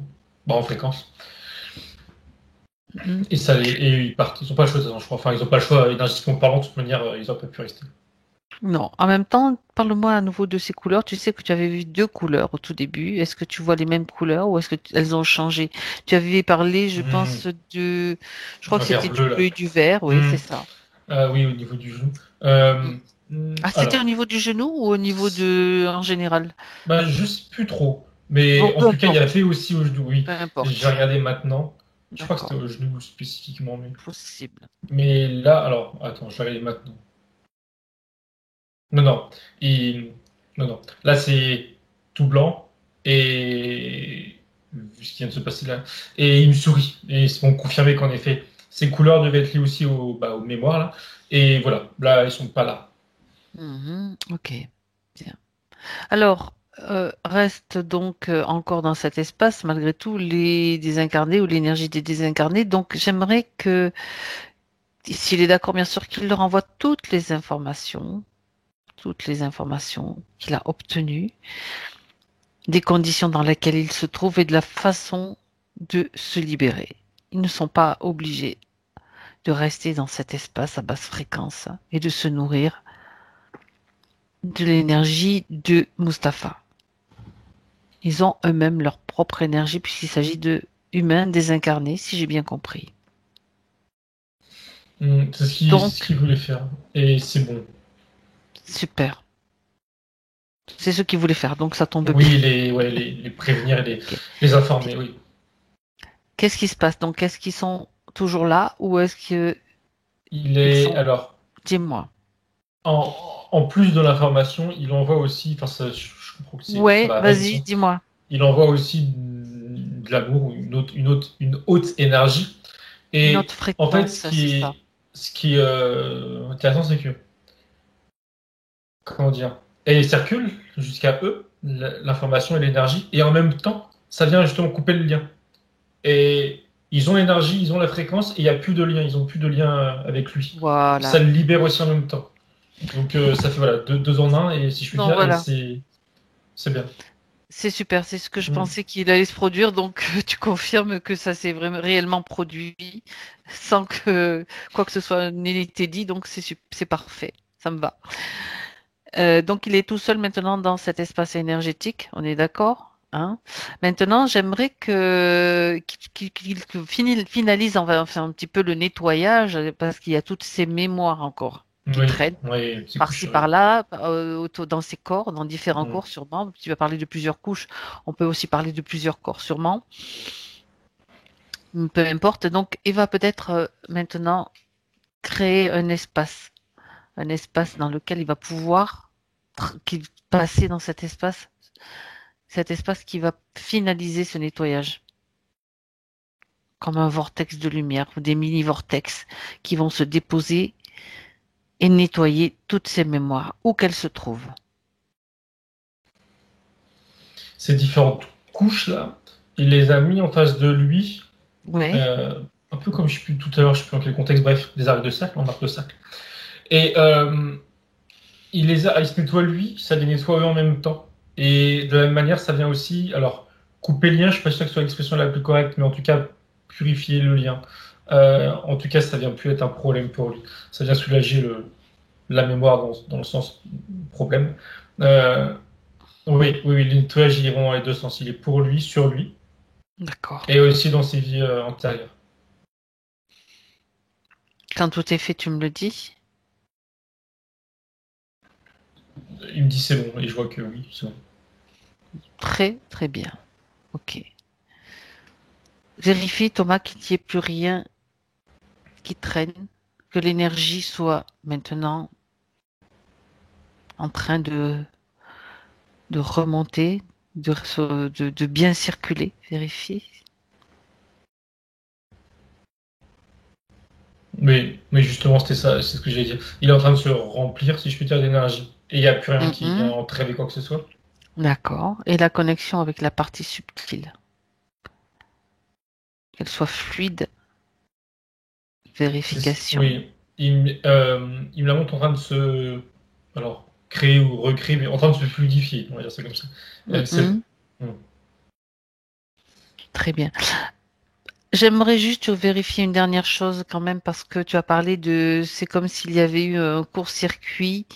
fréquence. Mhm. Et ils partent. Ils n'ont pas le choix, je crois. Enfin, ils n'ont pas le choix. Énergétiquement parlant, de toute manière, ils n'ont pas pu rester. Non. En même temps, parle-moi à nouveau de ces couleurs. Tu sais que tu avais vu deux couleurs au tout début. Est-ce que tu vois les mêmes couleurs ou est-ce que elles ont changé? Tu avais parlé, je pense, je crois Un que vert c'était du bleu, bleu là. et du vert. Oui, c'est Hmm. ça. Ah oui, au niveau du genou. Mm. Ah, c'était au Alors, niveau du genou ou au niveau en général? bah, je sais plus trop. Bon, Mais en peu tout cas, il y importe. avait aussi au genou, oui. Peu J'ai importe. regardé maintenant. Je crois que D'accord. c'était au genou spécifiquement. Possible. Mais là, alors, attends, je vais regarder maintenant. Non, non. Non, non. Là, c'est tout blanc. Et vu ce qui vient de se passer là. Et il me sourit. Et c'est bon, confirmé qu'en effet, ces couleurs devaient être liées aussi aux mémoires là. Et voilà, là, ils sont pas là. Mhm. Ok. Bien. Alors, reste donc encore dans cet espace, malgré tout, les désincarnés ou l'énergie des désincarnés. Donc, j'aimerais que, s'il est d'accord, bien sûr, qu'il leur envoie toutes les informations qu'il a obtenues, des conditions dans lesquelles il se trouve et de la façon de se libérer. Ils ne sont pas obligés de rester dans cet espace à basse fréquence et de se nourrir de l'énergie de Mustapha. Ils ont eux-mêmes leur propre énergie puisqu'il s'agit de humains désincarnés, si j'ai bien compris. C'est ce Donc, qu'ils voulaient faire. Et c'est bon. super. C'est ce qu'ils voulaient faire, donc ça tombe bien. Oui, les prévenir et Ok. les informer, oui. Qu'est-ce qui se passe? Donc, est-ce qu'ils sont toujours là ou est-ce qu'ils Il est, sont... alors, Dis-moi. en plus de l'information, il envoie aussi, enfin, je comprends que c'est sur Ouais, la vas-y, réalisation, dis-moi. il envoie aussi de l'amour, une haute énergie. Une Et autre en fait, fréquence, c'est ça. ce qui est intéressant, c'est que, comment dire, elle circule jusqu'à eux, l'information et l'énergie, et en même temps, ça vient justement couper le lien. Et ils ont l'énergie, ils ont la fréquence, et il n'y a plus de lien, ils n'ont plus de lien avec lui. Ça Voilà. le libère aussi en même temps. Donc ça fait voilà, deux en un, et si je puis Non, dire, et voilà. c'est bien. C'est super, c'est ce que je Mm. pensais qu'il allait se produire, donc tu confirmes que ça s'est vraiment réellement produit sans que quoi que ce soit n'ait été dit, donc c'est parfait, ça me va. Donc il est tout seul maintenant dans cet espace énergétique, on est d'accord, hein? Maintenant, j'aimerais qu'il finalise, on va faire un petit peu le nettoyage parce qu'il y a toutes ces mémoires encore qui Oui, traînent oui, c'est par-ci, couché, oui. par-là, dans ces corps, dans différents Mm. corps sûrement. Tu vas parler de plusieurs couches, on peut aussi parler de plusieurs corps sûrement. Peu importe. Donc, il va peut-être maintenant créer un espace dans lequel il va pouvoir passer dans cet espace qui va finaliser ce nettoyage, comme un vortex de lumière ou des mini-vortex qui vont se déposer et nettoyer toutes ces mémoires, où qu'elles se trouvent. Ces différentes couches là, il les a mis en face de lui, Oui, euh, un peu comme je sais plus tout à l'heure, je sais plus dans quel contexte, bref, des arcs de cercle, en arc de cercle. Et il se nettoie lui, ça les nettoie eux en même temps. Et de la même manière, ça vient aussi, alors, couper le lien, je suis pas sûr que ce soit l'expression la plus correcte, mais en tout cas, purifier le lien. En tout cas, ça vient plus être un problème pour lui. Ça vient soulager la mémoire dans le sens problème. Euh, oui, les nettoyages iront dans les deux sens. Il est pour lui, sur lui, d'accord. et aussi dans ses vies antérieures. Quand tout est fait, tu me le dis. Il me dit c'est bon, et je vois que oui, c'est bon. Très, très bien. Ok. Vérifie, Thomas, qu'il n'y ait plus rien qui traîne, que l'énergie soit maintenant en train de remonter, de bien circuler. Vérifie. Mais justement, c'était ça, c'est ce que j'allais dire. Il est en train de se remplir, si je puis dire, d'énergie. Et il n'y a plus rien qui vient Mhm. entraver quoi que ce soit. D'accord. Et la connexion avec la partie subtile, qu'elle soit fluide. Vérification. Oui, il me la montre en train de se, alors, créer ou recréer, mais en train de se fluidifier, on va dire ça comme ça. C'est bon. Mhm. Mm. Très bien. J'aimerais juste vérifier une dernière chose quand même parce que tu as parlé c'est comme s'il y avait eu un court-circuit.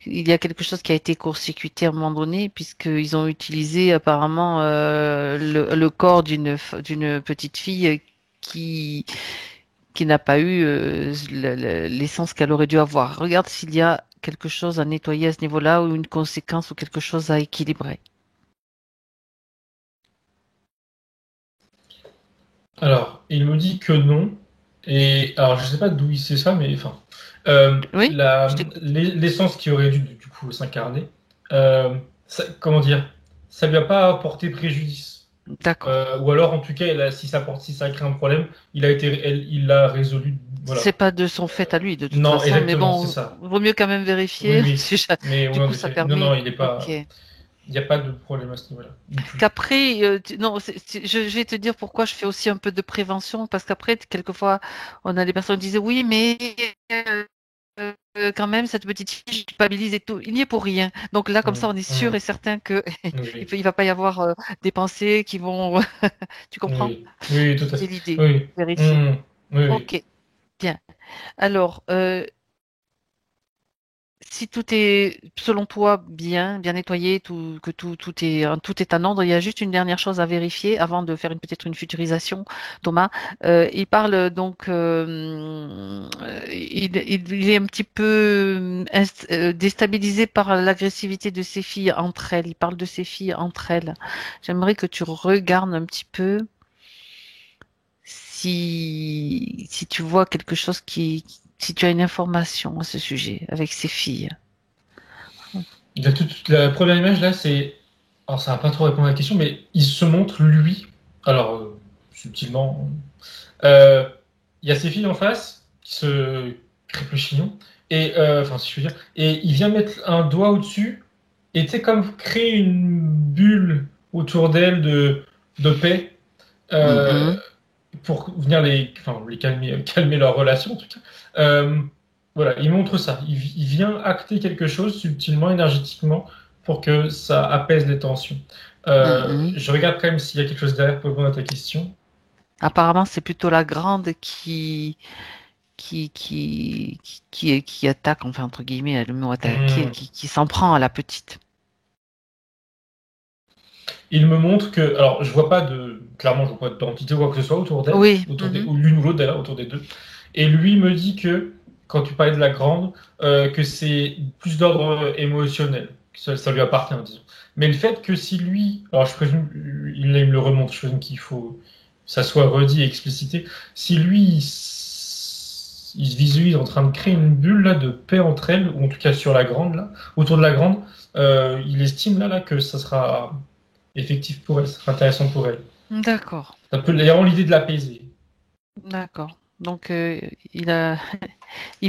Il y a quelque chose qui a été court-circuité à un moment donné puisqu'ils ont utilisé apparemment le corps d'une petite fille qui, qui n'a pas eu l'essence qu'elle aurait dû avoir. Regarde s'il y a quelque chose à nettoyer à ce niveau-là ou une conséquence ou quelque chose à équilibrer. Alors, il me dit que non. Et alors, je sais pas d'où il sait ça, mais enfin, Oui, je t'écoute. l'essence qui aurait dû du coup s'incarner, comment dire, ça lui a pas porté préjudice. D'accord. Ou alors, en tout cas, si ça crée un problème, il l'a résolu. C'est Voilà. pas de son fait à lui, de toute Non, façon, mais exactement, c'est bon, ça. vaut mieux quand même Oui, vérifier. oui. Mais oui, Du en coup, ça effet. Non, non, permet. il n'est Ok. pas. Il n'y a pas de problème à ce niveau-là, du tout. Qu'après, non, je vais te dire pourquoi je fais aussi un peu de prévention, parce qu'après, quelquefois, on a des personnes qui disent oui, mais euh, quand même, cette petite fille culpabilise et tout. Il n'y est pour rien. Donc là, comme ça, on est sûr et certain que Oui, il va pas y avoir des pensées qui vont. Tu comprends? oui, oui, tout à C'est fait. l'idée. Oui, Vérifier. oui, oui. Ok, bien. Alors, si tout est, selon toi, bien nettoyé, tout est en ordre, il y a juste une dernière chose à vérifier avant de faire peut-être une futurisation, Thomas. Il parle donc, il est un petit peu déstabilisé par l'agressivité de ses filles entre elles. Il parle de ses filles entre elles. J'aimerais que tu regardes un petit peu si tu vois quelque chose si tu as une information à ce sujet avec ses filles. La première image là, c'est. Alors, ça va pas trop répondre à la question, mais il se montre lui. Alors, subtilement. euh, Il y a ses filles en face qui se crêpent le chignon. Et, enfin, si je veux dire. Et il vient mettre un doigt au-dessus. Et tu sais, comme créer une bulle autour d'elle de paix. euh, Mhm. pour venir les calmer, calmer leur relation en tout cas. Voilà, il montre ça. Il vient acter quelque chose subtilement, énergétiquement, pour que ça apaise les tensions. Mhm. Je regarde quand même s'il y a quelque chose derrière pour répondre à ta question. Apparemment, c'est plutôt la grande qui attaque, enfin, entre guillemets, le mot attaquer, Hmm. qui s'en prend à la petite. Il me montre que, alors je vois pas de, clairement, je vois pas d'entité ou quoi que ce soit autour d'elle, Oui. Mhm. ou l'une ou l'autre d'ailleurs, autour des deux. Et lui me dit que, quand tu parlais de la grande, que c'est plus d'ordre émotionnel, que ça lui appartient, disons. Mais le fait que si lui, alors je présume, il me le remonte, je présume qu'il faut que ça soit redit et explicité, si lui, il se visualise en train de créer une bulle là, de paix entre elles, ou en tout cas sur la grande, là, autour de la grande, il estime là que ça sera effectif pour elle, ce sera intéressant pour elle. D'accord. Ça peut vraiment l'idée de l'apaiser. D'accord. Donc, il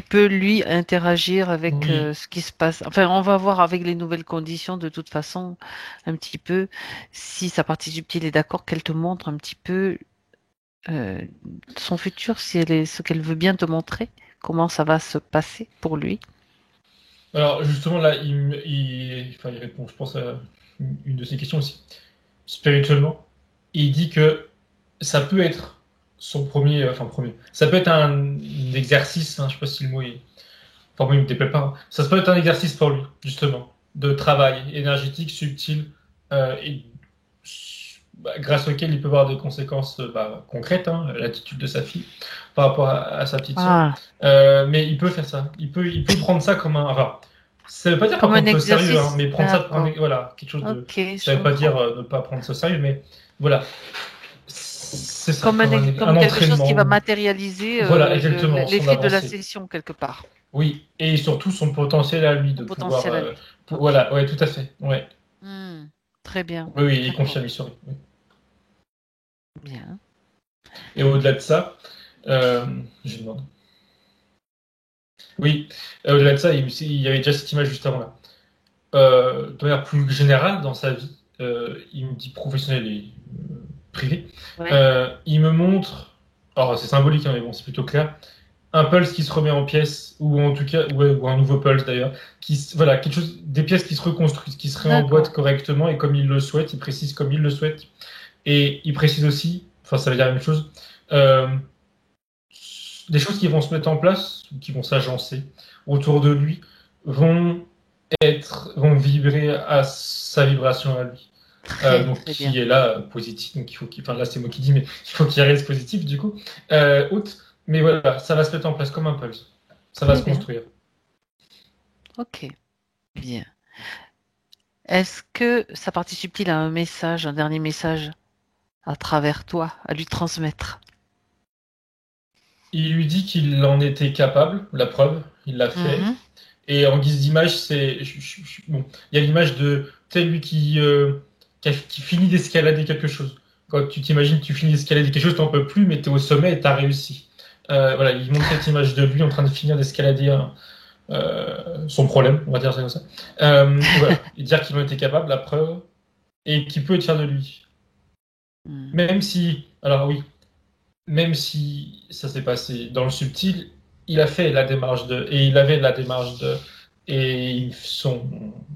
peut lui interagir avec Oui. ce qui se passe. Enfin, on va voir avec les nouvelles conditions de toute façon un petit peu si sa partie subtile est d'accord qu'elle te montre un petit peu euh, son futur, si elle est ce qu'elle veut bien te montrer, comment ça va se passer pour lui. Alors justement là, enfin, il répond, je pense, à une de ses questions aussi. Spirituellement, il dit que ça peut être son premier, enfin premier, ça peut être un exercice, hein, je sais pas si le mot est, enfin moi il me déplaît pas, hein. Ça peut être un exercice pour lui, justement, de travail énergétique, subtil, et grâce auquel il peut avoir des conséquences concrètes, hein, l'attitude de sa fille par rapport à sa petite sœur. Ah, Mais il peut faire ça. Il peut prendre ça comme un. Enfin, ça veut pas dire pas comme un prendre ça au sérieux, hein, exercice. mais prendre ça pour D'accord. voilà, quelque chose de. Ok, Ça je veut pas comprends. dire ne pas prendre ça au sérieux, mais voilà. C'est ça, Comme un comme quelque chose qui va entraînement. matérialiser Voilà, exactement, son l'effet de la avancée. session quelque part, Oui, et surtout son potentiel à lui son de pouvoir. potentiel à lui. Ok. Voilà, ouais, tout à fait. Ouais. Hmm, très bien. Oui, oui, il D'accord. confirme, il sourit. Oui. Bien. Et au-delà de ça, euh, je demande. Oui, au-delà de ça, il y avait déjà cette image juste avant là. De manière plus générale, dans sa vie, il me dit professionnel et privé, Ouais. il me montre, alors c'est symbolique, hein, mais bon, c'est plutôt clair, un pulse qui se remet en pièces, ou en tout cas, ouais, ou un nouveau pulse d'ailleurs, voilà, quelque chose, des pièces qui se reconstruisent, qui se réemboîtent D'accord. correctement et comme il le souhaite, il précise comme il le souhaite, et il précise aussi, enfin ça veut dire la même chose, euh, des choses qui vont se mettre en place, qui vont s'agencer autour de lui, vont vont vibrer à sa vibration à lui. Très, Donc très bien. qui est là positif, donc il faut qu'il, enfin là c'est moi qui dis, mais il faut qu'il reste positif du coup, haute, mais voilà, ça va se mettre en place comme un pulse, ça va Très se bien. construire. Ok. Bien. Est-ce que ça participe-t-il à un message, un dernier message? à travers toi, à lui transmettre. Il lui dit qu'il en était capable, la preuve, il l'a fait. Mhm. Et en guise d'image, bon, il y a l'image de tel lui qui finit d'escalader quelque chose. Quand tu t'imagines, tu finis d'escalader quelque chose, tu n'en peux plus, mais tu es au sommet et tu as réussi. Voilà, il montre cette image de lui en train de finir d'escalader son problème, on va dire ça comme ça. Et voilà, et dire qu'il en était capable, la preuve, et qu'il peut être fier de lui. Mhm. Même si, alors oui, même si ça s'est passé dans le subtil, il a fait la démarche et il avait la démarche et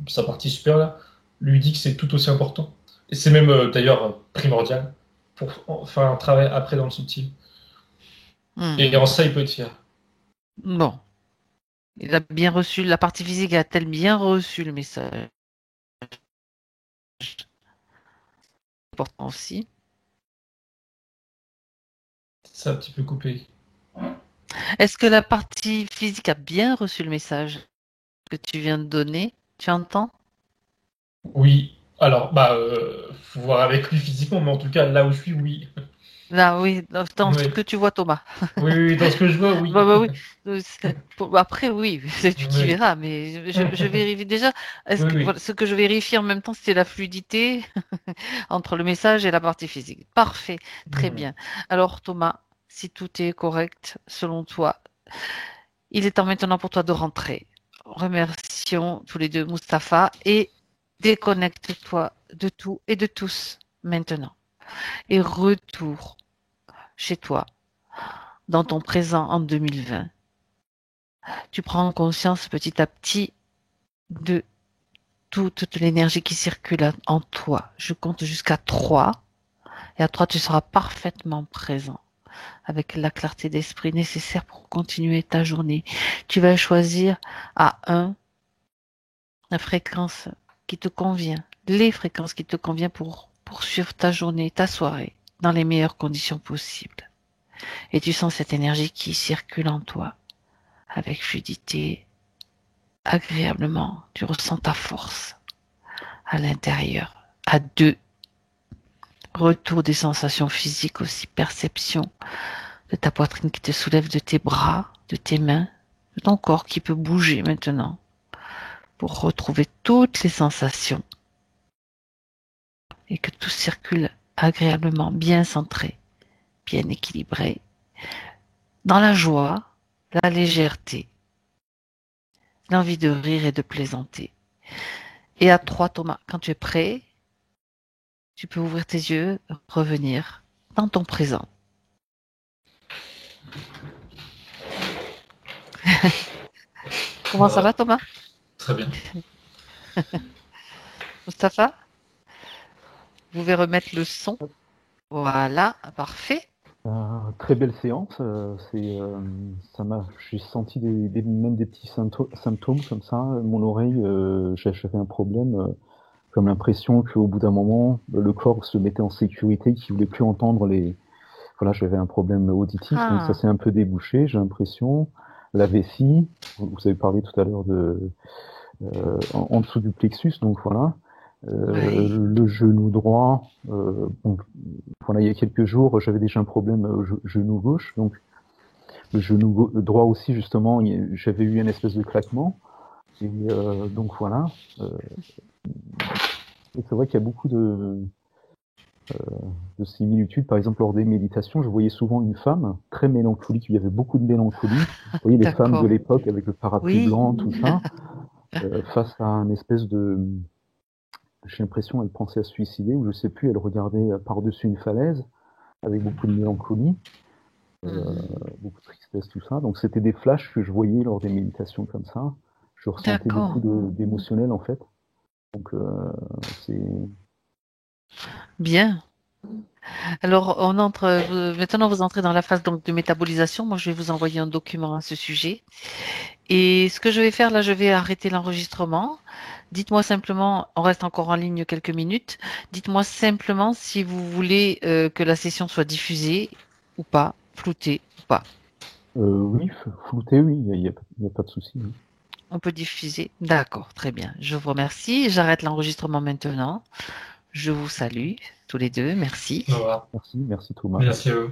sa partie supérieure là, lui dit que c'est tout aussi important. Et c'est même d'ailleurs primordial pour faire un travail après dans le subtil. Et Mhm. en ça, il peut être fier. Bon, il a bien reçu, la partie physique a-t-elle bien reçu le message? Important aussi. C'est un petit peu coupé. Est-ce que la partie physique a bien reçu le message que tu viens de donner? Tu entends? Oui, alors, bah, faut voir avec lui physiquement, mais en tout cas, là où je suis, oui. Là, oui, dans ce Oui, que tu vois, Thomas. oui, oui, dans ce que je vois, oui. Bah oui. Après, oui, c'est tu qui Oui, verras, mais je vérifie déjà. oui, Voilà, oui. ce que je vérifie en même temps, c'est la fluidité entre le message et la partie physique. Parfait, très Mhm. bien. Alors, Thomas, si tout est correct selon toi, il est temps maintenant pour toi de rentrer. Remercions tous les deux Mustapha et déconnecte-toi de tout et de tous maintenant. Et retour chez toi, dans ton présent en 2020. Tu prends conscience petit à petit de toute l'énergie qui circule en toi. Je compte jusqu'à 3. Et à 3, tu seras parfaitement présent avec la clarté d'esprit nécessaire pour continuer ta journée. Tu vas choisir à 1 la fréquence qui te convient, les fréquences qui te conviennent pour poursuivre ta journée, ta soirée, dans les meilleures conditions possibles. Et tu sens cette énergie qui circule en toi avec fluidité, agréablement. Tu ressens ta force à l'intérieur. À 2, retour des sensations physiques aussi, perception de ta poitrine qui te soulève, de tes bras, de tes mains, de ton corps qui peut bouger maintenant pour retrouver toutes les sensations et que tout circule agréablement, bien centré, bien équilibré, dans la joie, la légèreté, l'envie de rire et de plaisanter. Et à 3, Thomas, quand tu es prêt, tu peux ouvrir tes yeux, revenir dans ton présent. Comment ça va, Voilà, Thomas? très bien. Mustapha? Vous pouvez remettre le son. Voilà, parfait. Très belle séance. J'ai senti même des petits symptômes comme ça. Mon oreille, j'avais un problème, comme l'impression qu'au bout d'un moment, le corps se mettait en sécurité, qu'il voulait plus entendre les. Voilà, j'avais un problème auditif, donc ça Ah, s'est un peu débouché. J'ai l'impression. La vessie, vous avez parlé tout à l'heure de en dessous du plexus, donc voilà. oui. Le genou droit, bon, voilà, il y a quelques jours, j'avais déjà un problème au genou gauche, donc le genou droit aussi, justement, j'avais eu une espèce de claquement. Et donc voilà. Et c'est vrai qu'il y a beaucoup de similitudes. Par exemple, lors des méditations, je voyais souvent une femme très mélancolique. Il y avait beaucoup de mélancolie. Vous voyez les femmes de D'accord. l'époque avec le parapluie Oui. blanc, tout ça, face à un espèce de. J'ai l'impression qu'elle pensait à se suicider, ou je sais plus, elle regardait par-dessus une falaise avec beaucoup de mélancolie. Mhm. Beaucoup de tristesse, tout ça. Donc c'était des flashs que je voyais lors des méditations comme ça. Je ressentais beaucoup D'accord. d'émotionnel en fait. Donc c'est Bien. Alors, maintenant vous entrez dans la phase donc de métabolisation. Moi, je vais vous envoyer un document à ce sujet. Et ce que je vais faire là, je vais arrêter l'enregistrement. Dites-moi simplement, on reste encore en ligne quelques minutes. Dites-moi simplement si vous voulez que la session soit diffusée ou pas, floutée ou pas. oui, flouté, oui, y a pas de souci. Oui. On peut diffuser. D'accord, très bien. Je vous remercie. J'arrête l'enregistrement maintenant. Je vous salue. tous les deux. Merci. Au revoir. Merci Thomas. Merci à vous.